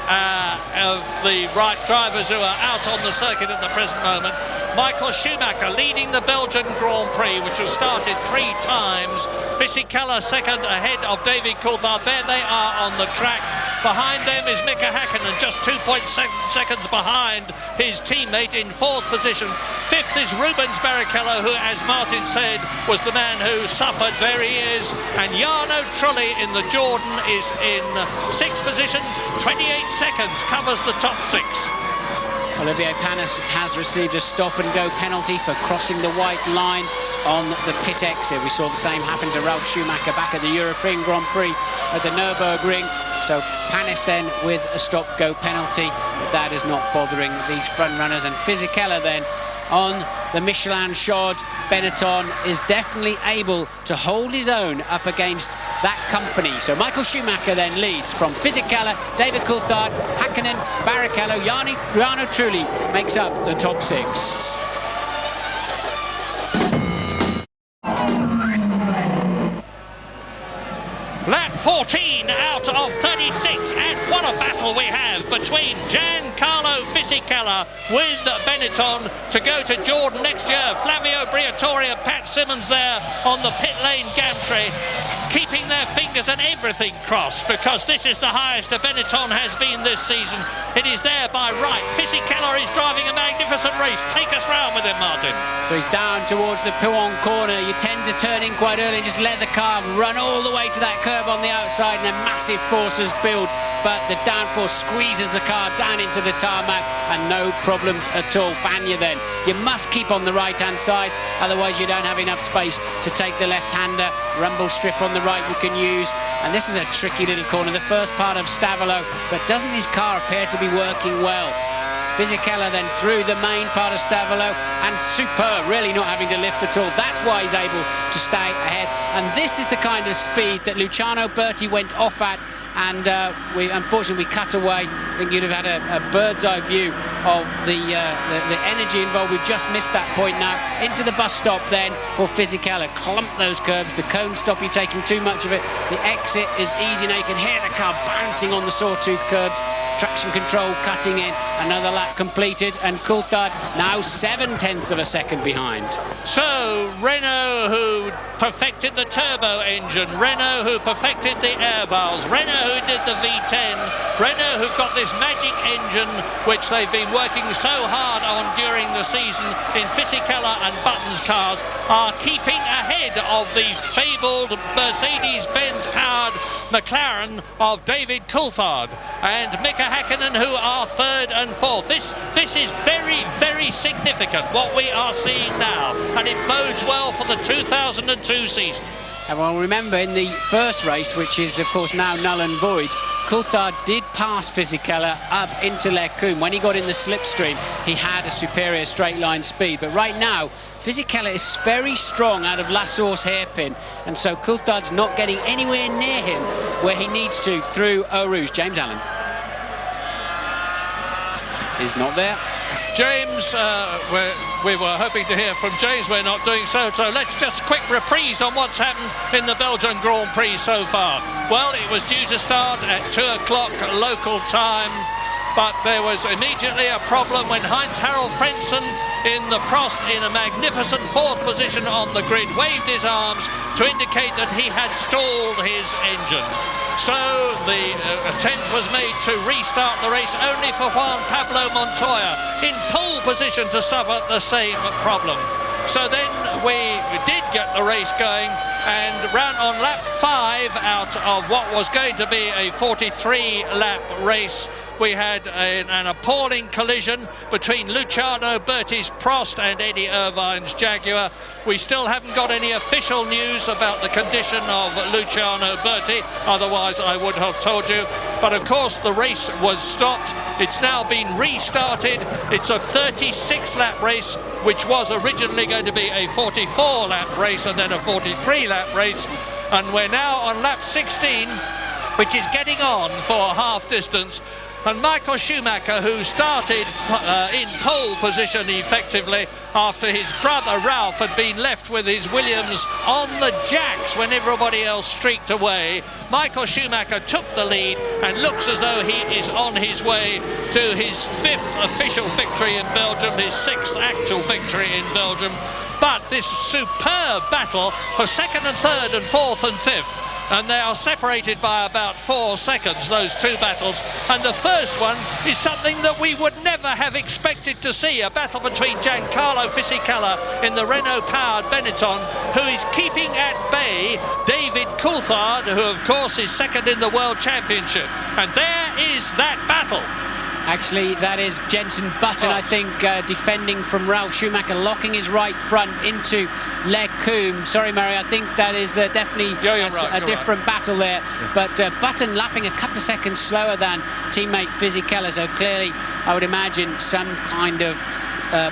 of the right drivers who are out on the circuit at the present moment. Michael Schumacher leading the Belgian Grand Prix, which was started 3 times. Fisichella second ahead of David Coulthard. There they are on the track. Behind them is Mika Häkkinen, just 2.7 seconds behind his teammate in 4th position. 5th is Rubens Barrichello, who, as Martin said, was the man who suffered. There he is. And Jarno Trulli in the Jordan is in 6th position. 28 seconds covers the top 6. Olivier Panis has received a stop-and-go penalty for crossing the white line on the pit exit. We saw the same happen to Ralf Schumacher back at the European Grand Prix at the Nürburgring. So Panis then with a stop-go penalty, but that is not bothering these front runners. And Fisichella then on the Michelin shod Benetton is definitely able to hold his own up against that company. So Michael Schumacher then leads from Fisichella, David Coulthard, Häkkinen, Barrichello, Jarno Trulli makes up the top 6. Lap 14 out of 36, and what a battle we have between Giancarlo Fisichella with Benetton to go to Jordan next year. Flavio Briatore and Pat Simmons there on the pit lane gantry, keeping their fingers and everything crossed, because this is the highest a Benetton has been this season. It is there by right. Fisichella is driving a magnificent race. Take us round with him, Martin. So he's down towards the Pouhon corner. You tend to turn in quite early and just let the car run all the way to that curve on the outside, and a massive forces build, but the downforce squeezes the car down into the tarmac, and no problems at all. Fania then, you must keep on the right hand side, otherwise you don't have enough space to take the left-hander. Rumble strip on the right you can use, and this is a tricky little corner, the first part of Stavolo, but doesn't his car appear to be working well? Fisichella then through the main part of Stavolo, and superb, really not having to lift at all. That's why he's able to stay ahead. And this is the kind of speed that Luciano Berti went off at, and unfortunately we cut away. I think you'd have had a bird's eye view of the energy involved. We've just missed that point now. Into the bus stop then for Fisichella. Clump those curbs. The cone stop, you're taking too much of it. The exit is easy now. You can hear the car bouncing on the sawtooth curbs. Traction control cutting in, another lap completed, and Coulthard now 0.7 of a second behind. So Renault, who perfected the turbo engine, Renault, who perfected the air valves, Renault, Renault who did the V10. Renault who've got this magic engine which they've been working so hard on during the season in Fisichella and Button's cars, are keeping ahead of the fabled Mercedes-Benz powered McLaren of David Coulthard and Mika Häkkinen, who are third and fourth. This is very, very significant what we are seeing now, and it bodes well for the 2002 season. And well, remember in the first race, which is of course now null and void, Coulthard did pass Fisichella up into Lecumbe. When he got in the slipstream, he had a superior straight line speed, but right now Fisichella is very strong out of La Source hairpin, and so Coulthard's not getting anywhere near him where he needs to through Eau Rouge. James Allen is not there. James, we were hoping to hear from James, we're not doing so let's just quick reprise on what's happened in the Belgian Grand Prix so far. Well, it was due to start at 2 o'clock local time, but there was immediately a problem when Heinz-Harald Frentzen in the Prost in a magnificent fourth position on the grid waved his arms to indicate that he had stalled his engine. So the attempt was made to restart the race, only for Juan Pablo Montoya in pole position to suffer the same problem. So then we did get the race going and ran on lap 5 out of what was going to be a 43-lap race. We had an appalling collision between Luciano Berti's Prost and Eddie Irvine's Jaguar. We still haven't got any official news about the condition of Luciano Berti, otherwise I would have told you. But of course the race was stopped. It's now been restarted. It's a 36-lap race, which was originally going to be a 44-lap race and then a 43-lap race. And we're now on lap 16, which is getting on for half distance. And Michael Schumacher, who started in pole position effectively after his brother Ralph had been left with his Williams on the jacks when everybody else streaked away, Michael Schumacher took the lead and looks as though he is on his way to his 5th official victory in Belgium, his 6th actual victory in Belgium. But this superb battle for 2nd and 3rd and 4th and 5th. And they are separated by about 4 seconds, those two battles. And the first one is something that we would never have expected to see, a battle between Giancarlo Fisichella in the Renault-powered Benetton, who is keeping at bay David Coulthard, who of course is 2nd in the World Championship. And there is that battle. Actually, that is Jenson Button, I think, defending from Ralf Schumacher, locking his right front into Lecumbe. Sorry, Murray, I think that is definitely a different battle there. Yeah. But Button lapping a couple of seconds slower than teammate Fisichella, so clearly I would imagine some kind of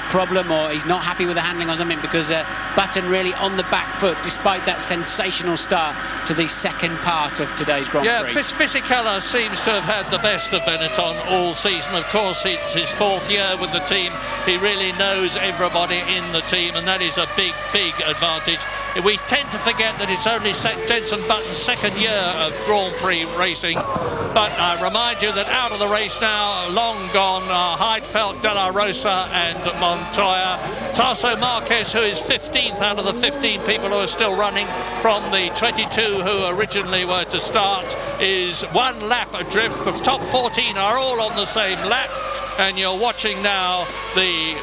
problem, or he's not happy with the handling or something, because Button really on the back foot despite that sensational start to the second part of today's Grand Prix. Yeah, Fisichella seems to have had the best of Benetton all season. Of course, it's his 4th year with the team. He really knows everybody in the team, and that is a big, big advantage. We tend to forget that it's only Jenson Button's 2nd year of Grand Prix racing. But I remind you that out of the race now, long gone, Heidfeld, De La Rosa and Montoya. Tasso Marquez, who is 15th out of the 15 people who are still running from the 22 who originally were to start, is 1 lap adrift. The top 14 are all on the same lap. And you're watching now the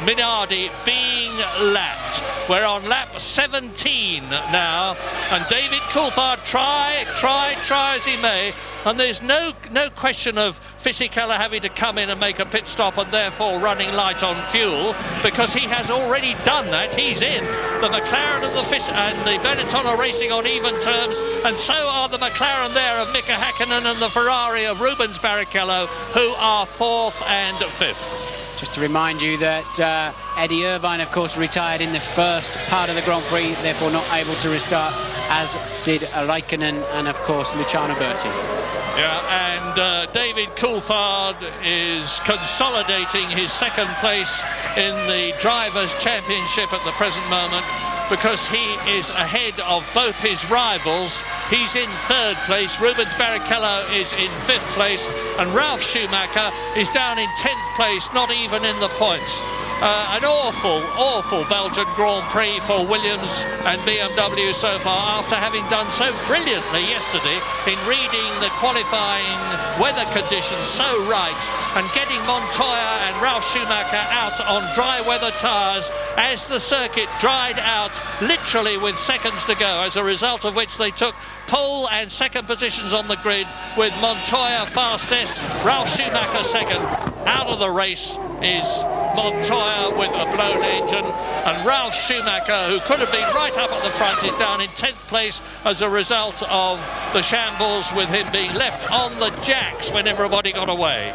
Minardi being lapped. We're on lap 17 now, and David Coulthard try as he may, and there's no question of Fisichella having to come in and make a pit stop and therefore running light on fuel, because he has already done that. He's in. The McLaren and the Benetton are racing on even terms, and so are the McLaren there of Mika Häkkinen and the Ferrari of Rubens Barrichello, who are 4th and 5th. Just to remind you that Eddie Irvine, of course, retired in the first part of the Grand Prix, therefore not able to restart, as did Raikkonen and, of course, Luciano Berti. Yeah, and David Coulthard is consolidating his 2nd place in the Drivers' Championship at the present moment, because he is ahead of both his rivals. He's in 3rd place, Rubens Barrichello is in 5th place, and Ralf Schumacher is down in 10th place, not even in the points. An awful Belgian Grand Prix for Williams and BMW so far, after having done so brilliantly yesterday in reading the qualifying weather conditions so right and getting Montoya and Ralf Schumacher out on dry weather tyres as the circuit dried out literally with seconds to go, as a result of which they took pole and second positions on the grid, with Montoya fastest, Ralf Schumacher second. Out of the race is Montoya with a blown engine, and Ralf Schumacher, who could have been right up at the front, is down in 10th place as a result of the shambles, with him being left on the jacks when everybody got away.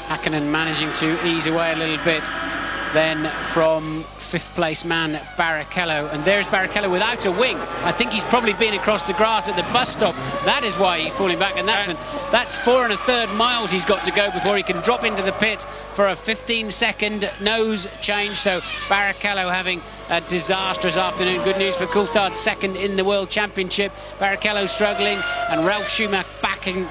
Hakkinen managing to ease away a little bit then from 5th place man Barrichello, and there's Barrichello without a wing. I think he's probably been across the grass at the bus stop. That is why he's falling back, and that's 4 1/3 miles he's got to go before he can drop into the pit for a 15-second nose change. So Barrichello having a disastrous afternoon. Good news for Coulthard, second in the World Championship. Barrichello struggling, and Ralf Schumacher back in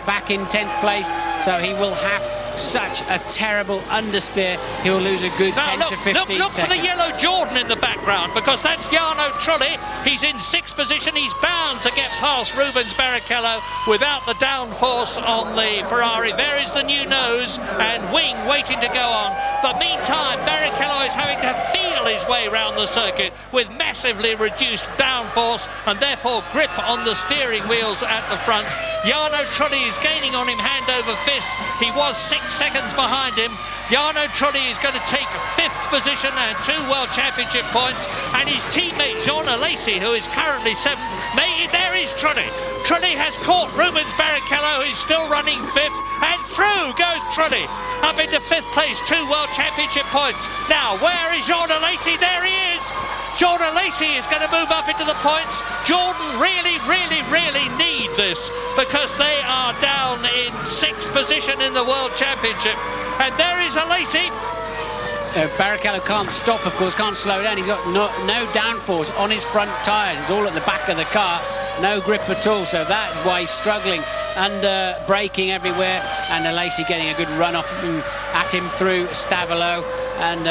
10th place, so he will have such a terrible understeer. He'll lose a good 10 to 15 seconds. Look for the yellow Jordan in the background, because that's Jarno Trulli. He's in 6th position. He's bound to get past Rubens Barrichello without the downforce on the Ferrari. There is the new nose and wing waiting to go on. But meantime, Barrichello is having to feel his way round the circuit with massively reduced downforce and therefore grip on the steering wheels at the front. Jarno Trulli is gaining on him hand over fist. He was 6 seconds behind him. Jarno Trulli is going to take 5th position and 2 World Championship points, and his teammate Jean Alesi, who is currently 7th, there is Trulli. Trulli has caught Rubens Barrichello, who's still running 5th, and through goes Trulli up into 5th place, 2 World Championship points. Now, where is Jean Alesi? There he is. Jean Alesi is going to move up into the points. Jordan really need this, because they are down in 6th position in the World Championship. And there is Alesi. Barrichello can't stop, of course, can't slow down. He's got no downforce on his front tyres. It's all at the back of the car, no grip at all, so that's why he's struggling under braking everywhere. And Alesi getting a good run off at him through Stavolo. And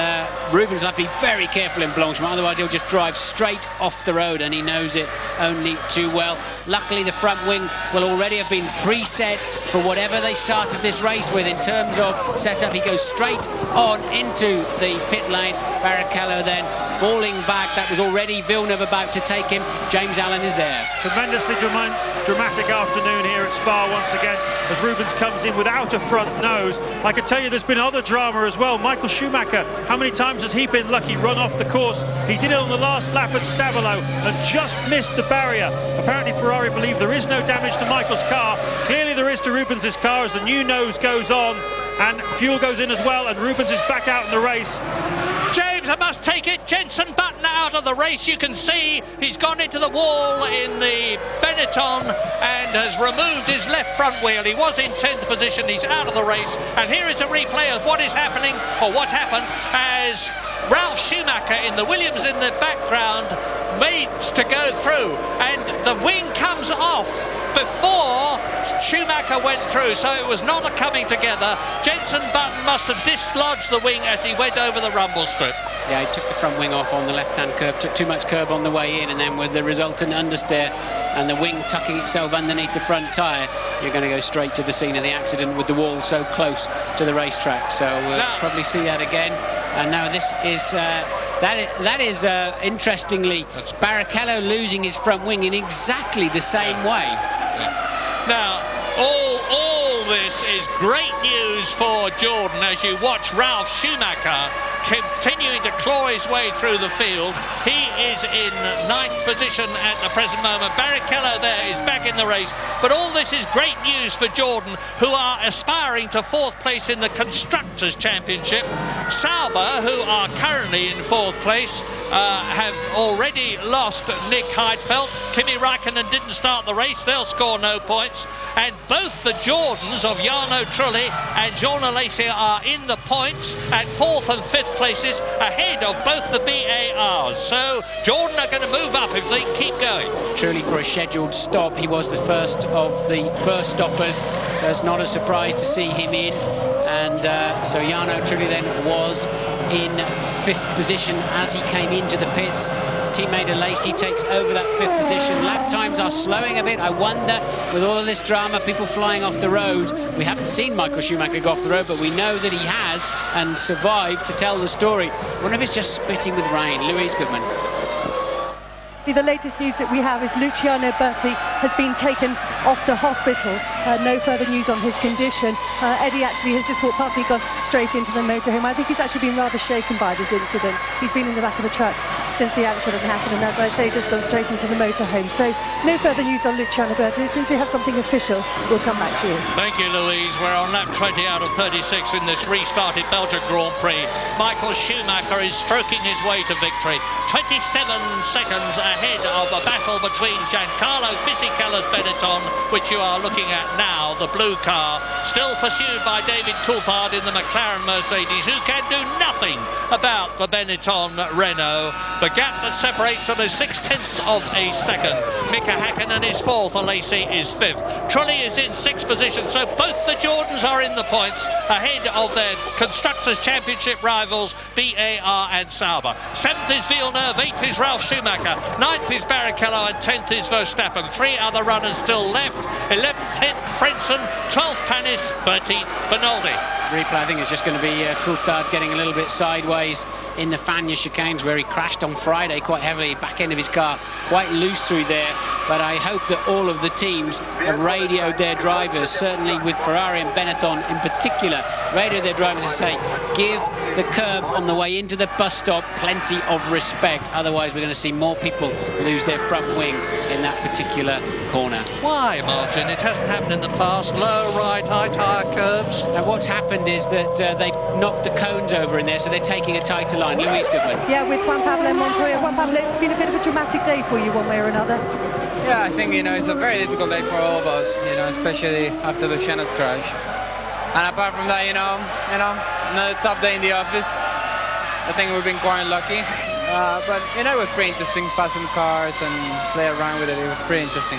Rubens will have to be very careful in Blanchimont, otherwise he'll just drive straight off the road, and he knows it only too well. Luckily, the front wing will already have been preset for whatever they started this race with in terms of setup. He goes straight on into the pit lane. Barrichello then falling back. That was already Villeneuve about to take him. James Allen is there. Tremendously dramatic afternoon here at Spa once again, as Rubens comes in without a front nose. I can tell you there's been other drama as well. Michael Schumacher, how many times has he been lucky run off the course? He did it on the last lap at Stavolo and just missed the barrier. Apparently Ferrari believe there is no damage to Michael's car. Clearly there is to Rubens's car, as the new nose goes on and fuel goes in as well, and Rubens is back out in the race. James, I must take it. Jenson Button out of the race. You can see he's gone into the wall in the Benetton and has removed his left front wheel. He was in 10th position. He's out of the race. And here is a replay of what is happening, or what happened, as Ralf Schumacher in the Williams in the background made to go through, and the wing comes off before Schumacher went through, so it was not a coming together. Jenson Button must have dislodged the wing as he went over the rumble strip. Yeah, he took the front wing off on the left-hand curve, took too much curve on the way in, and then with the resultant understeer and the wing tucking itself underneath the front tyre, you're going to go straight to the scene of the accident with the wall so close to the racetrack. So we'll probably see that again. And now this is... That is interestingly, Barrichello losing his front wing in exactly the same way. Now, all this is great news for Jordan as you watch Ralf Schumacher continuing to claw his way through the field. He is in 9th position at the present moment. Barrichello there is back in the race. But all this is great news for Jordan, who are aspiring to 4th place in the Constructors' Championship. Sauber, who are currently in 4th place, have already lost Nick Heidfeld. Kimi Räikkönen didn't start the race. They'll score no points. And both the Jordans of Jarno Trulli and Jean Alesi are in the points at 4th and 5th places, ahead of both the BARs. So Jordan are going to move up if they keep going. Trulli for a scheduled stop. He was the first of the first stoppers, so it's not a surprise to see him in. And so Jarno Trulli then was in 5th position as he came into the pits. Teammate Lacey takes over that 5th position. Lap times are slowing a bit. I wonder, with all of this drama, people flying off the road, we haven't seen Michael Schumacher go off the road, but we know that he has and survived to tell the story. I wonder if it's just spitting with rain. Louise Goodman. The latest news that we have is Luciano Berti has been taken off to hospital. No further news on his condition. Eddie actually has just walked past me, gone straight into the motorhome. I think he's actually been rather shaken by this incident. He's been in the back of the truck since the accident happened, and as I say, just gone straight into the motorhome. So no further news on Luciano Berti. As soon as we have something official, we'll come back to you. Thank you, Louise. We're on lap 20 out of 36 in this restarted Belgian Grand Prix. Michael Schumacher is stroking his way to victory. 27 seconds ahead of a battle between Giancarlo Fisichella's Benetton, which you are looking at now, the blue car, still pursued by David Coulthard in the McLaren Mercedes, who can do nothing about the Benetton Renault. The gap that separates them is 0.6 of a second. Mika Häkkinen is 4th, Alesi is 5th. Trulli is in 6th position, so both the Jordans are in the points ahead of their Constructors' Championship rivals, BAR and Sauber. 7th is Villeneuve, 8th is Ralf Schumacher, 9th is Barrichello and 10th is Verstappen. 3 other runners still left. 11th Frentzen, 12th Panis, 13th Bernaldi. Replay, I think, is just going to be Coulthard getting a little bit sideways in the Fagnes chicanes where he crashed on Friday quite heavily. Back end of his car quite loose through there, but I hope that all of the teams have radioed their drivers, certainly with Ferrari and Benetton in particular, radioed their drivers to say, give the curb on the way into the bus stop plenty of respect, otherwise we're going to see more people lose their front wing in that particular corner. Why, Martin? It hasn't happened in the past. Low, right, high tyre curbs. Now what's happened is that they've knocked the cones over in there, so they're taking a tighter line. Louise Goodman. Yeah, with Juan Pablo Montoya. Juan Pablo, it's been a bit of a dramatic day for you one way or another. Yeah, I think, it's a very difficult day for all of us, especially after Luciano's crash. And apart from that, another tough day in the office. I think we've been quite lucky. But, it was pretty interesting, pass some cars and play around with it. It was pretty interesting.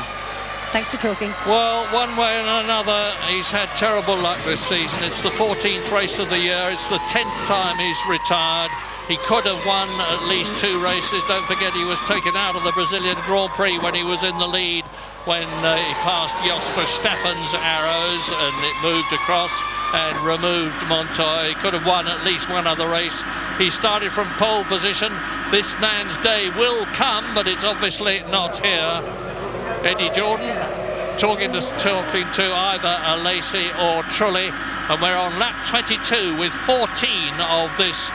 Thanks for talking. Well, one way and another, he's had terrible luck this season. It's the 14th race of the year. It's the 10th time he's retired. He could have won at least 2 races. Don't forget he was taken out of the Brazilian Grand Prix when he was in the lead, when he passed Jos Verstappen's arrows and it moved across and removed Montoya. He could have won at least one other race. He started from pole position. This man's day will come, but it's obviously not here. Eddie Jordan talking to either Alesi or Trulli, and we're on lap 22 with 14 of this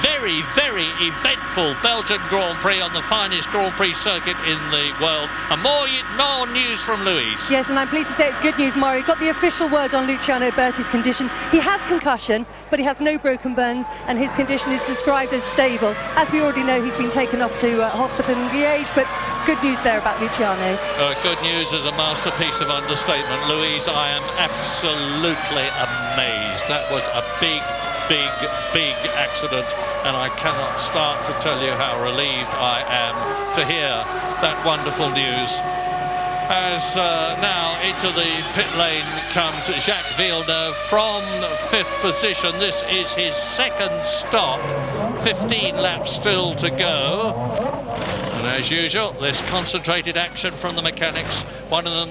very, very eventful Belgian Grand Prix on the finest Grand Prix circuit in the world. And more news from Louise. Yes, and I'm pleased to say it's good news, Mario. Got the official word on Luciano Berti's condition. He has concussion, but he has no broken bones, and his condition is described as stable. As we already know, he's been taken off to hospital in Liège, but good news there about Luciano. Good news is a masterpiece of understatement. Louise, I am absolutely amazed. That was a big accident, and I cannot start to tell you how relieved I am to hear that wonderful news. As now into the pit lane comes Jacques Villeneuve from 5th position. This is his 2nd stop, 15 laps still to go. And as usual, this concentrated action from the mechanics.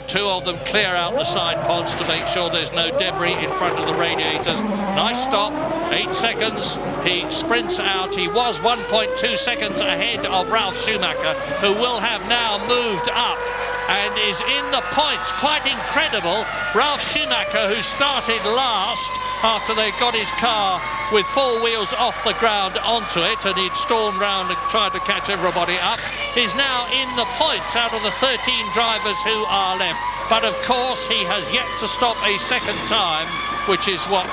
Two of them clear out the side pods to make sure there's no debris in front of the radiators. Nice stop, 8 seconds. He sprints out. He was 1.2 seconds ahead of Ralf Schumacher, who will have now moved up and is in the points. Quite incredible. Ralf Schumacher, who started last after they got his car with 4 wheels off the ground onto it, and he'd stormed round and tried to catch everybody up, is now in the points out of the 13 drivers who are left. But of course he has yet to stop a second time, which is what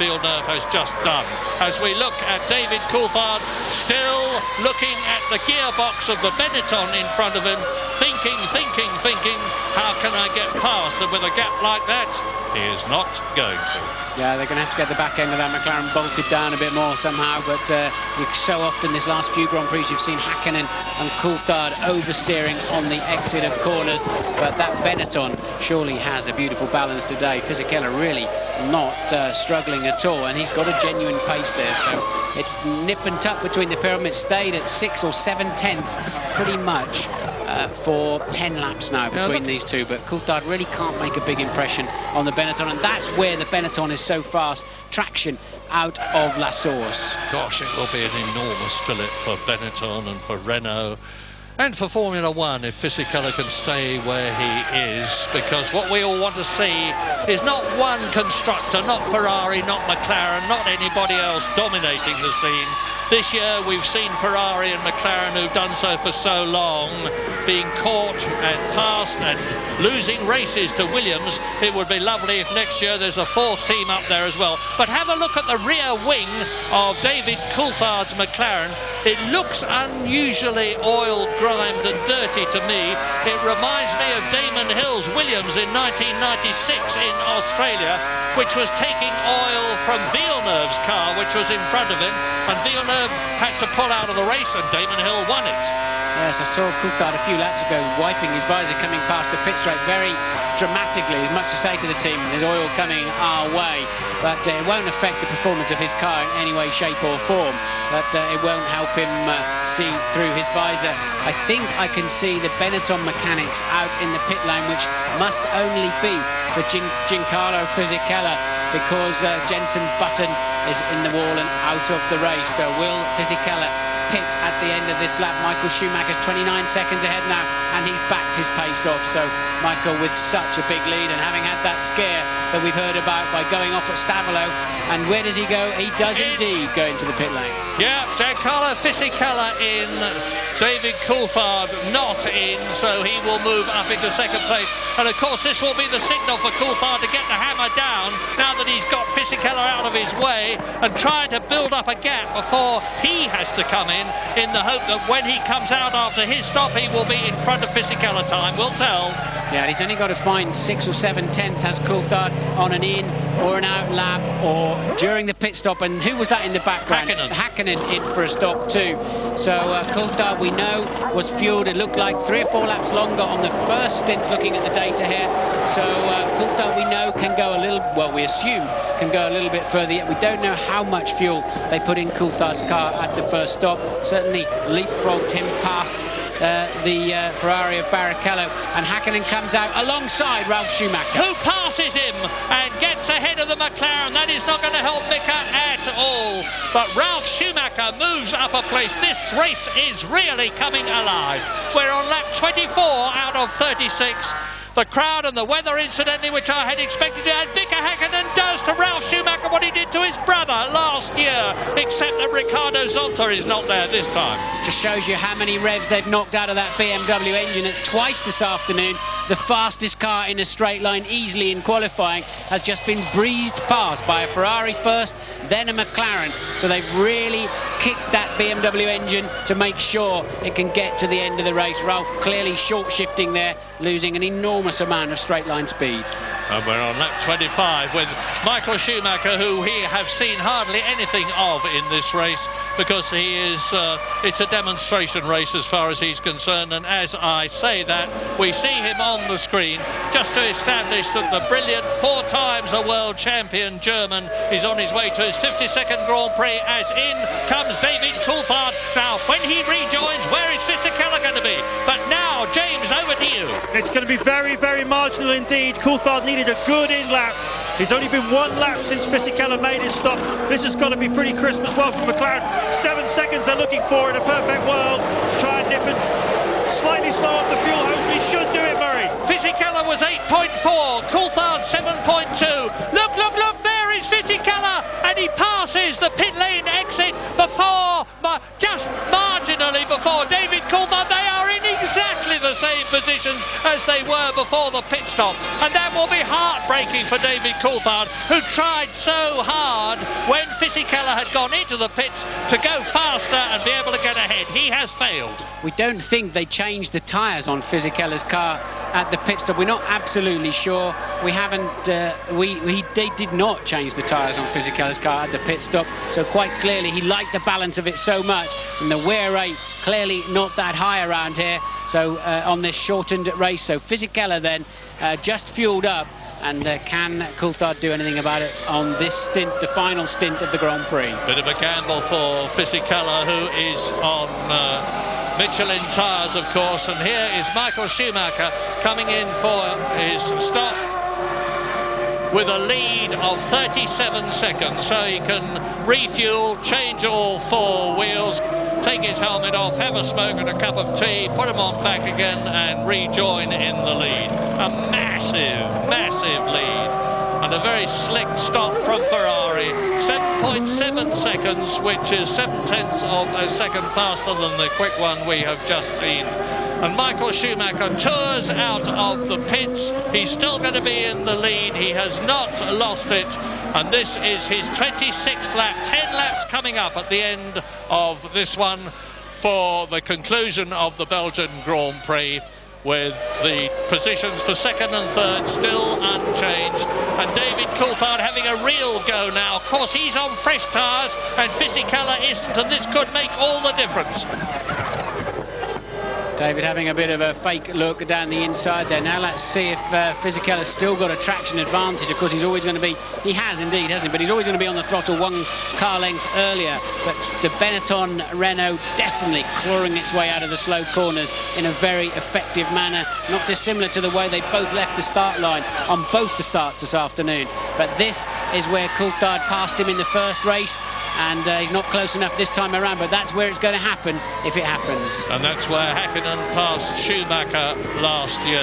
Villeneuve has just done. As we look at David Coulthard, still looking at the gearbox of the Benetton in front of him, thinking, how can I get past? And with a gap like that, he is not going to. Yeah, they're going to have to get the back end of that McLaren bolted down a bit more somehow, but so often this last few Grand Prix you've seen Hakkinen and Coulthard oversteering on the exit of corners, but that Benetton surely has a beautiful balance today. Fisichella really not struggling at all, and he's got a genuine pace there, so it's nip and tuck between the pyramids. Stayed at 6 or 7 tenths pretty much for 10 laps now between these two, but Coulthard really can't make a big impression on the Benetton, and that's where the Benetton is so fast. Traction out of La Source. Gosh, it will be an enormous fillip for Benetton and for Renault and for Formula One if Fisichella can stay where he is, because what we all want to see is not one constructor, not Ferrari, not McLaren, not anybody else dominating the scene. This year we've seen Ferrari and McLaren, who've done so for so long, being caught and passed and losing races to Williams. It would be lovely if next year there's a fourth team up there as well. But have a look at the rear wing of David Coulthard's McLaren. It looks unusually oil-grimed and dirty to me. It reminds me of Damon Hill's Williams in 1996 in Australia, which was taking oil from Villeneuve's car, which was in front of him, and Villeneuve had to pull out of the race, and Damon Hill won it. Yes, I saw Coulthard a few laps ago wiping his visor coming past the pit straight very dramatically, as much to say to the team, there's oil coming our way, but it won't affect the performance of his car in any way, shape or form, but it won't help him see through his visor. I think I can see the Benetton mechanics out in the pit lane, which must only be for Giancarlo Fisichella, because Jenson Button is in the wall and out of the race. So will Fisichella pit at the end of this lap? Michael Schumacher's 29 seconds ahead now, and he's backed his pace off. So Michael with such a big lead, and having had that scare that we've heard about by going off at Stavolo. And where does he go? He does indeed go into the pit lane. Yeah, Giancarlo Fisichella in, David Coulthard not in, so he will move up into second place. And of course this will be the signal for Coulthard to get the hammer down now that he's got Fisichella out of his way, and try to build up a gap before he has to come in the hope that when he comes out after his stop he will be in front of Fisichella. Time will tell. Yeah, and he's only got to find 6 or 7 tenths, has Coulthard, on an in or an out lap or during the pit stop. And who was that in the background? Hakkinen in for a stop too. So Coulthard, we know, was fueled, it looked like 3 or 4 laps longer on the first stint, looking at the data here. So Coulthard, we know, can go a little, well, we assume can go a little bit further yet. We don't know how much fuel they put in Coulthard's car at the first stop. Certainly leapfrogged him past the Ferrari of Barrichello, and Hakkinen comes out alongside Ralf Schumacher, who passes him and gets ahead of the McLaren. That is not going to help Mika at all, but Ralf Schumacher moves up a place. This race is really coming alive. We're on lap 24 out of 36. The crowd and the weather, incidentally, which I had expected to, and Mika Hakkinen does to Ralf Schumacher what he did to his brother last year, except that Ricardo Zonta is not there this time. Just shows you how many revs they've knocked out of that BMW engine. It's twice this afternoon. The fastest car in a straight line easily in qualifying has just been breezed past by a Ferrari first, then a McLaren. So they've really kicked that BMW engine to make sure it can get to the end of the race. Ralf clearly short shifting there, losing an enormous amount of straight line speed. And we're on lap 25 with Michael Schumacher, who we have seen hardly anything of in this race, because he is, it's a demonstration race as far as he's concerned. And as I say that, we see him on the screen just to establish that the brilliant 4 times a world champion German is on his way to his 52nd Grand Prix, as in comes David Coulthard. Now, when he rejoins, where is Fisichella going to be? But now, James, over to you. It's going to be very, very marginal indeed. Coulthard needed a good in-lap. He's only been 1 lap since Fisichella made his stop. This has got to be pretty crisp as well from McLaren. 7 seconds they're looking for in a perfect world. Try and nip it slightly slow off the fuel hose, but he should do it, Murray. Fisichella was 8.4, Coulthard 7.2. Look, look, look, there is Fisichella, and he passes the pit lane exit before, just marginally before David Coulthard. They are in exactly the the same positions as they were before the pit stop. And that will be heartbreaking for David Coulthard, who tried so hard when Fisichella had gone into the pits to go faster and be able to get ahead. He has failed. We don't think they changed the tyres on Fisichella's car at the pit stop. We're not absolutely sure. We haven't. They did not change the tyres on Fisichella's car at the pit stop. So quite clearly, he liked the balance of it so much, and the wear rate clearly not that high around here. So on this shortened race, so Fisichella then just fueled up. And can Coulthard do anything about it on this stint, the final stint of the Grand Prix? Bit of a gamble for Fisichella, who is on Michelin tyres, of course. And here is Michael Schumacher coming in for his stop with a lead of 37 seconds. So he can refuel, change all four wheels, take his helmet off, have a smoke and a cup of tea, put him on back again and rejoin in the lead. A massive, massive lead. And a very slick stop from Ferrari. 7.7 seconds, which is 0.7 of a second faster than the quick one we have just seen. And Michael Schumacher tours out of the pits. He's still going to be in the lead. He has not lost it. And this is his 26th lap. 10 laps coming up at the end of this one for the conclusion of the Belgian Grand Prix, with the positions for second and third still unchanged. And David Coulthard having a real go now. Of course, he's on fresh tyres and Fisichella isn't, and this could make all the difference. David having a bit of a fake look down the inside there. Now let's see if Fisichella's still got a traction advantage. Of course, he's always going to be, he has indeed, hasn't he? But he's always going to be on the throttle one car length earlier. But the Benetton Renault definitely clawing its way out of the slow corners in a very effective manner. Not dissimilar to the way they both left the start line on both the starts this afternoon. But this is where Coulthard passed him in the first race. And he's not close enough this time around, but that's where it's going to happen if it happens. And that's where Hakkinen passed Schumacher last year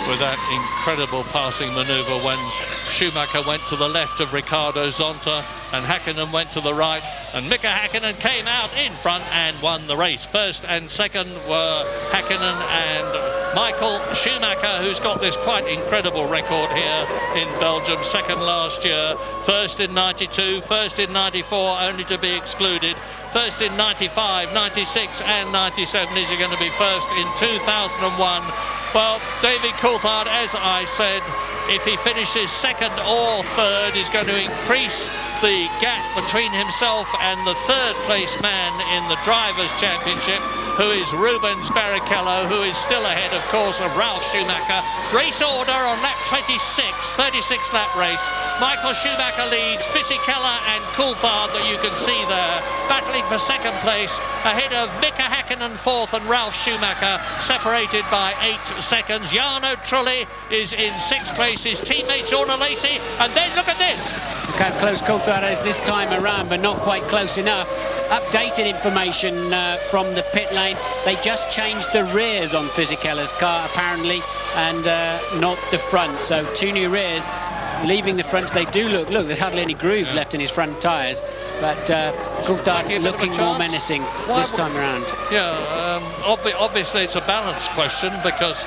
with that incredible passing manoeuvre when Schumacher went to the left of Ricardo Zonta and Hakkinen went to the right, and Mika Hakkinen came out in front and won the race. First and second were Hakkinen and Michael Schumacher, who's got this quite incredible record here in Belgium. Second last year, first in 92, first in 94, only to be excluded. First in 95, 96 and 97. Is he going to be first in 2001? Well, David Coulthard, as I said, if he finishes second or third, is going to increase the gap between himself and the third place man in the Drivers' Championship, who is Rubens Barrichello, who is still ahead, of course, of Ralf Schumacher. Race order on lap 26, 36 lap race. Michael Schumacher leads, Fisichella and Coulthard, that you can see there, battling for second place, ahead of Mika Hakkinen fourth and Ralf Schumacher, separated by 8 seconds. Jarno Trulli is in sixth place, his teammate Jorna Lacey, and then look at this. Look how close Coulthard is this time around, but not quite close enough. Updated information from the pit lane. They just changed the rears on Fisichella's car, apparently, and not the front. So 2 new rears. Leaving the fronts, they do look, there's hardly any grooves left in his front tyres, but Coulthard looking more menacing this time around. Yeah, obviously it's a balance question, because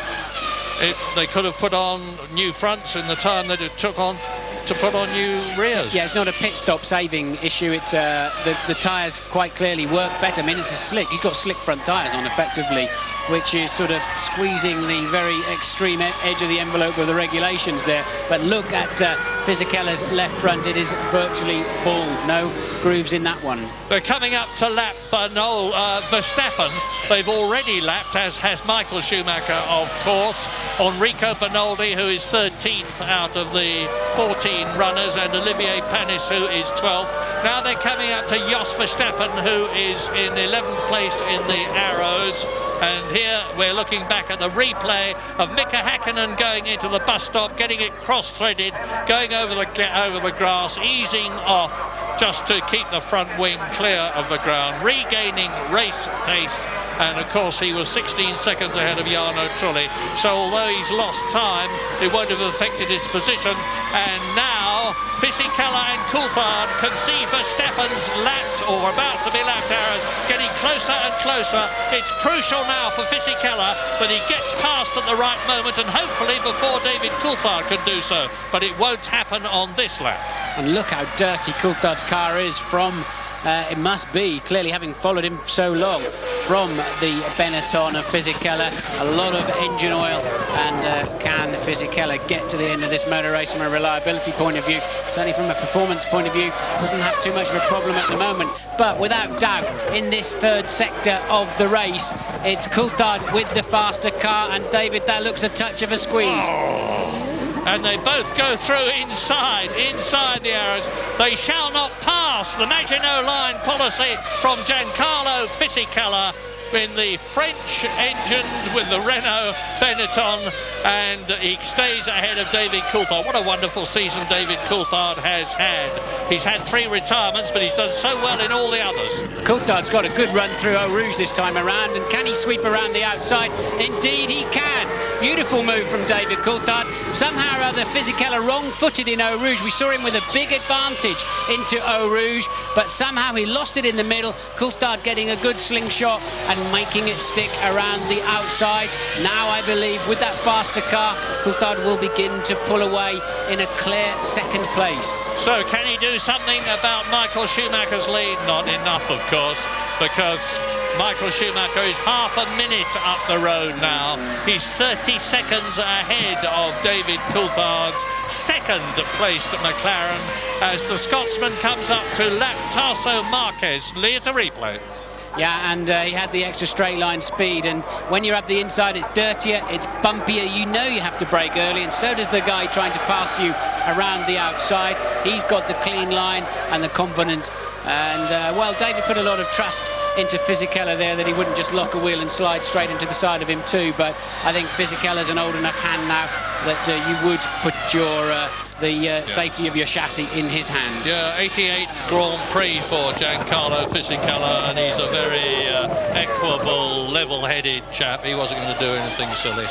they could have put on new fronts in the time that it took on to put on new rears. Yeah, it's not a pit stop saving issue. It's the tyres quite clearly work better. I mean, it's a slick. He's got slick front tyres on effectively, which is sort of squeezing the very extreme edge of the envelope of the regulations there. But look at Fisichella's left front. It is virtually bald. No grooves in that one. They're coming up to lap Verstappen. They've already lapped, as has Michael Schumacher, of course, Enrico Bernoldi, who is 13th out of the 14 runners, and Olivier Panis, who is 12th. Now they're coming up to Jos Verstappen, who is in 11th place in the Arrows. And here we're looking back at the replay of Mika Hakkinen going into the bus stop, getting it cross-threaded, going over the grass, easing off just to keep the front wing clear of the ground, regaining race pace. And of course he was 16 seconds ahead of Jarno Trulli. So although he's lost time, it won't have affected his position. And now Fisichella and Coulthard can see Verstappen's lapped or about to be lapped arrows getting closer and closer. It's crucial now for Fisichella that he gets past at the right moment and hopefully before David Coulthard can do so, but it won't happen on this lap. And look how dirty Coulthard's car is from, it must be, clearly having followed him so long, from the Benetton of Fisichella. A lot of engine oil, and can Fisichella get to the end of this motor race from a reliability point of view? Certainly from a performance point of view, doesn't have too much of a problem at the moment. But without doubt, in this third sector of the race, it's Coulthard with the faster car, and David, that looks a touch of a squeeze. And they both go through inside the arrows. They shall not pass the Maginot Line policy from Giancarlo Fisichella in the French engined with the Renault Benetton, and he stays ahead of David Coulthard. What a wonderful season David Coulthard has had. He's had 3 retirements, but he's done so well in all the others. Coulthard's got a good run through Eau Rouge this time around, and can he sweep around the outside? Indeed he can. Beautiful move from David Coulthard. Somehow or other Fisichella wrong-footed in Eau Rouge. We saw him with a big advantage into Eau Rouge, but somehow he lost it in the middle. Coulthard getting a good slingshot and making it stick around the outside. Now I believe with that faster car, Coulthard will begin to pull away in a clear second place. So can he do something about Michael Schumacher's lead? Not enough, of course, because Michael Schumacher is half a minute up the road now. He's 30 seconds ahead of David Coulthard's second-placed McLaren as the Scotsman comes up to lap Tasso Marquez. Here's a replay. Yeah, and he had the extra straight line speed, and when you're up the inside, it's dirtier, it's bumpier. You know you have to brake early, and so does the guy trying to pass you around the outside. He's got the clean line and the confidence, and well, David put a lot of trust into Fisichella there, that he wouldn't just lock a wheel and slide straight into the side of him too. But I think Fisichella's an old enough hand now that you would put your safety of your chassis in his hands. Yeah, 88 Grand Prix for Giancarlo Fisichella, and he's a very equable, level-headed chap. He wasn't going to do anything silly.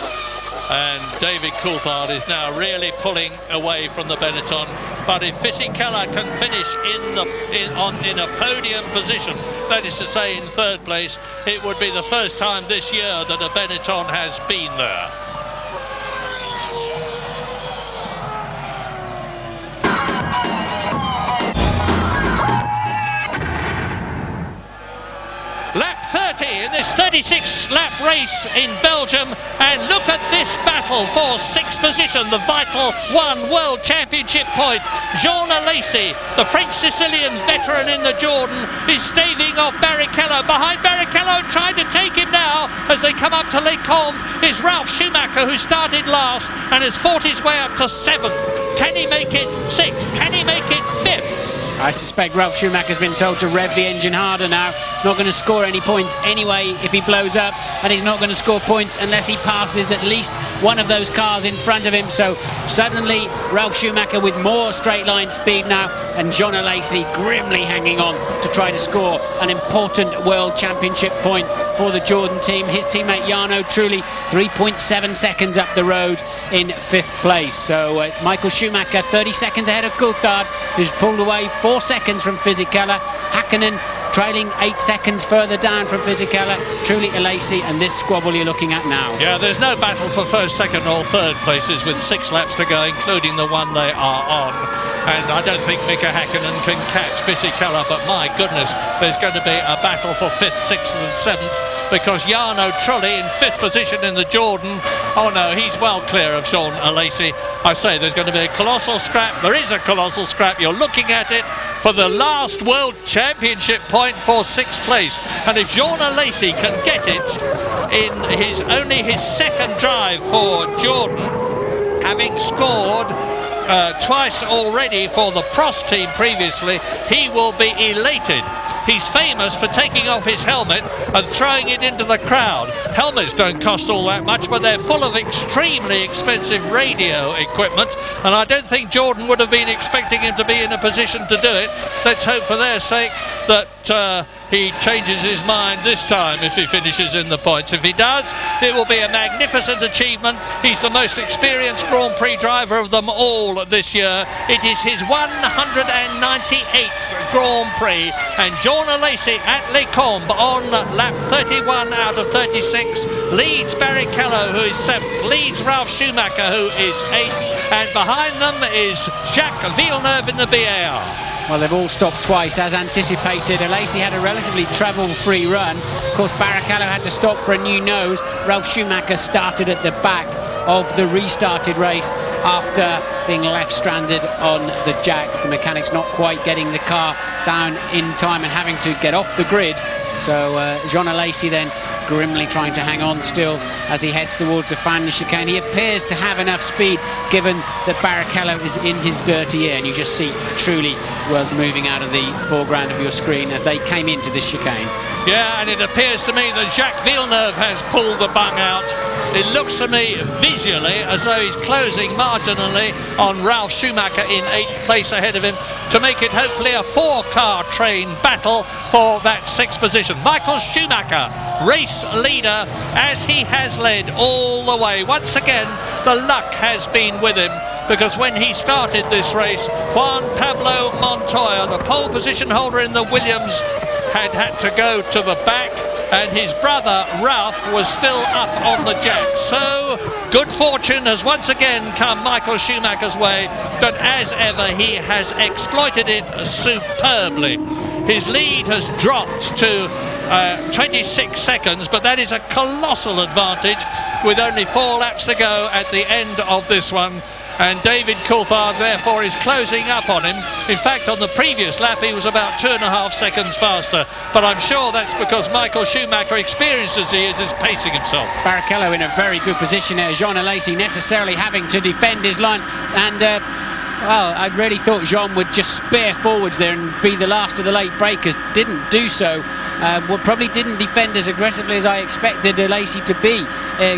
And David Coulthard is now really pulling away from the Benetton. But if Fisichella can finish in a podium position, that is to say in third place, it would be the first time this year that a Benetton has been there. Lap 30 in this 36-lap race in Belgium, and look at this battle for 6th position, the vital World Championship point. Jean Alesi, the French-Sicilian veteran in the Jordan, is staving off Barrichello. Behind Barrichello, trying to take him now as they come up to Les Combes, is Ralf Schumacher, who started last and has fought his way up to 7th. Can he make it 6th? Can he make it 5th? I suspect Ralf Schumacher's been told to rev the engine harder now. He's not going to score any points anyway if he blows up, and he's not going to score points unless he passes at least one of those cars in front of him. So suddenly Ralf Schumacher with more straight line speed now, and Jean Alesi grimly hanging on to try to score an important World Championship point for the Jordan team. His teammate Jarno Trulli 3.7 seconds up the road in 5th place. So Michael Schumacher 30 seconds ahead of Coulthard, who's pulled away 4 seconds from Fisichella. Hakkinen trailing 8 seconds further down from Fisichella. Trulli, Alesi, and this squabble you're looking at now. Yeah, there's no battle for first, second or third places with 6 laps to go, including the one they are on. And I don't think Mika Hakkinen can catch Fisichella, but my goodness, there's going to be a battle for 5th, 6th and 7th, because Jarno Trulli in 5th position in the Jordan. Oh no, he's well clear of Jean Alesi. I say there's going to be a colossal scrap. There is a colossal scrap. You're looking at it for the last World Championship point for 6th place. And if Jean Alesi can get it in only his 2nd drive for Jordan, having scored twice already for the Prost team previously, he will be elated. he's famous for taking off his helmet and throwing it into the crowd. Helmets don't cost all that much, but they're full of extremely expensive radio equipment, and I don't think Jordan would have been expecting him to be in a position to do it. Let's hope for their sake that he changes his mind this time if he finishes in the points. If he does, it will be a magnificent achievement. He's the most experienced Grand Prix driver of them all this year. It is his 198th Grand Prix, and Jean Alesi at Les Combes on lap 31 out of 36 leads Barrichello, who is 7th, leads Ralf Schumacher, who is 8th, and behind them is Jacques Villeneuve in the BAR. Well, they've all stopped twice, as anticipated. Alesi had a relatively travel-free run. Of course, Barrichello had to stop for a new nose. Ralf Schumacher started at the back of the restarted race after being left stranded on the jacks. The mechanics not quite getting the car down in time and having to get off the grid. So Jean Alesi then grimly trying to hang on still as he heads towards the final chicane. He appears to have enough speed, given that Barrichello is in his dirty air, and you just see truly was moving out of the foreground of your screen as they came into this chicane. Yeah, and it appears to me that Jacques Villeneuve has pulled the bung out. It looks to me visually as though he's closing marginally on Ralf Schumacher in 8th place ahead of him to make it hopefully a 4-car train battle for that 6th position. Michael Schumacher, race leader, as he has led all the way. Once again, the luck has been with him, because when he started this race, Juan Pablo Montoya, the pole position holder in the Williams, had to go to the back, and his brother Ralph was still up on the jack. So good fortune has once again come Michael Schumacher's way, but as ever he has exploited it superbly. His lead has dropped to 26 seconds, but that is a colossal advantage with only 4 laps to go at the end of this one. And David Coulthard therefore is closing up on him. In fact, on the previous lap he was about 2.5 seconds faster, but I'm sure that's because Michael Schumacher, experienced as he is pacing himself. Barrichello in a very good position there. Jean Alesi necessarily having to defend his line, and well, I really thought Jean would just spear forwards there and be the last of the late breakers. Didn't do so. Probably didn't defend as aggressively as I expected Alesi to be,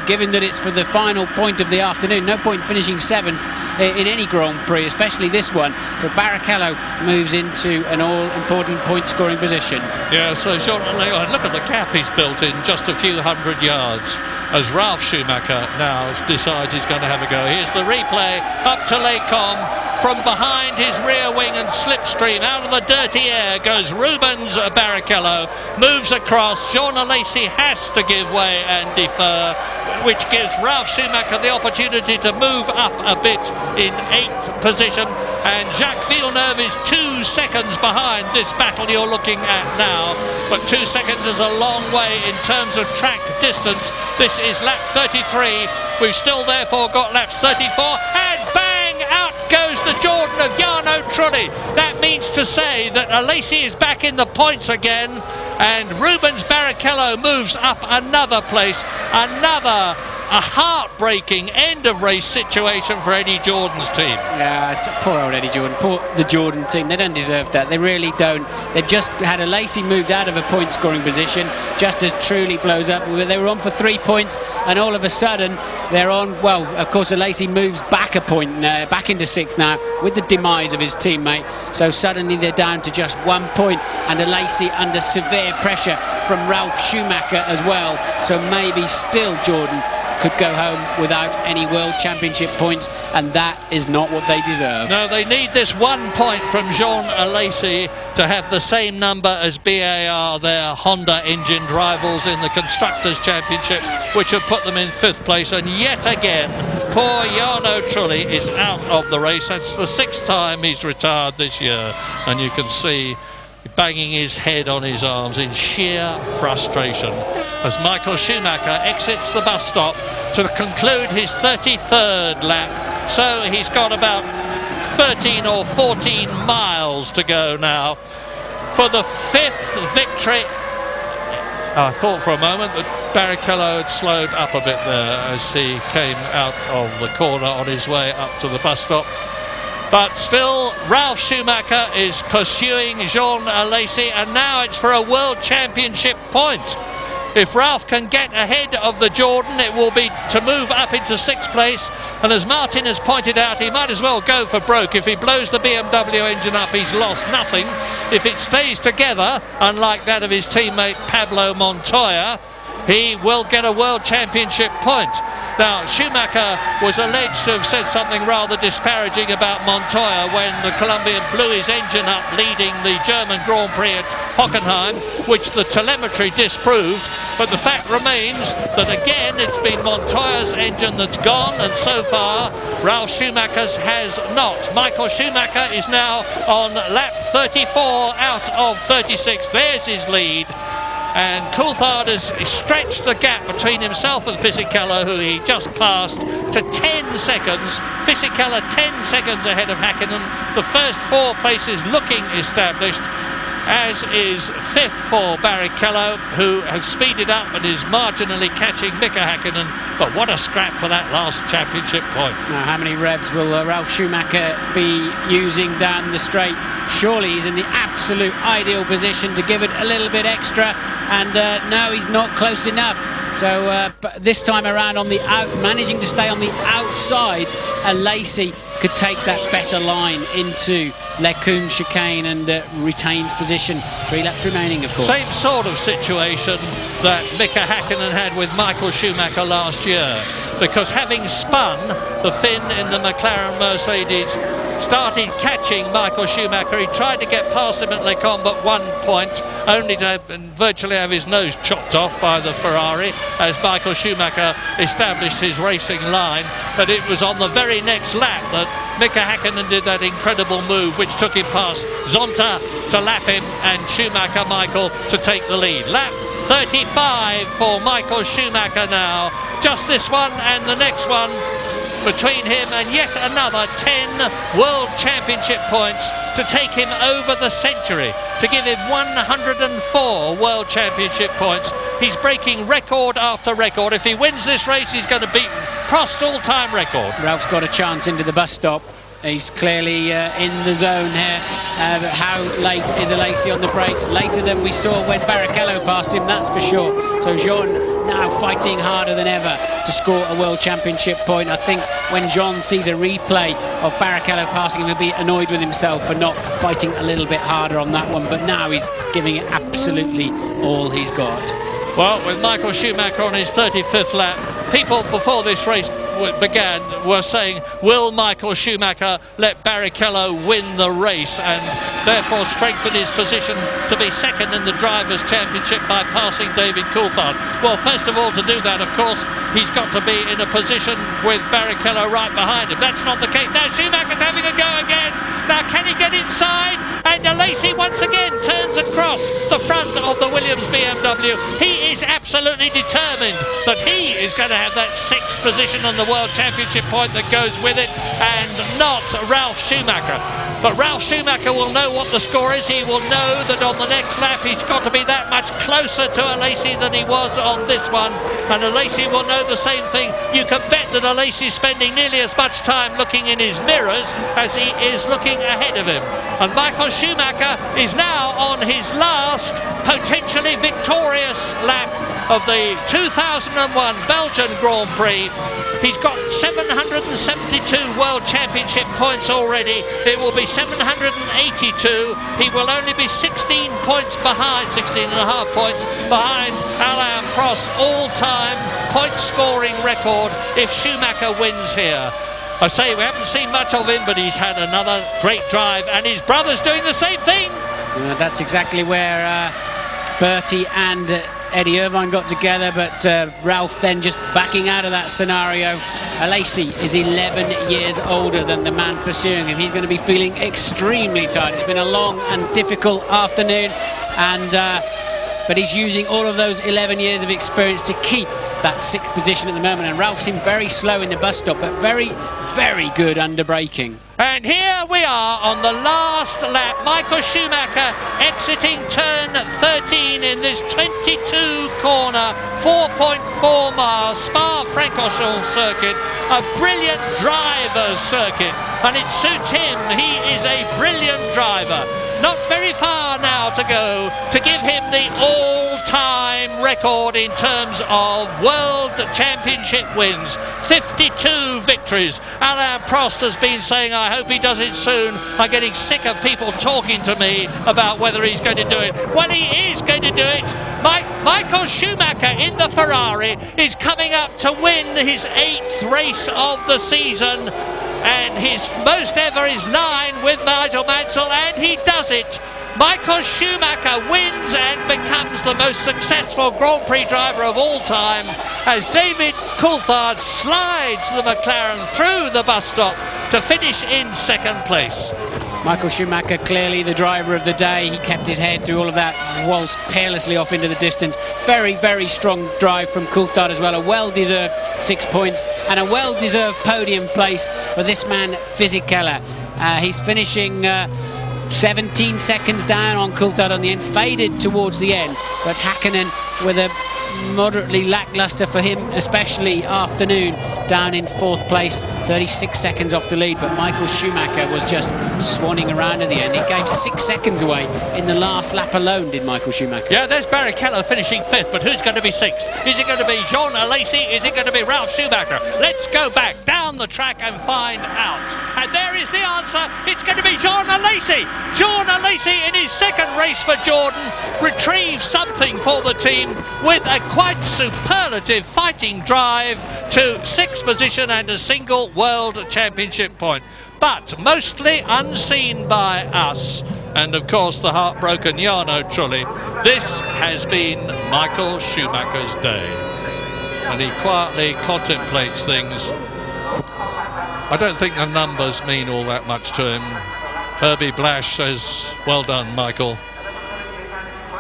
given that it's for the final point of the afternoon. No point finishing 7th in any Grand Prix, especially this one. So Barrichello moves into an all-important point-scoring position. Yeah, so Jean, look at the gap he's built in just a few hundred yards, as Ralf Schumacher now decides he's going to have a go. Here's the replay up to Les Combes. From behind his rear wing and slipstream, out of the dirty air goes Rubens Barrichello, moves across. Jean Alesi has to give way and defer, which gives Ralf Schumacher the opportunity to move up a bit in 8th position, and Jacques Villeneuve is 2 seconds behind this battle you're looking at now, but 2 seconds is a long way in terms of track distance. This is lap 33. We've still therefore got laps 34, and bang, out goes the Jordan of Jarno Trulli. That means to say that Alesi is back in the points again, and Rubens Barrichello moves up another place. Another heartbreaking end of race situation for Eddie Jordan's team. Yeah, poor old Eddie Jordan, poor the Jordan team. They don't deserve that. They really don't. They've just had Alesi moved out of a point scoring position just as Trulli blows up. They were on for 3 points, and all of a sudden they're on, well, of course Alesi moves back a point, back into 6th now with the demise of his teammate. So suddenly they're down to just 1 point, and Alesi under severe pressure from Ralf Schumacher as well. So maybe still Jordan could go home without any World Championship points, and that is not what they deserve. No, they need this 1 point from Jean Alesi to have the same number as BAR, their Honda engined rivals in the Constructors' Championship, which have put them in 5th place. And yet again, poor Jarno Trulli is out of the race. That's the 6th time he's retired this year, and you can see banging his head on his arms in sheer frustration as Michael Schumacher exits the bus stop to conclude his 33rd lap. So he's got about 13 or 14 miles to go now for the 5th victory. I thought for a moment that Barrichello had slowed up a bit there as he came out of the corner on his way up to the bus stop. But still, Ralf Schumacher is pursuing Jean Alesi, and now it's for a World Championship point. If Ralf can get ahead of the Jordan, it will be to move up into 6th place, and as Martin has pointed out, he might as well go for broke. If he blows the BMW engine up, he's lost nothing. If it stays together, unlike that of his teammate Pablo Montoya, he will get a World Championship point. Now, Schumacher was alleged to have said something rather disparaging about Montoya when the Colombian blew his engine up leading the German Grand Prix at Hockenheim, which the telemetry disproved. But the fact remains that again it's been Montoya's engine that's gone, and so far Ralf Schumacher's has not. Michael Schumacher is now on lap 34 out of 36. There's his lead. And Coulthard has stretched the gap between himself and Fisichella, who he just passed, to 10 seconds. Fisichella 10 seconds ahead of Häkkinen. The first 4 places looking established, as is 5th for Barrichello, who has speeded up and is marginally catching Mika Häkkinen. But what a scrap for that last championship point. Now, how many revs will Ralf Schumacher be using down the straight? Surely he's in the absolute ideal position to give it a little bit extra, and no, he's not close enough. So but this time around on the managing to stay on the outside, Alesi could take that better line into Lecombe chicane and retains position. 3 laps remaining, of course. Same sort of situation that Mika Häkkinen had with Michael Schumacher last year, because having spun, the Finn in the McLaren Mercedes started catching Michael Schumacher. He tried to get past him at Lecombe at 1 point, only to virtually have his nose chopped off by the Ferrari as Michael Schumacher established his racing line. But it was on the very next lap that Mika Häkkinen did that incredible move which took him past Zonta to lap him and Schumacher Michael to take the lead. Lap 35 for Michael Schumacher now. Just this one and the next one between him, and yet another 10 World Championship points to take him over the century, to give him 104 World Championship points. He's breaking record after record. If he wins this race, he's going to beat Prost's all-time record. Ralph's got a chance into the bus stop. He's clearly in the zone here. But how late is Alesi on the brakes? Later than we saw when Barrichello passed him, that's for sure. So Jean now fighting harder than ever to score a World Championship point. I think when Jean sees a replay of Barrichello passing him, he'll be annoyed with himself for not fighting a little bit harder on that one. But now he's giving it absolutely all he's got. Well, with Michael Schumacher on his 35th lap, people before this race began were saying, will Michael Schumacher let Barrichello win the race and therefore strengthen his position to be second in the Drivers' Championship by passing David Coulthard? Well, first of all, to do that, of course, he's got to be in a position with Barrichello right behind him. That's not the case. Now Schumacher's having a go again. Now can he get inside? And Alesi once again turns across the front of the Williams BMW. He is absolutely determined that he is going to have that 6th position on the World Championship point that goes with it, and not Ralf Schumacher. But Ralf Schumacher will know what the score is. He will know that on the next lap he's got to be that much closer to Alesi than he was on this one, and Alesi will know the same thing. You can bet that Alesi is spending nearly as much time looking in his mirrors as he is looking ahead of him. And Michael Schumacher is now on his last potentially victorious lap of the 2001 Belgian Grand Prix. He's got 772 World Championship points already. It will be 782. He will only be 16 points behind, 16 and a half points behind Alain Prost's all-time point scoring record if Schumacher wins here. I say we haven't seen much of him, but he's had another great drive, and his brother's doing the same thing. That's exactly where Bertie and Eddie Irvine got together, but Ralf then just backing out of that scenario. Alesi is 11 years older than the man pursuing him. He's going to be feeling extremely tired. It's been a long and difficult afternoon, and but he's using all of those 11 years of experience to keep that 6th position at the moment, and Ralph seemed very slow in the bus stop, but very, very good under braking. And here we are on the last lap. Michael Schumacher exiting turn 13 in this 22 corner, 4.4 mile Spa-Francorchamps circuit. A brilliant driver's circuit, and it suits him. He is a brilliant driver. Not very far now to go to give him the all-time record in terms of World Championship wins. 52 victories. Alain Prost has been saying, I hope he does it soon. I'm getting sick of people talking to me about whether he's going to do it. Well, he is going to do it. Michael Schumacher in the Ferrari is coming up to win his 8th race of the season. And his most ever is 9 with Nigel Mansell, and he does it. Michael Schumacher wins and becomes the most successful Grand Prix driver of all time as David Coulthard slides the McLaren through the bus stop to finish in 2nd place. Michael Schumacher, clearly the driver of the day. He kept his head through all of that, waltzed peerlessly off into the distance. Very, very strong drive from Coulthard as well. A well-deserved 6 points and a well-deserved podium place for this man, Fisichella. He's finishing 17 seconds down on Coulthard on the end, faded towards the end, but Häkkinen with a moderately lackluster for him, especially afternoon, down in 4th place, 36 seconds off the lead. But Michael Schumacher was just swanning around at the end. He gave 6 seconds away in the last lap alone, did Michael Schumacher. Yeah, there's Barrichello finishing 5th, but who's going to be 6th? Is it going to be Jean Alesi? Is it going to be Ralph Schumacher? Let's go back down the track and find out. And there is the answer. It's going to be Jean Alesi. Jean Alesi in his 2nd race for Jordan retrieves something for the team with a quite superlative fighting drive to 6th position and a single World Championship point. But mostly unseen by us, and of course the heartbroken Jarno Trulli, this has been Michael Schumacher's day. And he quietly contemplates things. I don't think the numbers mean all that much to him. Herbie Blash says, well done, Michael.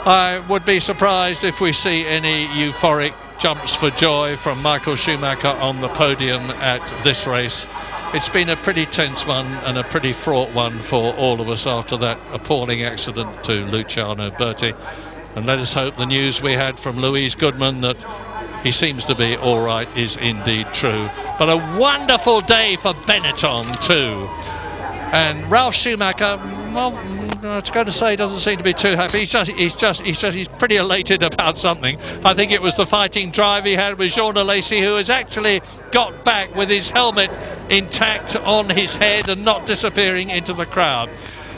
I would be surprised if we see any euphoric jumps for joy from Michael Schumacher on the podium at this race. It's been a pretty tense one and a pretty fraught one for all of us after that appalling accident to Luciano Berti. And let us hope the news we had from Louise Goodman that he seems to be all right is indeed true. But a wonderful day for Benetton too. And Ralph Schumacher, well, I was going to say, doesn't seem to be too happy. He's pretty elated about something. I think it was the fighting drive he had with Jean Alesi, who has actually got back with his helmet intact on his head and not disappearing into the crowd.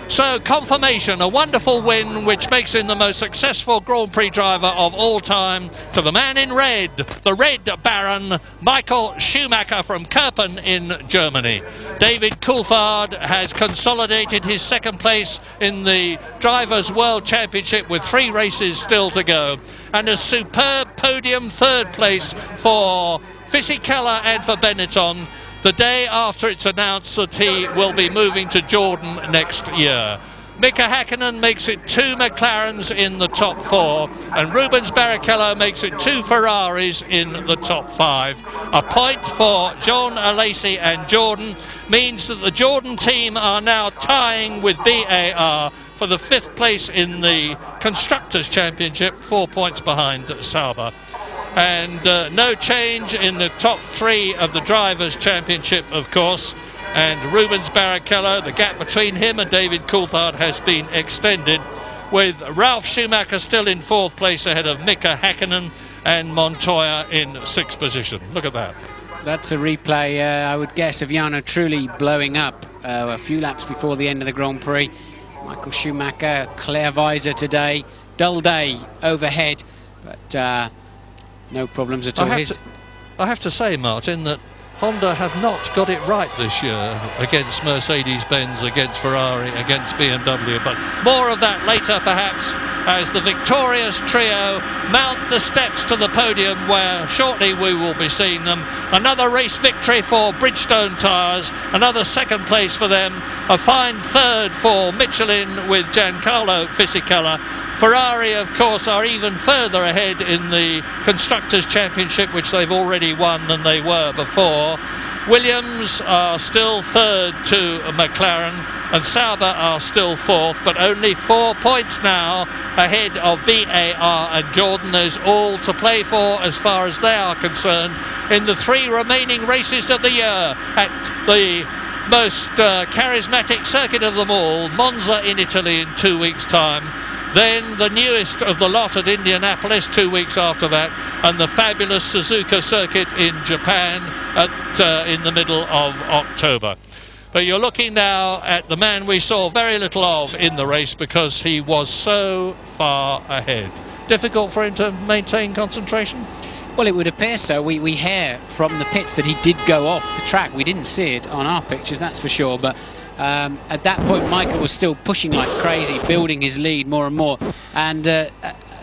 So confirmation, a wonderful win which makes him the most successful Grand Prix driver of all time, to the man in red, the Red Baron, Michael Schumacher from Kerpen in Germany. David Coulthard has consolidated his 2nd place in the Drivers' World Championship with 3 races still to go. And a superb podium 3rd place for Fisichella and for Benetton, the day after it's announced that he will be moving to Jordan next year. Mika Häkkinen makes it 2 McLarens in the top 4, and Rubens Barrichello makes it 2 Ferraris in the top 5. A point for Jean Alesi and Jordan means that the Jordan team are now tying with BAR for the 5th place in the Constructors' Championship, 4 points behind Sauber. And no change in the top 3 of the Drivers' Championship, of course. And Rubens Barrichello, the gap between him and David Coulthard has been extended, with Ralph Schumacher still in 4th place ahead of Mika Häkkinen and Montoya in 6th position. Look at that. That's a replay, I would guess, of Jarno Trulli blowing up a few laps before the end of the Grand Prix. Michael Schumacher, clear visor today, dull day overhead, but no problems at all. I have to say, Martin, that Honda have not got it right this year against Mercedes-Benz, against Ferrari, against BMW, but more of that later perhaps as the victorious trio mount the steps to the podium, where shortly we will be seeing them. Another race victory for Bridgestone tyres, another second place for them, a fine third for Michelin with Giancarlo Fisichella. Ferrari, of course, are even further ahead in the Constructors' Championship, which they've already won than they were before. Williams are still third to McLaren, and Sauber are still fourth, but only 4 points now ahead of BAR and Jordan. There's all to play for as far as they are concerned in the 3 remaining races of the year at the most charismatic circuit of them all, Monza in Italy in 2 weeks' time. Then the newest of the lot at Indianapolis 2 weeks after that, and the fabulous Suzuka circuit in Japan in the middle of October. But you're looking now at the man we saw very little of in the race because he was so far ahead. Difficult for him to maintain concentration? Well, it would appear so. We hear from the pits that he did go off the track. We didn't see it on our pictures, that's for sure, but at that point Michael was still pushing like crazy, building his lead more and more, and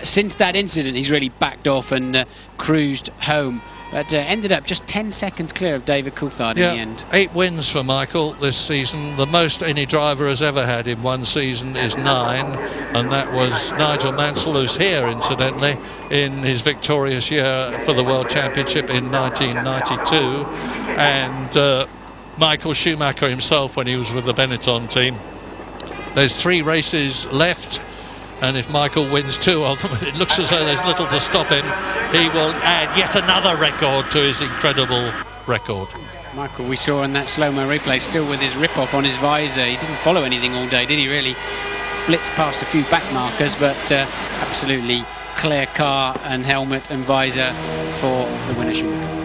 since that incident he's really backed off and cruised home, but ended up just 10 seconds clear of David Coulthard in the end. 8 wins for Michael this season. The most any driver has ever had in one season is 9, and that was Nigel Mansell, who's here incidentally in his victorious year for the World Championship in 1992, and Michael Schumacher himself when he was with the Benetton team. There's 3 races left, and if Michael wins 2 of them, it looks as though there's little to stop him. He will add yet another record to his incredible record. Michael, we saw in that slow-mo replay, still with his rip-off on his visor. He didn't follow anything all day, did he really? Blitzed past a few back markers, but absolutely clear car and helmet and visor for the winner Schumacher.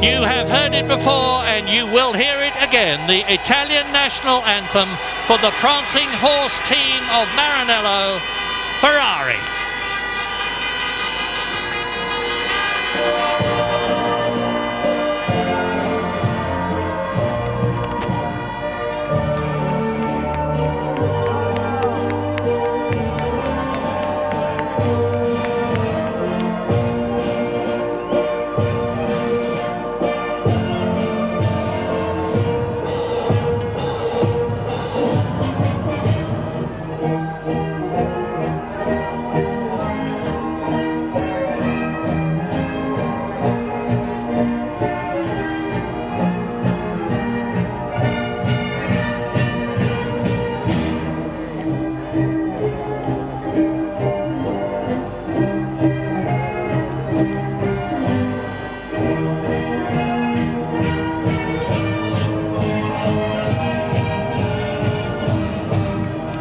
You have heard it before and you will hear it again, the Italian national anthem for the prancing horse team of Maranello, Ferrari.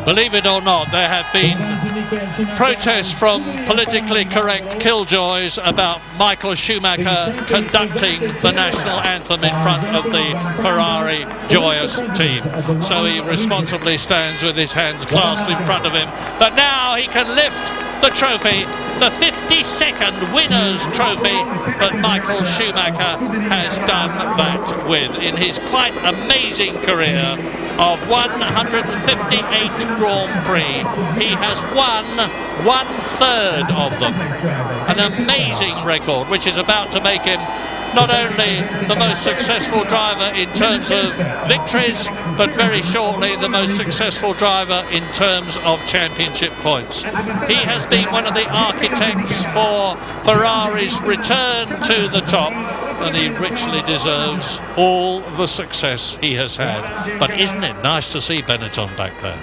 Believe it or not, there have been protests from politically correct killjoys about Michael Schumacher conducting the national anthem in front of the Ferrari joyous team. So he responsibly stands with his hands clasped in front of him. But now he can lift the trophy, the 52nd winner's trophy that Michael Schumacher has done that with in his quite amazing career of 158 Grand Prix. He has won 1/3 of them. An amazing record, which is about to make him not only the most successful driver in terms of victories, but very shortly the most successful driver in terms of championship points. He has been one of the architects for Ferrari's return to the top, and he richly deserves all the success he has had. But isn't it nice to see Benetton back there?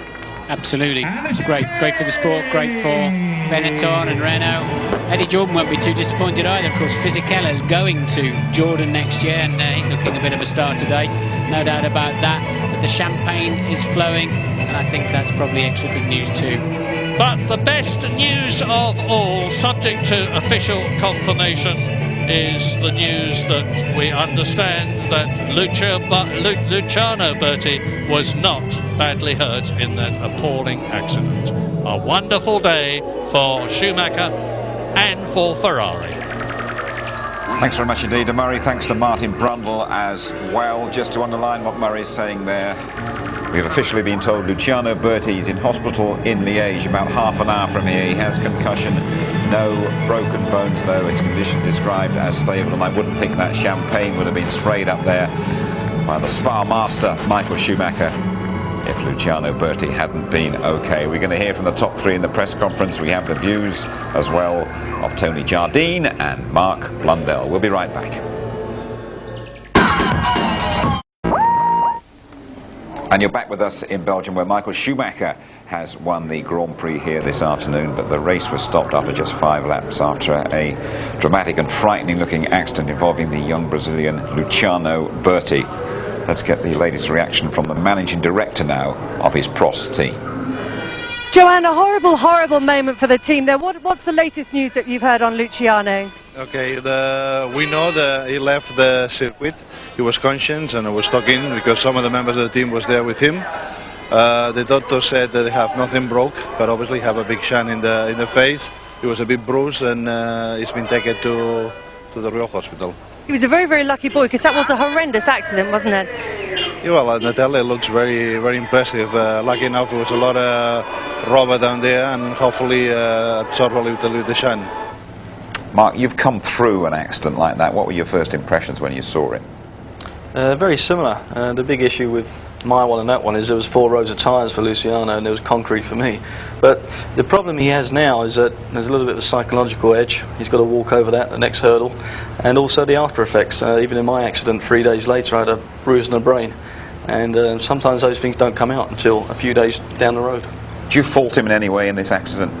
Absolutely, it's great for the sport, great for Benetton and Renault. Eddie Jordan won't be too disappointed either. Of course, Fisichella is going to Jordan next year, and he's looking a bit of a star today, no doubt about that. But the champagne is flowing, and I think that's probably extra good news too. But the best news of all, subject to official confirmation, is the news that we understand that Luciano Berti was not badly hurt in that appalling accident. A wonderful day for Schumacher and for Ferrari. Thanks very much indeed to Murray. Thanks to Martin Brundle as well. Just to underline what Murray's saying there, we've officially been told Luciano Berti is in hospital in Liège, about half an hour from here. He has concussion, no broken bones though. His condition described as stable, and I wouldn't think that champagne would have been sprayed up there by the Spa master Michael Schumacher if Luciano Berti hadn't been okay. We're going to hear from the top three in the press conference. We have the views as well of Tony Jardine and Mark Blundell. We'll be right back. And you're back with us in Belgium, where Michael Schumacher has won the Grand Prix here this afternoon, but the race was stopped after just 5 laps after a dramatic and frightening looking accident involving the young Brazilian Luciano Berti. Let's get the latest reaction from the managing director now of his Prost team. Joanne, a horrible moment for the team there. What's the latest news that you've heard on Luciano? Okay, we know that he left the circuit. He was conscious and I was talking because some of the members of the team was there with him. The doctor said that they have nothing broke, but obviously have a big shine in the face. He was a bit bruised and he's been taken to the Rio Hospital. He was a very lucky boy, because that was a horrendous accident, wasn't it? Yeah, well, Natalia looks very impressive. Lucky enough, there was a lot of rubber down there, and hopefully absorb a little bit the shine. Mark, you've come through an accident like that. What were your first impressions when you saw it? Very similar. The big issue with my one and that one is there was 4 rows of tyres for Luciano and there was concrete for me. But the problem he has now is that there's a little bit of a psychological edge. He's got to walk over that, the next hurdle, and also the after effects. Even in my accident 3 days later I had a bruise in the brain, and sometimes those things don't come out until a few days down the road. Do you fault him in any way in this accident?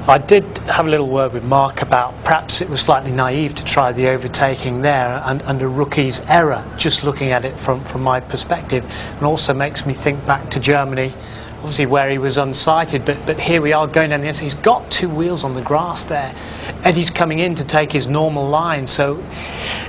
I did have a little word with Mark about perhaps it was slightly naive to try the overtaking there and a rookie's error, just looking at it from my perspective, and also makes me think back to Germany, obviously where he was unsighted, but here we are going down the inside. He's got 2 wheels on the grass there. Eddie's coming in to take his normal line, so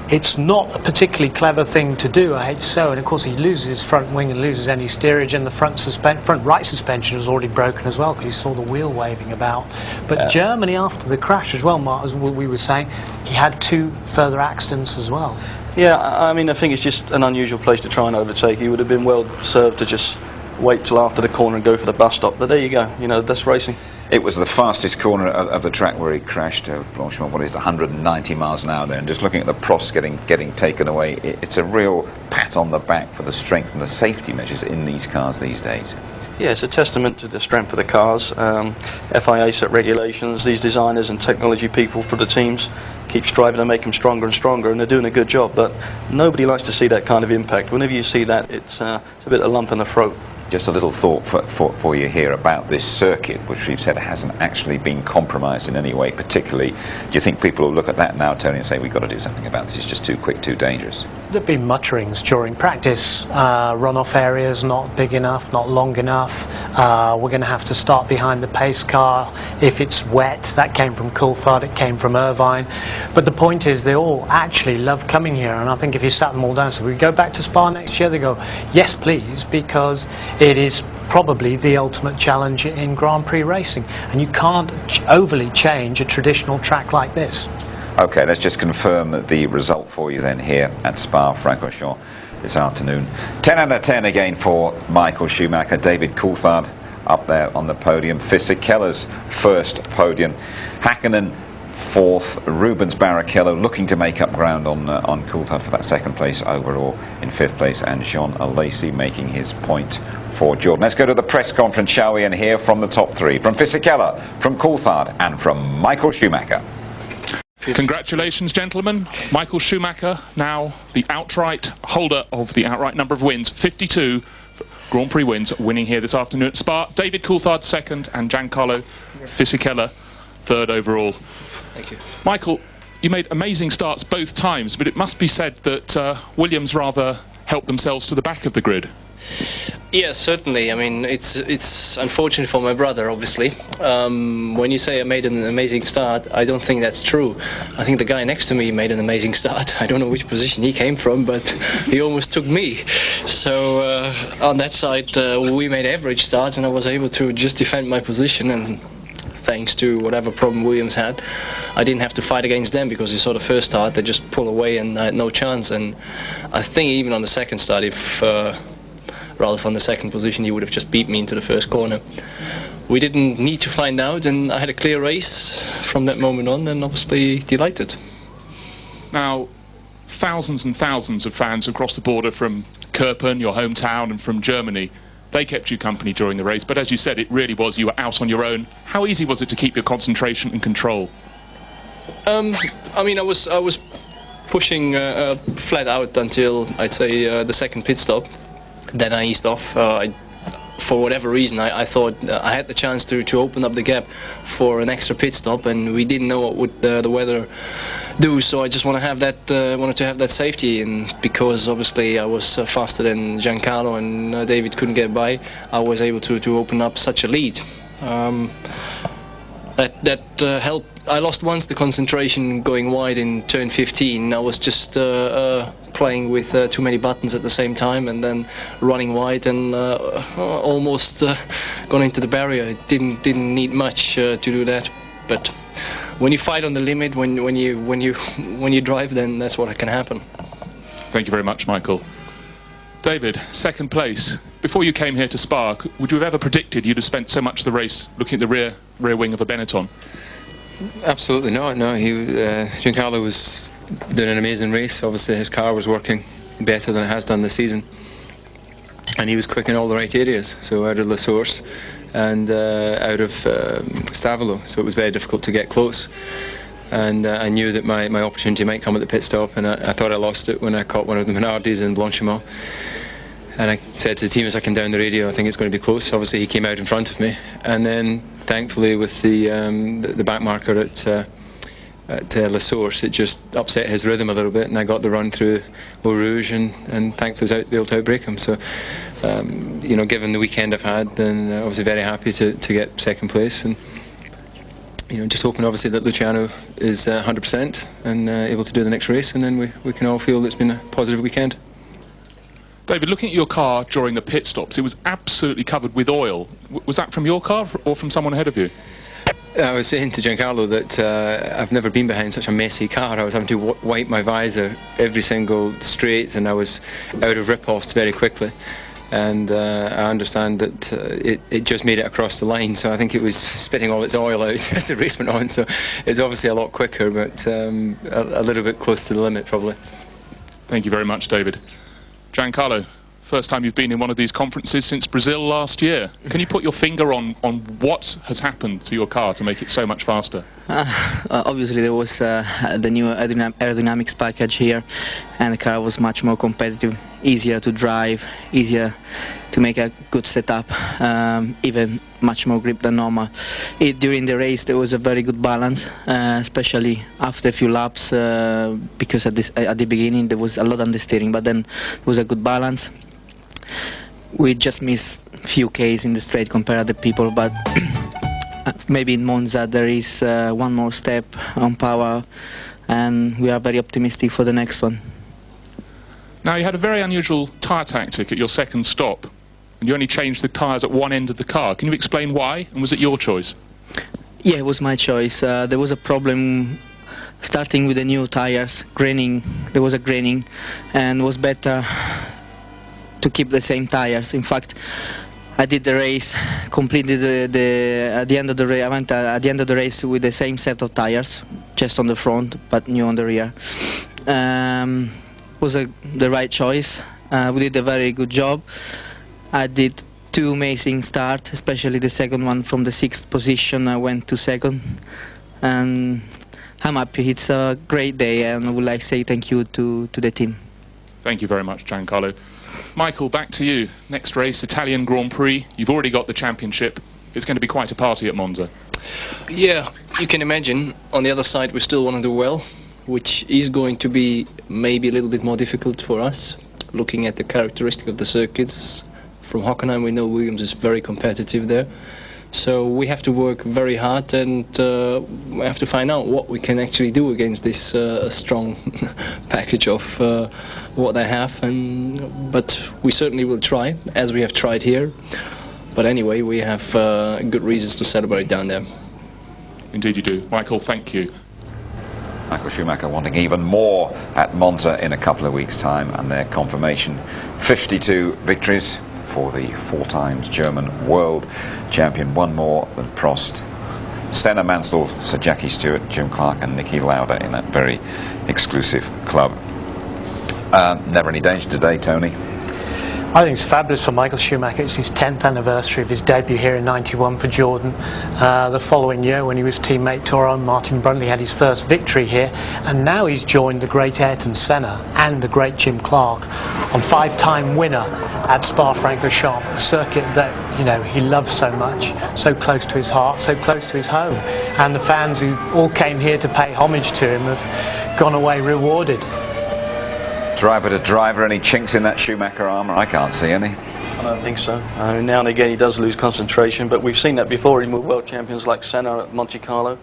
it's not a particularly clever thing to do, I hate to say, and of course he loses his front wing and loses any steerage, and the front right suspension is already broken as well, because he saw the wheel waving about. But Germany, after the crash as well, Mark, as we were saying, he had 2 further accidents as well. Yeah, I mean, I think it's just an unusual place to try and overtake. He would have been well served to just wait till after the corner and go for the bus stop, but there you go, you know, that's racing. It was the fastest corner of the track where he crashed. Blanchimont, what is it, 190 miles an hour there, and just looking at the Prost getting taken away, it's a real pat on the back for the strength and the safety measures in these cars these days. Yeah, it's a testament to the strength of the cars. FIA set regulations, these designers and technology people for the teams keep striving to make them stronger and stronger, and they're doing a good job, but nobody likes to see that kind of impact. Whenever you see that, it's a bit of a lump in the throat. Just a little thought for you here about this circuit, which we've said hasn't actually been compromised in any way particularly. Do you think people will look at that now, Tony, and say we've got to do something about this, it's just too quick, too dangerous? There've been mutterings during practice. Runoff areas not big enough, not long enough. We're going to have to start behind the pace car if it's wet. That came from Coulthard, it came from Irvine. But the point is they all actually love coming here, and I think if you sat them all down, so we go back to Spa next year, they go, yes please, because it is probably the ultimate challenge in Grand Prix racing, and you can't overly change a traditional track like this. Okay, let's just confirm the result for you then here at Spa-Francorchamps this afternoon. 10 out of 10 again for Michael Schumacher. David Coulthard up there on the podium. Fisichella's first podium. Hakkinen fourth. Rubens Barrichello looking to make up ground on Coulthard for that second place overall in fifth place, and Jean Alesi making his point for Jordan. Let's go to the press conference, shall we, and hear from the top three, from Fisichella, from Coulthard and from Michael Schumacher. Congratulations, gentlemen. Michael Schumacher, now the outright holder of the outright number of wins, 52 Grand Prix wins, winning here this afternoon at Spa. David Coulthard second, and Giancarlo Fisichella third overall. Thank you. Michael, you made amazing starts both times, but it must be said that Williams rather helped themselves to the back of the grid. Yeah, certainly. I mean, it's unfortunate for my brother, obviously. When you say I made an amazing start, I don't think that's true. I think the guy next to me made an amazing start. I don't know which position he came from, but he almost took me. So on that side, we made average starts, and I was able to just defend my position, and thanks to whatever problem Williams had, I didn't have to fight against them, because you saw the first start, they just pull away and I had no chance. And I think even on the second start, if Ralph on the second position, he would have just beat me into the first corner. We didn't need to find out, and I had a clear race from that moment on, and obviously delighted. Now, thousands and thousands of fans across the border from Kerpen, your hometown, and from Germany, they kept you company during the race, but as you said, it really was, you were out on your own. How easy was it to keep your concentration and control? I mean, I was pushing flat out until, I'd say, the second pit stop. Then I eased off. For whatever reason, I thought I had the chance to open up the gap for an extra pit stop, and we didn't know what would the weather do. So I just wanted to have that safety, and because obviously I was faster than Giancarlo and David couldn't get by, I was able to open up such a lead. That helped. I lost once the concentration going wide in turn 15. I was just playing with too many buttons at the same time, and then running wide and almost gone into the barrier. It didn't need much to do that, but when you fight on the limit, when you drive, then that's what can happen. Thank you very much, Michael. David, second place. Before you came here to Spa, would you have ever predicted you'd have spent so much of the race looking at the rear wing of a Benetton? Absolutely not. No, Giancarlo was doing an amazing race. Obviously, his car was working better than it has done this season, and he was quick in all the right areas. So out of La Source and out of Stavolo, so it was very difficult to get close. And I knew that my opportunity might come at the pit stop, and I thought I lost it when I caught one of the Minardis in Blanchimont. And I said to the team as I came down the radio, I think it's going to be close. Obviously, he came out in front of me, and then thankfully with the back marker at La Source, it just upset his rhythm a little bit, and I got the run through Eau Rouge, and thankfully was able to outbrake him. So, you know, given the weekend I've had, then obviously very happy to get second place, and you know, just hoping obviously that Luciano is 100% and able to do the next race, and then we can all feel it's been a positive weekend. David, looking at your car during the pit stops, it was absolutely covered with oil. Was that from your car or from someone ahead of you? I was saying to Giancarlo that I've never been behind such a messy car. I was having to wipe my visor every single straight, and I was out of rip-offs very quickly. And I understand that it just made it across the line, so I think it was spitting all its oil out as the race went on. So it's obviously a lot quicker, but a little bit close to the limit probably. Thank you very much, David. Giancarlo, first time you've been in one of these conferences since Brazil last year. Can you put your finger on what has happened to your car to make it so much faster? Obviously there was the new aerodynamics package here, and the car was much more competitive, easier to drive, easier to make a good setup, even much more grip than normal. During the race there was a very good balance, especially after a few laps, because at the beginning there was a lot on the steering, but then there was a good balance. We just missed a few Ks in the straight compared to other people, but maybe in Monza there is one more step on power, and we are very optimistic for the next one. Now, you had a very unusual tyre tactic at your second stop, and you only changed the tyres at one end of the car. Can you explain why, and was it your choice? Yeah, it was my choice. There was a problem starting with the new tyres, graining. There was a graining, and it was better to keep the same tyres. In fact, I did the race, completed at the end of the race. I went at the end of the race with the same set of tyres, just on the front, but new on the rear. Was the right choice. We did a very good job. I did 2 amazing starts, especially the second one from the 6th position. I went to 2nd, and I'm happy. It's a great day, and I would like to say thank you to the team. Thank you very much, Giancarlo. Michael, back to you. Next race, Italian Grand Prix. You've already got the championship. It's going to be quite a party at Monza. Yeah, you can imagine. On the other side, we still want to do well, which is going to be maybe a little bit more difficult for us, looking at the characteristic of the circuits. From Hockenheim, we know Williams is very competitive there. So we have to work very hard, and we have to find out what we can actually do against this strong package of what they have. But we certainly will try, as we have tried here. But anyway, we have good reasons to celebrate down there. Indeed you do. Michael, thank you. Michael Schumacher wanting even more at Monza in a couple of weeks' time, and their confirmation 52 victories for the 4 times German world champion, 1 more than Prost, Senna, Mansell, Sir Jackie Stewart, Jim Clark and Niki Lauda in that very exclusive club. Never any danger today, Tony? I think it's fabulous for Michael Schumacher. It's his 10th anniversary of his debut here in '91 for Jordan. The following year, when he was teammate to our own Martin Brundle, had his first victory here, and now he's joined the great Ayrton Senna and the great Jim Clark on 5-time winner at Spa-Francorchamps, a circuit that, you know, he loves so much, so close to his heart, so close to his home, and the fans who all came here to pay homage to him have gone away rewarded. Driver to driver, any chinks in that Schumacher armour? I can't see any. I don't think so. I mean, now and again he does lose concentration, but we've seen that before in world champions like Senna at Monte Carlo.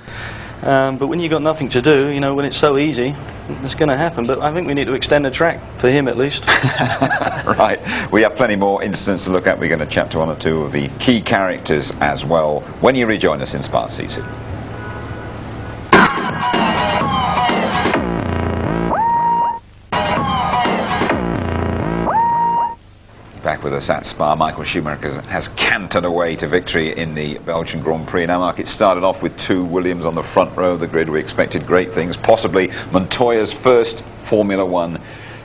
But when you've got nothing to do, you know, when it's so easy, it's going to happen. But I think we need to extend the track, for him at least. Right, we have plenty more incidents to look at. We're going to chat to 1 or 2 of the key characters as well when you rejoin us in Spa Seated. Back with us at Spa, Michael Schumacher has cantered away to victory in the Belgian Grand Prix. Now, Mark, it started off with 2 Williams on the front row of the grid. We expected great things, possibly Montoya's first Formula 1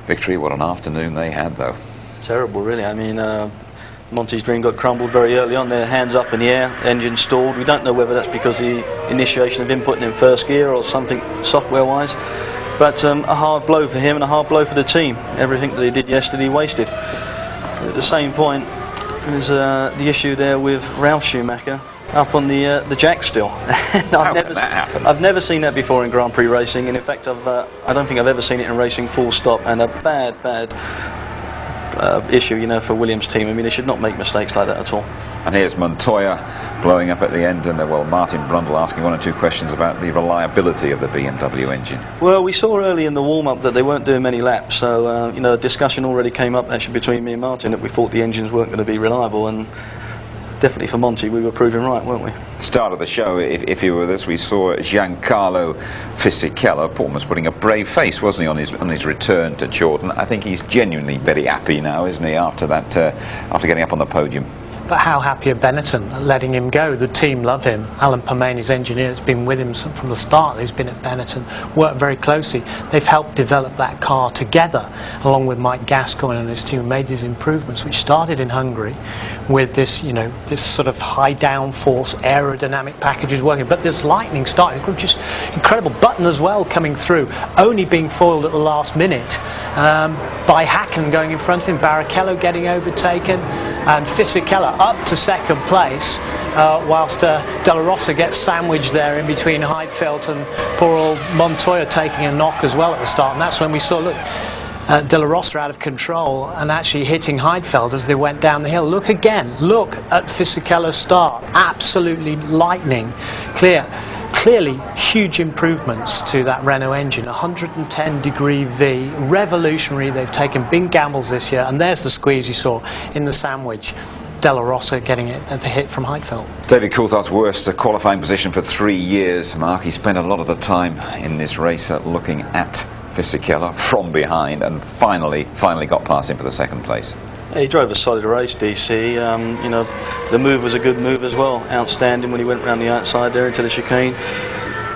victory. What an afternoon they had, though. Terrible, really. I mean, Monty's dream got crumbled very early on. Their hands up in the air, engine stalled. We don't know whether that's because the initiation of him putting in first gear or something software-wise. But a hard blow for him and a hard blow for the team. Everything that he did yesterday wasted. At the same point, there's the issue there with Ralf Schumacher up on the jack still. I've never seen that before in Grand Prix racing, and in fact I don't think I've ever seen it in racing full stop, and a bad issue, you know, for Williams' team. I mean, they should not make mistakes like that at all. And here's Montoya blowing up at the end, and well, Martin Brundle asking 1 or 2 questions about the reliability of the BMW engine. Well, we saw early in the warm-up that they weren't doing many laps, so you know, a discussion already came up actually between me and Martin that we thought the engines weren't going to be reliable, and definitely for Monty we were proving right, weren't we? Start of the show, if you were with us, we saw Giancarlo Fisichella almost putting a brave face, wasn't he, on his return to Jordan. I think he's genuinely very happy now, isn't he, after that, after getting up on the podium. But how happy are Benetton letting him go? The team love him. Alan Permain, his engineer, has been with him from the start. He's been at Benetton, worked very closely. They've helped develop that car together, along with Mike Gascoigne and his team, and made these improvements, which started in Hungary with this, you know, this sort of high downforce aerodynamic packages working. But this lightning start, just incredible. Button as well coming through, only being foiled at the last minute by Hacken going in front of him, Barrichello getting overtaken, and Fisichella up to second place, whilst De La Rosa gets sandwiched there in between Heidfeld and poor old Montoya taking a knock as well at the start. And that's when we saw, look, De La Rosa out of control and actually hitting Heidfeld as they went down the hill. Look again, look at Fisichella's start, absolutely lightning clear. Clearly huge improvements to that Renault engine, 110 degree V, revolutionary. They've taken big gambles this year, and there's the squeeze you saw in the sandwich. Della Rosa getting it at the hit from Heidfeld. David Coulthard's worst qualifying position for 3 years, Mark. He spent a lot of the time in this race looking at Fisichella from behind and finally got past him for the second place. He drove a solid race, DC. You know, the move was a good move as well. Outstanding when he went around the outside there into the chicane.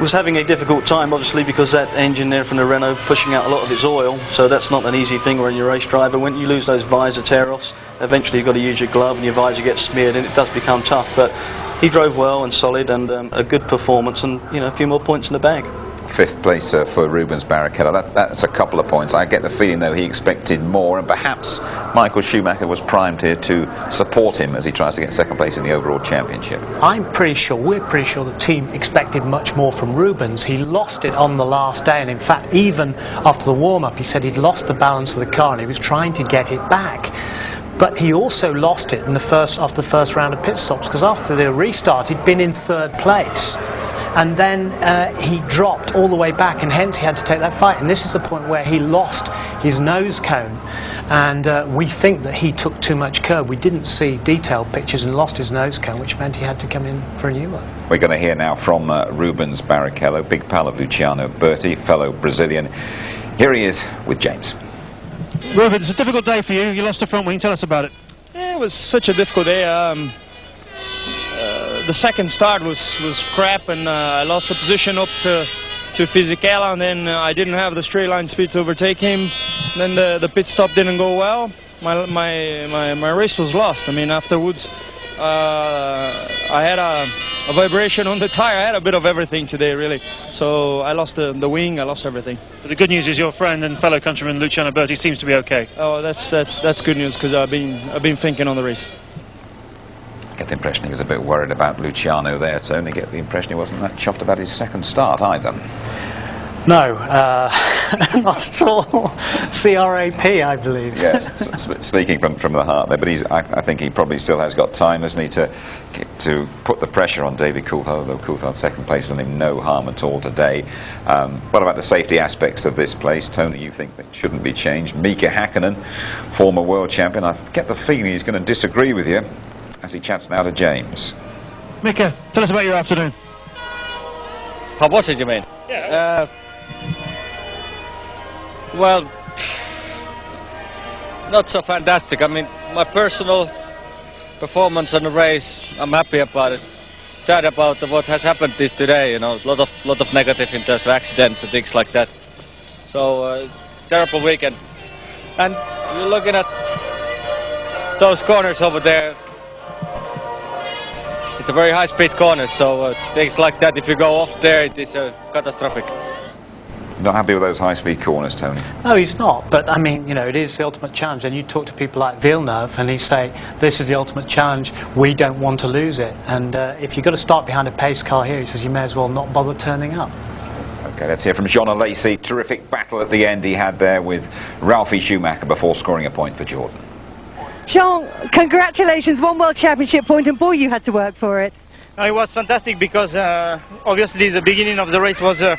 Was having a difficult time, obviously, because that engine there from the Renault pushing out a lot of its oil, so that's not an easy thing when you're a race driver. When you lose those visor tear-offs, eventually you've got to use your glove and your visor gets smeared and it does become tough. But he drove well and solid and a good performance and, you know, a few more points in the bag. 5th place for Rubens Barrichello. That's a couple of points. I get the feeling, though, he expected more, and perhaps Michael Schumacher was primed here to support him as he tries to get 2nd place in the overall championship. We're pretty sure the team expected much more from Rubens. He lost it on the last day, and in fact, even after the warm-up, he said he'd lost the balance of the car and he was trying to get it back. But he also lost it in after the first round of pit stops, because after the restart, he'd been in 3rd place. And then he dropped all the way back, and hence he had to take that fight. And this is the point where he lost his nose cone, and we think that he took too much curb. We didn't see detailed pictures and lost his nose cone, which meant he had to come in for a new one. We're going to hear now from Rubens Barrichello, big pal of Luciano Berti, fellow Brazilian. Here he is with James. Rubens, it's a difficult day for you. You lost the front wing. Tell us about it. Yeah, it was such a difficult day. The second start was crap, and I lost the position up to Fisichella, and then I didn't have the straight line speed to overtake him. Then the pit stop didn't go well. My race was lost. I mean, afterwards, I had a vibration on the tire. I had a bit of everything today, really. So I lost the wing. I lost everything. But the good news is your friend and fellow countryman Luciano Berti seems to be okay. Oh, that's good news, because I've been thinking on the race. Get the impression he was a bit worried about Luciano there, Tony. Get the impression he wasn't that chuffed about his 2nd start either. No, not at all. CRAP, I believe. Yes, speaking from the heart there, but I think he probably still has got time, hasn't he, to put the pressure on David Coulthard, although Coulthard's 2nd place has done him no harm at all today. What about the safety aspects of this place? Tony, you think that shouldn't be changed? Mika Häkkinen, former world champion, I get the feeling he's going to disagree with you as he chats now to James. Mika, tell us about your afternoon. How was it, you mean? Yeah. Well, not so fantastic. I mean, my personal performance on the race, I'm happy about it. Sad about what has happened today. You know, a lot of negative in terms of accidents and things like that. So terrible weekend. And you're looking at those corners over there. It's a very high-speed corner, so things like that, if you go off there, it is catastrophic. Not happy with those high-speed corners, Tony? No, he's not. But, I mean, you know, it is the ultimate challenge. And you talk to people like Villeneuve, and he say, this is the ultimate challenge. We don't want to lose it. And if you've got to start behind a pace car here, he says, you may as well not bother turning up. Okay, let's hear from Jean Alesi. Terrific battle at the end he had there with Ralphie Schumacher before scoring a point for Jordan. Jean, congratulations, 1 World Championship point, and boy, you had to work for it. It was fantastic because obviously the beginning of the race was a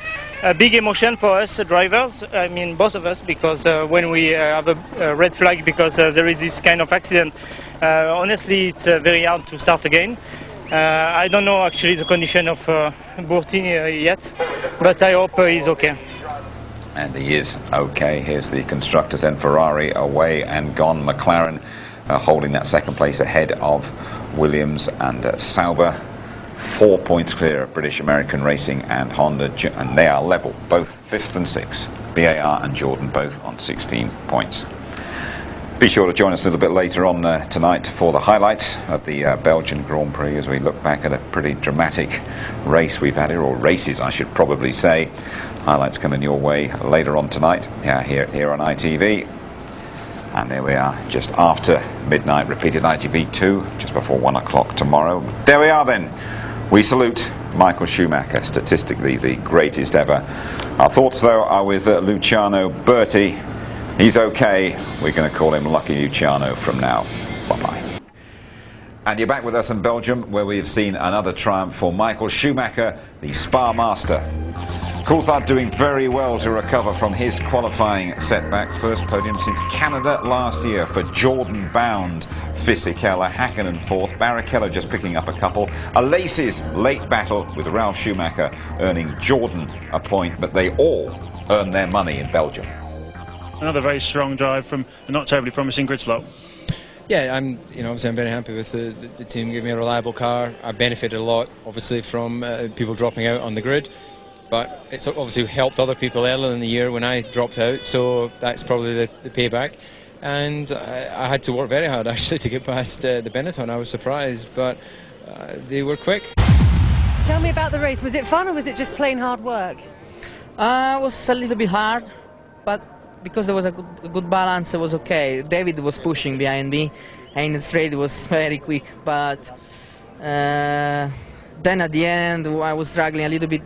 big emotion for us drivers, I mean both of us, because when we have a red flag because there is this kind of accident, honestly it's very hard to start again. I don't know actually the condition of Burti yet, but I hope he's okay. And he is okay. Here's the constructors then. Ferrari away and gone. McLaren holding that 2nd place ahead of Williams and Sauber. 4 points clear of British American Racing and Honda, and they are level, both 5th and 6th. BAR and Jordan both on 16 points. Be sure to join us a little bit later on tonight for the highlights of the Belgian Grand Prix as we look back at a pretty dramatic race we've had here, or races I should probably say. Highlights coming your way later on tonight here on ITV. And there we are, just after midnight, repeated ITV2, just before 1 o'clock tomorrow. There we are then. We salute Michael Schumacher, statistically the greatest ever. Our thoughts, though, are with Luciano Berti. He's okay. We're going to call him Lucky Luciano from now. Bye-bye. And you're back with us in Belgium, where we've seen another triumph for Michael Schumacher, the Spa master. Coulthard doing very well to recover from his qualifying setback. First podium since Canada last year for Jordan-bound Fisichella. Häkkinen fourth. Barrichello just picking up a couple. Alesi's late battle with Ralf Schumacher earning Jordan a point, but they all earn their money in Belgium. Another very strong drive from a not terribly promising grid slot. Yeah, obviously I'm very happy with the team giving me a reliable car. I benefited a lot, obviously, from people dropping out on the grid. But it's obviously helped other people earlier in the year when I dropped out, so that's probably the payback. And I had to work very hard, actually, to get past the Benetton. I was surprised, but they were quick. Tell me about the race. Was it fun or was it just plain hard work? It was a little bit hard, but because there was a good balance, it was okay. David was pushing behind me, and in the straight it was very quick, but then at the end I was struggling a little bit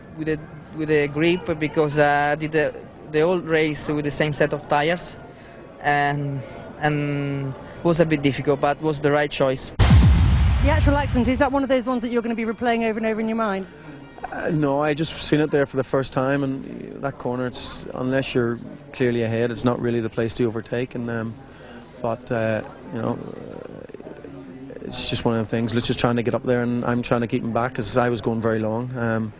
with the grip because I did the whole race with the same set of tires, and it was a bit difficult, but it was the right choice. The actual accident, is that one of those ones that you're going to be replaying over and over in your mind? No, I just seen it there for the first time, and that corner, it's, unless you're clearly ahead, it's not really the place to overtake. And it's just one of the things. Let's just trying to get up there, and I'm trying to keep him back because I was going very long.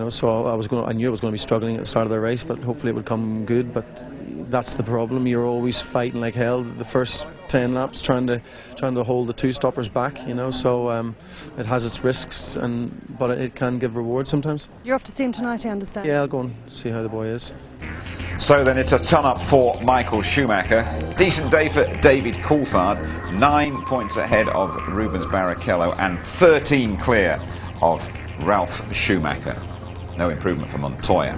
So I knew I was going to be struggling at the start of the race, but hopefully it would come good. But that's the problem. You're always fighting like hell the first 10 laps, trying to hold the two stoppers back. So it has its risks, but it can give rewards sometimes. You're off to see him tonight, I understand. Yeah, I'll go and see how the boy is. So then it's a ton up for Michael Schumacher. Decent day for David Coulthard. 9 points ahead of Rubens Barrichello and 13 clear of Ralf Schumacher. No improvement for Montoya.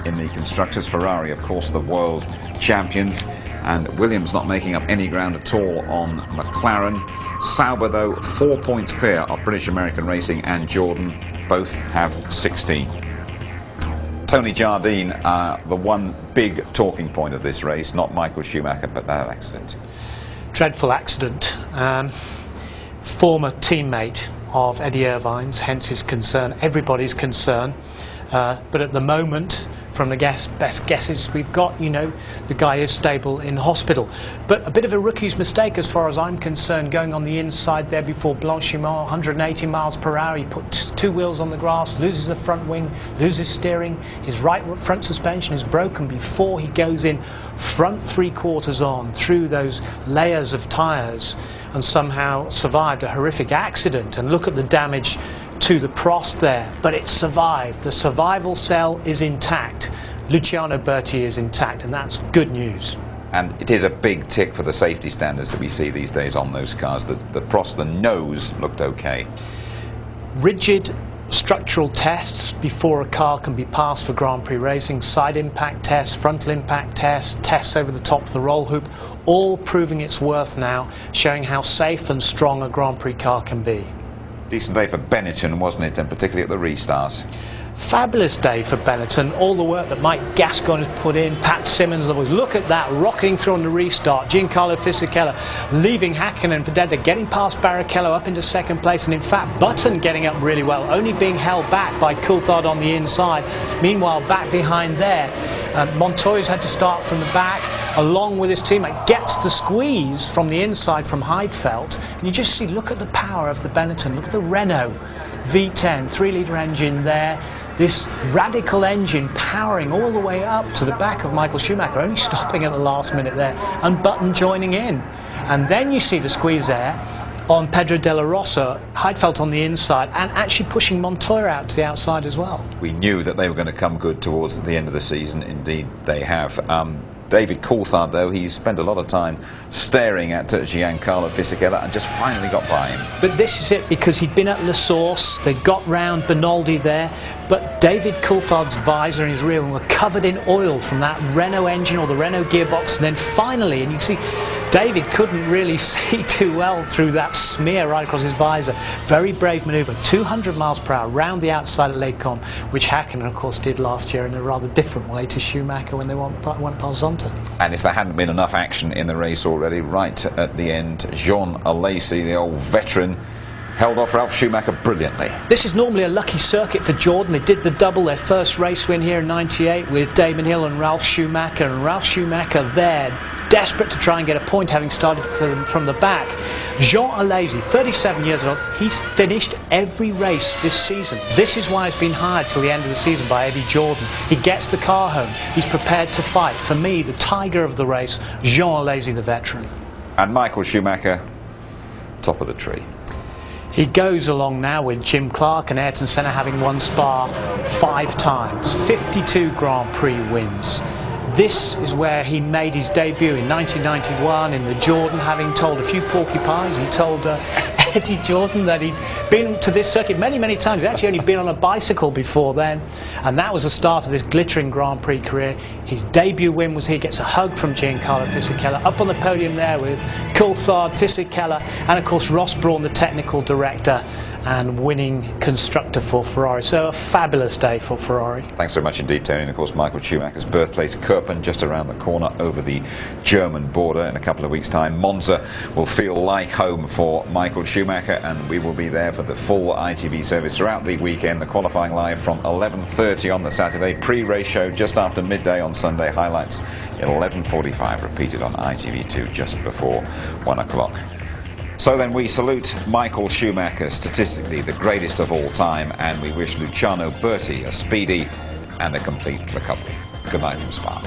In the constructors, Ferrari, of course, the world champions, and Williams not making up any ground at all on McLaren. Sauber, though, 4 points clear of British American Racing and Jordan. Both have 16. Tony Jardine, the one big talking point of this race, not Michael Schumacher, but that accident. Dreadful accident. Former teammate of Eddie Irvine's, hence his concern, everybody's concern. But at the moment, from the best guesses we've got, the guy is stable in hospital. But a bit of a rookie's mistake as far as I'm concerned, going on the inside there before Blanchimont, 180 miles per hour. He puts two wheels on the grass, loses the front wing, loses steering. His right front suspension is broken before he goes in front 3/4 on through those layers of tyres, and somehow survived a horrific accident. And look at the damage to the Prost there, but it survived. The survival cell is intact. Luciano Berti is intact, and that's good news. And it is a big tick for the safety standards that we see these days on those cars. The Prost, the nose looked okay. Rigid structural tests before a car can be passed for Grand Prix racing, side impact tests, frontal impact tests, tests over the top of the roll hoop, all proving its worth now, showing how safe and strong a Grand Prix car can be. Decent day for Benetton, wasn't it, and particularly at the restarts. Fabulous day for Benetton. All the work that Mike Gascoigne has put in, Pat Simmons, look at that, rocketing through on the restart. Giancarlo Fisichella leaving Häkkinen for dead. They're getting past Barrichello up into second place, and in fact Button getting up really well, only being held back by Coulthard on the inside. Meanwhile, back behind there, Montoya's had to start from the back along with his teammate, gets the squeeze from the inside from Heidfeld, and you just see, look at the power of the Benetton, look at the Renault V10 3-litre engine there, this radical engine powering all the way up to the back of Michael Schumacher, only stopping at the last minute there, and Button joining in. And then you see the squeeze there on Pedro de la Rosa, Heidfeld on the inside, and actually pushing Montoya out to the outside as well. We knew that they were going to come good towards the end of the season. Indeed, they have. David Coulthard, though, he's spent a lot of time staring at Giancarlo Fisichella and just finally got by him. But this is it, because he'd been at La Source, they got round Benaldi there, but David Coulthard's visor and his rear were covered in oil from that Renault engine or the Renault gearbox, and then finally, and you can see David couldn't really see too well through that smear right across his visor. Very brave manoeuvre, 200 miles per hour round the outside of Les Combes, which Häkkinen, of course, did last year in a rather different way to Schumacher when they went past Zonta. And if there hadn't been enough action in the race already, right at the end, Jean Alesi, the old veteran, held off Ralf Schumacher brilliantly. This is normally a lucky circuit for Jordan. They did the double, their first race win here in '98 with Damon Hill and Ralf Schumacher. And Ralf Schumacher there, desperate to try and get a point, having started from the back. Jean Alesi, 37 years old, he's finished every race this season. This is why he's been hired till the end of the season by Eddie Jordan. He gets the car home. He's prepared to fight. For me, the tiger of the race, Jean Alesi, the veteran. And Michael Schumacher, top of the tree. He goes along now with Jim Clark and Ayrton Senna having won Spa 5 times, 52 Grand Prix wins. This is where he made his debut in 1991 in the Jordan, having told a few porcupines. He told Eddie Jordan that he'd been to this circuit many, many times. He'd actually only been on a bicycle before then, and that was the start of this glittering Grand Prix career. His debut win was here. He gets a hug from Giancarlo Fisichella, up on the podium there with Coulthard, Fisichella, and of course Ross Brawn, the technical director and winning constructor for Ferrari. So a fabulous day for Ferrari. Thanks so much indeed, Tony. And of course Michael Schumacher's birthplace, Kirpen, just around the corner over the German border. In a couple of weeks' time, Monza will feel like home for Michael Schumacher, and we will be there for the full ITV service throughout the weekend. The qualifying live from 11:30 on the Saturday, pre-race show just after midday on Sunday, highlights at 11:45, repeated on ITV2 just before 1 o'clock. So then we salute Michael Schumacher, statistically the greatest of all time, and we wish Luciano Berti a speedy and a complete recovery. Good night from Spa.